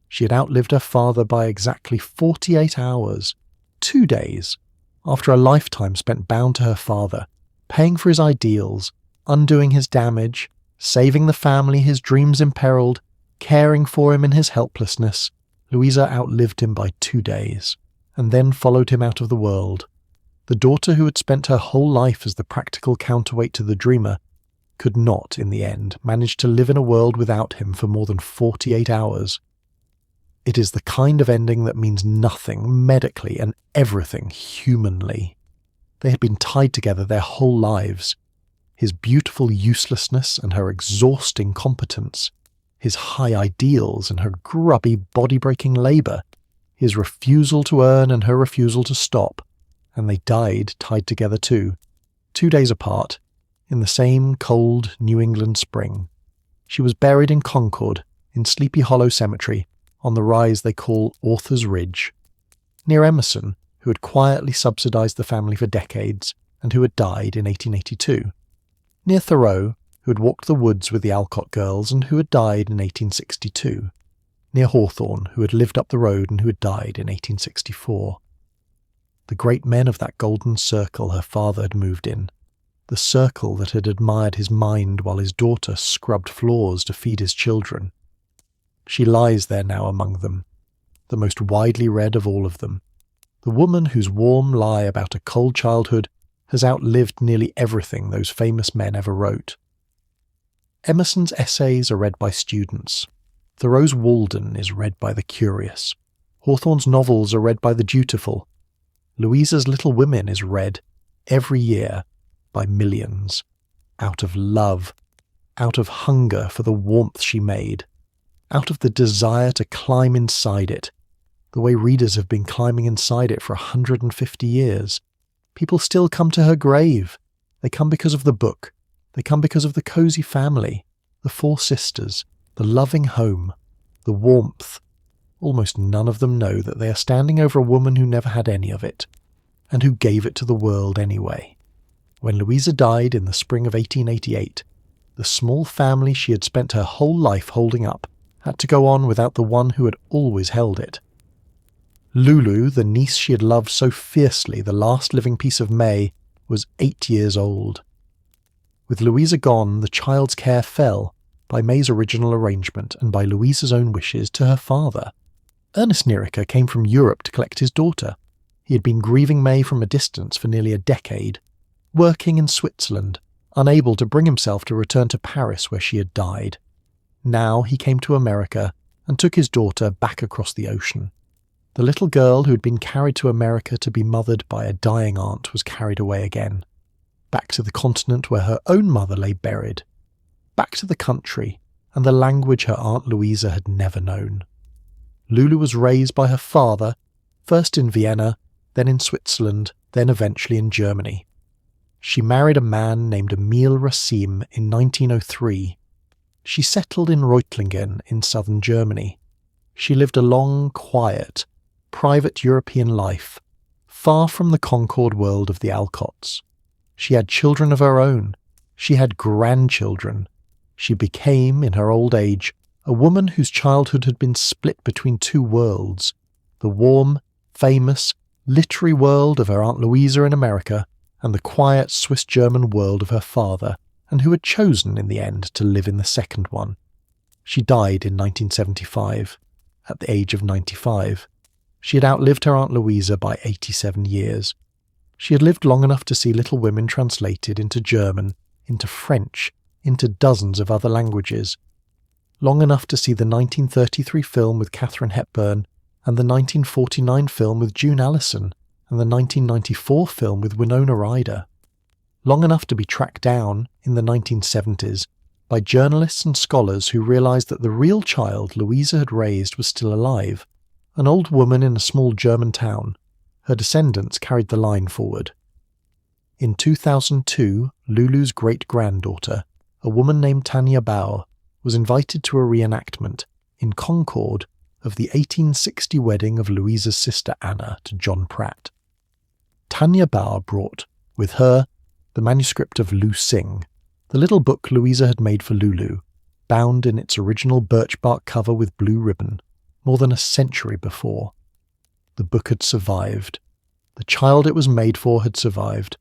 She had outlived her father by exactly 48 hours, 2 days, after a lifetime spent bound to her father, paying for his ideals, undoing his damage, saving the family, his dreams imperiled, caring for him in his helplessness. Louisa outlived him by 2 days, and then followed him out of the world. The daughter who had spent her whole life as the practical counterweight to the dreamer could not, in the end, manage to live in a world without him for more than 48 hours. It is the kind of ending that means nothing medically and everything humanly. They had been tied together their whole lives. His beautiful uselessness and her exhausting competence, his high ideals and her grubby body-breaking labour, his refusal to earn and her refusal to stop, and they died tied together too, 2 days apart, in the same cold New England spring. She was buried in Concord, in Sleepy Hollow Cemetery, on the rise they call Author's Ridge, near Emerson, who had quietly subsidized the family for decades and who had died in 1882, near Thoreau, who had walked the woods with the Alcott girls and who had died in 1862, near Hawthorne, who had lived up the road and who had died in 1864. The great men of that golden circle her father had moved in, the circle that had admired his mind while his daughter scrubbed floors to feed his children. She lies there now among them, the most widely read of all of them, the woman whose warm lie about a cold childhood has outlived nearly everything those famous men ever wrote. Emerson's essays are read by students. Thoreau's Walden is read by the curious. Hawthorne's novels are read by the dutiful. Louisa's Little Women is read, every year, by millions, out of love, out of hunger for the warmth she made, out of the desire to climb inside it, the way readers have been climbing inside it for 150 years. People still come to her grave. They come because of the book. They come because of the cosy family, the four sisters, the loving home, the warmth. Almost none of them know that they are standing over a woman who never had any of it, and who gave it to the world anyway. When Louisa died in the spring of 1888, the small family she had spent her whole life holding up had to go on without the one who had always held it. Lulu, the niece she had loved so fiercely, the last living piece of May, was 8 years old. With Louisa gone, the child's care fell, by May's original arrangement and by Louisa's own wishes, to her father. Ernest Nieriker came from Europe to collect his daughter. He had been grieving May from a distance for nearly a decade, working in Switzerland, unable to bring himself to return to Paris where she had died. Now he came to America and took his daughter back across the ocean. The little girl who had been carried to America to be mothered by a dying aunt was carried away again, back to the continent where her own mother lay buried, back to the country and the language her Aunt Louisa had never known. Lulu was raised by her father, first in Vienna, then in Switzerland, then eventually in Germany. She married a man named Emil Racine in 1903. She settled in Reutlingen in southern Germany. She lived a long, quiet, private European life, far from the Concord world of the Alcotts. She had children of her own. She had grandchildren. She became, in her old age, a woman whose childhood had been split between two worlds, the warm, famous, literary world of her Aunt Louisa in America and the quiet Swiss-German world of her father, and who had chosen, in the end, to live in the second one. She died in 1975, at the age of 95. She had outlived her Aunt Louisa by 87 years. She had lived long enough to see Little Women translated into German, into French, into dozens of other languages. Long enough to see the 1933 film with Katharine Hepburn, and the 1949 film with June Allison, and the 1994 film with Winona Ryder. Long enough to be tracked down, in the 1970s, by journalists and scholars who realised that the real child Louisa had raised was still alive, an old woman in a small German town. Her descendants carried the line forward. In 2002, Lulu's great-granddaughter, a woman named Tanya Bauer, was invited to a reenactment, in Concord, of the 1860 wedding of Louisa's sister Anna to John Pratt. Tanya Bauer brought, with her, the manuscript of Lu Sing, the little book Louisa had made for Lulu, bound in its original birch bark cover with blue ribbon, more than a century before. The book had survived. The child it was made for had survived.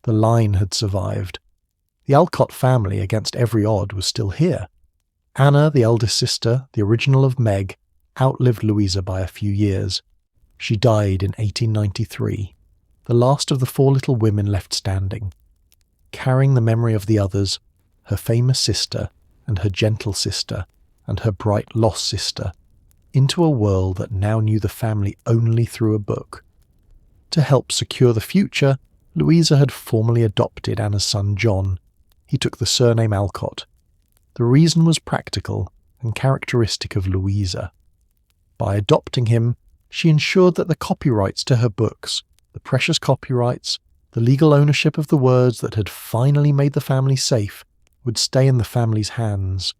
The line had survived. The Alcott family, against every odd, was still here. Anna, the eldest sister, the original of Meg, outlived Louisa by a few years. She died in 1893, the last of the four little women left standing, carrying the memory of the others, her famous sister, and her gentle sister, and her bright lost sister, into a world that now knew the family only through a book. To help secure the future, Louisa had formally adopted Anna's son John. He took the surname Alcott. The reason was practical and characteristic of Louisa. By adopting him, she ensured that the copyrights to her books, the precious copyrights, the legal ownership of the words that had finally made the family safe, would stay in the family's hands.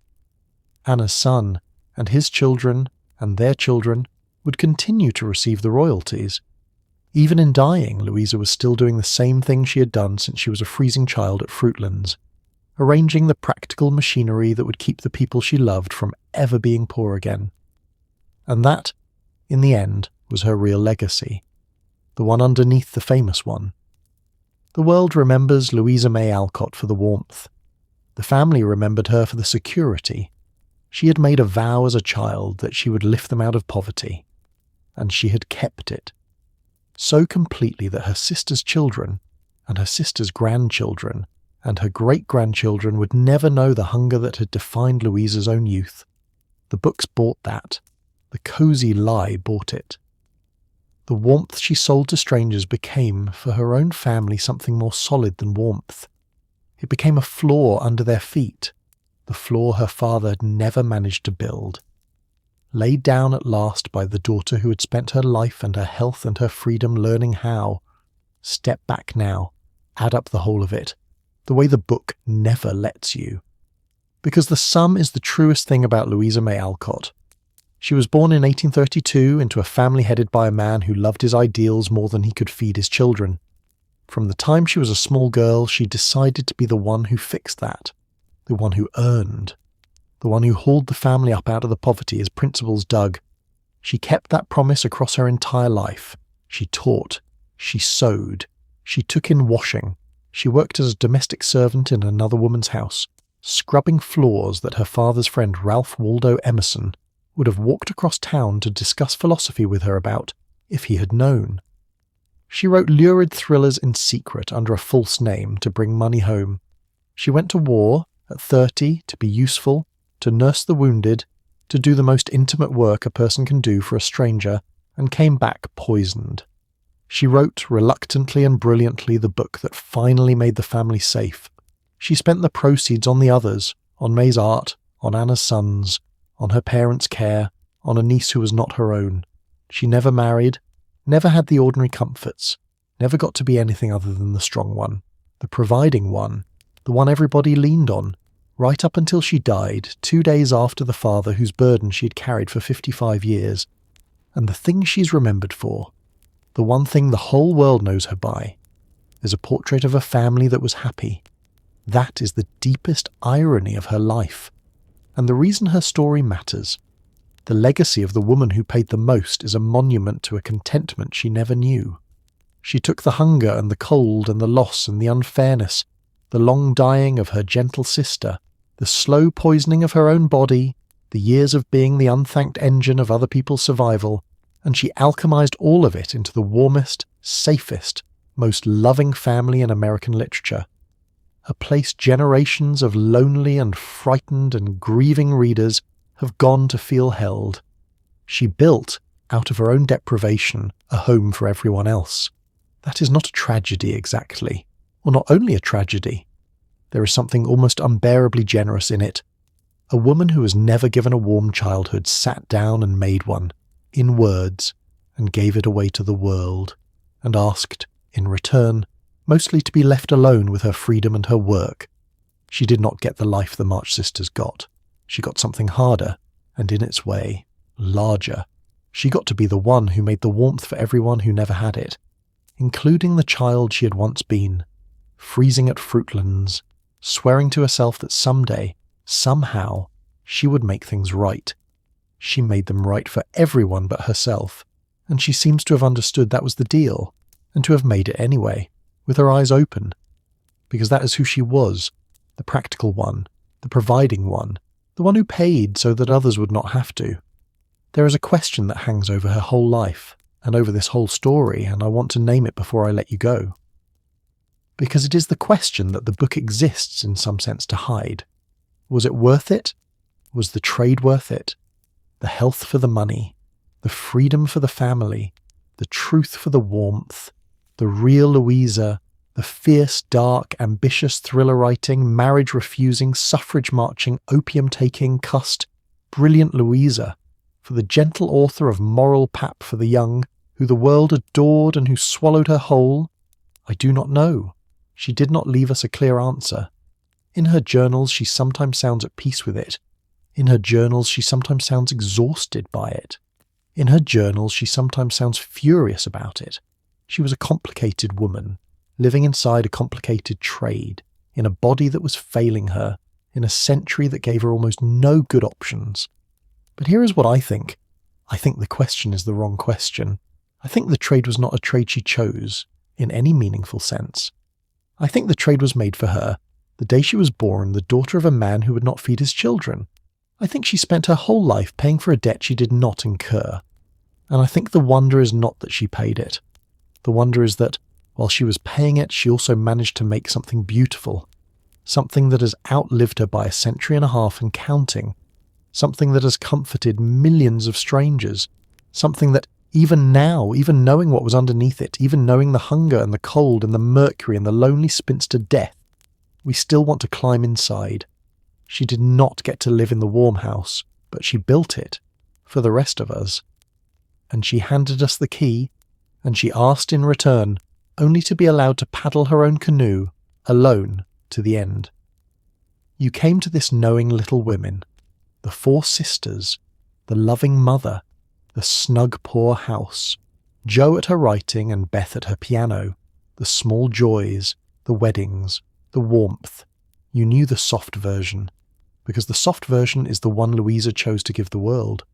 Anna's son, and his children, and their children, would continue to receive the royalties. Even in dying, Louisa was still doing the same thing she had done since she was a freezing child at Fruitlands. arranging the practical machinery that would keep the people she loved from ever being poor again. And that, in the end, was her real legacy, the one underneath the famous one. The world remembers Louisa May Alcott for the warmth. The family remembered her for the security. She had made a vow as a child that she would lift them out of poverty, and she had kept it. So completely that her sister's children, and her sister's grandchildren, and her great-grandchildren would never know the hunger that had defined Louisa's own youth. The books bought that. The cosy lie bought it. The warmth she sold to strangers became, for her own family, something more solid than warmth. It became a floor under their feet, the floor her father had never managed to build. Laid down at last by the daughter who had spent her life and her health and her freedom learning how. Step back now, add up the whole of it, the way the book never lets you. Because the sum is the truest thing about Louisa May Alcott. She was born in 1832 into a family headed by a man who loved his ideals more than he could feed his children. From the time she was a small girl, she decided to be the one who fixed that, the one who earned, the one who hauled the family up out of the poverty his principles dug. She kept that promise across her entire life. She taught, she sewed, she took in washing, she worked as a domestic servant in another woman's house, scrubbing floors that her father's friend Ralph Waldo Emerson would have walked across town to discuss philosophy with her about, if he had known. She wrote lurid thrillers in secret under a false name to bring money home. She went to war at 30 to be useful, to nurse the wounded, to do the most intimate work a person can do for a stranger, and came back poisoned. She wrote, reluctantly and brilliantly, the book that finally made the family safe. She spent the proceeds on the others, on May's art, on Anna's sons, on her parents' care, on a niece who was not her own. She never married, never had the ordinary comforts, never got to be anything other than the strong one, the providing one, the one everybody leaned on, right up until she died 2 days after the father whose burden she had carried for 55 years. And the thing she's remembered for, the one thing the whole world knows her by, is a portrait of a family that was happy. That is the deepest irony of her life, and the reason her story matters. The legacy of the woman who paid the most is a monument to a contentment she never knew. She took the hunger and the cold and the loss and the unfairness, the long dying of her gentle sister, the slow poisoning of her own body, the years of being the unthanked engine of other people's survival, and she alchemized all of it into the warmest, safest, most loving family in American literature. A place generations of lonely and frightened and grieving readers have gone to feel held. She built, out of her own deprivation, a home for everyone else. That is not a tragedy exactly, or not only a tragedy. There is something almost unbearably generous in it. A woman who was never given a warm childhood sat down and made one, in words, and gave it away to the world, and asked, in return, mostly to be left alone with her freedom and her work. She did not get the life the March sisters got. She got something harder, and in its way, larger. She got to be the one who made the warmth for everyone who never had it, including the child she had once been, freezing at Fruitlands, swearing to herself that someday, somehow, she would make things right. She made them right for everyone but herself, and she seems to have understood that was the deal, and to have made it anyway, with her eyes open, because that is who she was, the practical one, the providing one, the one who paid so that others would not have to. There is a question that hangs over her whole life, and over this whole story, and I want to name it before I let you go. Because it is the question that the book exists in some sense to hide. Was it worth it? Was the trade worth it? The health for the money, the freedom for the family, the truth for the warmth, the real Louisa, the fierce, dark, ambitious thriller-writing, marriage-refusing, suffrage-marching, opium-taking, cussed, brilliant Louisa, for the gentle author of moral pap for the young, who the world adored and who swallowed her whole? I do not know. She did not leave us a clear answer. In her journals she sometimes sounds at peace with it. In her journals she sometimes sounds exhausted by it. In her journals she sometimes sounds furious about it. She was a complicated woman, living inside a complicated trade. in a body that was failing her, in a century that gave her almost no good options. But here is what I think. I think the question is the wrong question. I think the trade was not a trade she chose, in any meaningful sense. I think the trade was made for her, the day she was born, the daughter of a man who would not feed his children. I think she spent her whole life paying for a debt she did not incur. And I think the wonder is not that she paid it. The wonder is that, while she was paying it, she also managed to make something beautiful. Something that has outlived her by a century and a half and counting. Something that has comforted millions of strangers. Something that, even now, even knowing what was underneath it, even knowing the hunger and the cold and the mercury and the lonely spinster death, we still want to climb inside. She did not get to live in the warm house, but she built it, for the rest of us. And she handed us the key, and she asked in return only to be allowed to paddle her own canoe, alone, to the end. You came to this knowing little women, the 4 sisters, the loving mother, the snug poor house, Jo at her writing and Beth at her piano, the small joys, the weddings, the warmth. You knew the soft version, because the soft version is the one Louisa chose to give the world.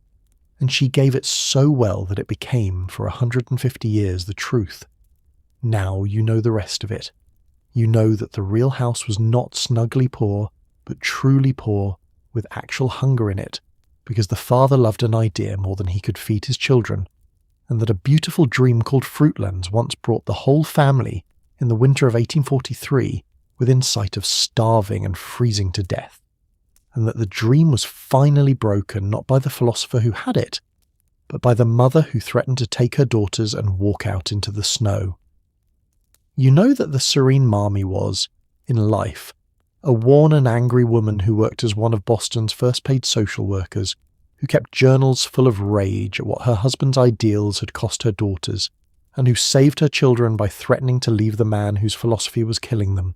And she gave it so well that it became, for 150 years, the truth. Now you know the rest of it. You know that the real house was not snugly poor, but truly poor, with actual hunger in it, because the father loved an idea more than he could feed his children, and that a beautiful dream called Fruitlands once brought the whole family, in the winter of 1843, within sight of starving and freezing to death, and that the dream was finally broken not by the philosopher who had it, but by the mother who threatened to take her daughters and walk out into the snow. You know that the serene Marmee was, in life, a worn and angry woman who worked as one of Boston's first paid social workers, who kept journals full of rage at what her husband's ideals had cost her daughters, and who saved her children by threatening to leave the man whose philosophy was killing them.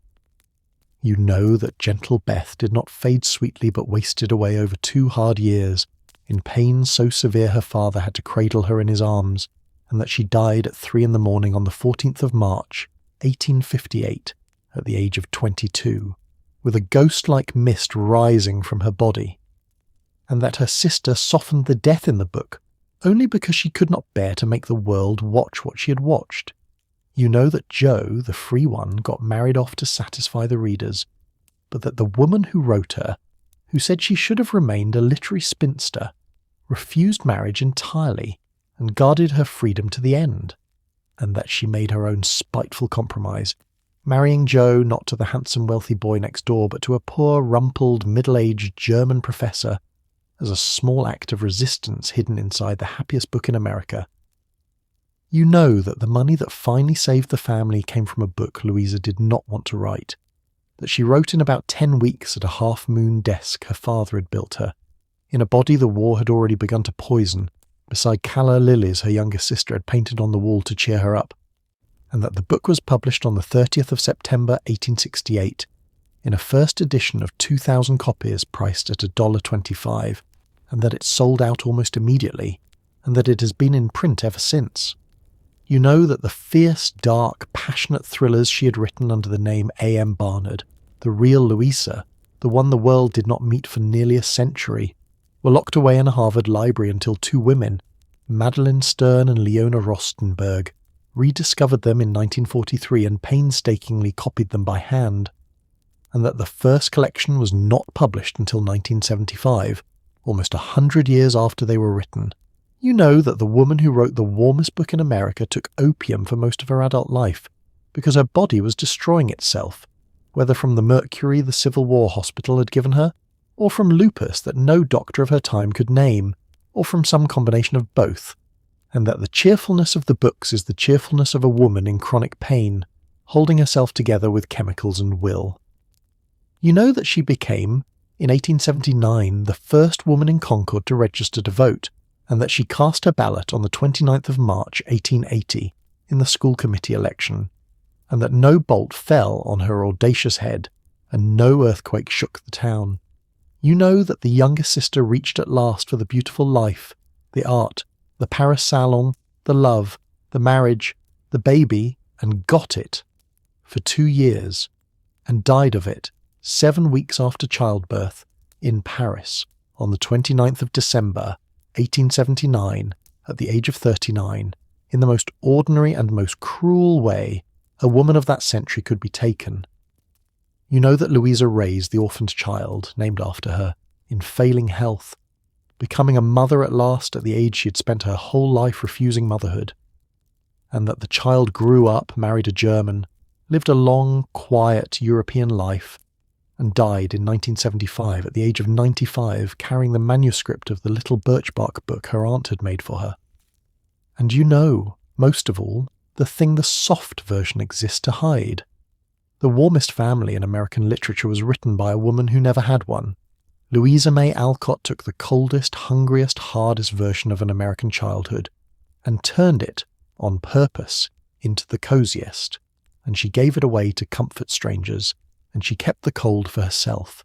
You know that gentle Beth did not fade sweetly but wasted away over 2 hard years, in pain so severe her father had to cradle her in his arms, and that she died at 3 a.m. on the 14th of March, 1858, at the age of 22, with a ghost-like mist rising from her body, and that her sister softened the death in the book only because she could not bear to make the world watch what she had watched. You know that Jo, the free one, got married off to satisfy the readers, but that the woman who wrote her, who said she should have remained a literary spinster, refused marriage entirely and guarded her freedom to the end, and that she made her own spiteful compromise, marrying Jo not to the handsome wealthy boy next door but to a poor rumpled middle-aged German professor as a small act of resistance hidden inside the happiest book in America. You know that the money that finally saved the family came from a book Louisa did not want to write, that she wrote in about 10 weeks at a half-moon desk her father had built her, in a body the war had already begun to poison, beside calla lilies her younger sister had painted on the wall to cheer her up, and that the book was published on the 30th of September 1868, in a first edition of 2,000 copies priced at $1.25, and that it sold out almost immediately, and that it has been in print ever since. You know that the fierce, dark, passionate thrillers she had written under the name A.M. Barnard, the real Louisa, the one the world did not meet for nearly a century, were locked away in a Harvard library until 2 women, Madeline Stern and Leona Rostenberg, rediscovered them in 1943 and painstakingly copied them by hand, and that the first collection was not published until 1975, almost 100 years after they were written. You know that the woman who wrote the warmest book in America took opium for most of her adult life, because her body was destroying itself, whether from the Mercury the Civil War hospital had given her, or from lupus that no doctor of her time could name, or from some combination of both, and that the cheerfulness of the books is the cheerfulness of a woman in chronic pain, holding herself together with chemicals and will. You know that she became, in 1879, the first woman in Concord to register to vote, and that she cast her ballot on the 29th of March 1880 in the school committee election, and that no bolt fell on her audacious head, and no earthquake shook the town. You know that the younger sister reached at last for the beautiful life, the art, the Paris salon, the love, the marriage, the baby, and got it, for 2 years, and died of it 7 weeks after childbirth in Paris on the 29th of December, 1879, at the age of 39, in the most ordinary and most cruel way a woman of that century could be taken. You know that Louisa raised the orphaned child, named after her, in failing health, becoming a mother at last at the age she had spent her whole life refusing motherhood, and that the child grew up, married a German, lived a long, quiet European life, and died in 1975 at the age of 95, carrying the manuscript of the little birchbark book her aunt had made for her. And you know, most of all, the thing the soft version exists to hide. The Warmest family in American literature was written by a woman who never had one. Louisa May Alcott took the coldest, hungriest, hardest version of an American childhood and turned it, on purpose, into the coziest, and she gave it away to comfort strangers, and she kept the cold for herself.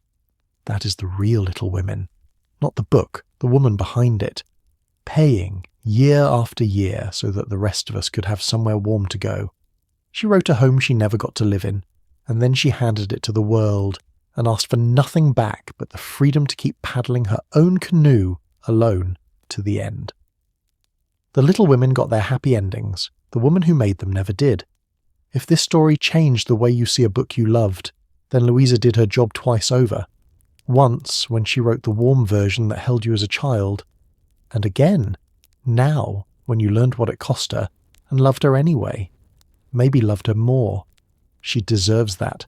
That is the real Little Women, not the book, the woman behind it, paying year after year so that the rest of us could have somewhere warm to go. She wrote a home she never got to live in, and then she handed it to the world and asked for nothing back but the freedom to keep paddling her own canoe alone to the end. The Little Women got their happy endings. The woman who made them never did. If this story changed the way you see a book you loved, then Louisa did her job twice over. Once, when she wrote the warm version that held you as a child, and again, now, when you learned what it cost her, and loved her anyway. Maybe loved her more. She deserves that.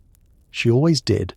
She always did.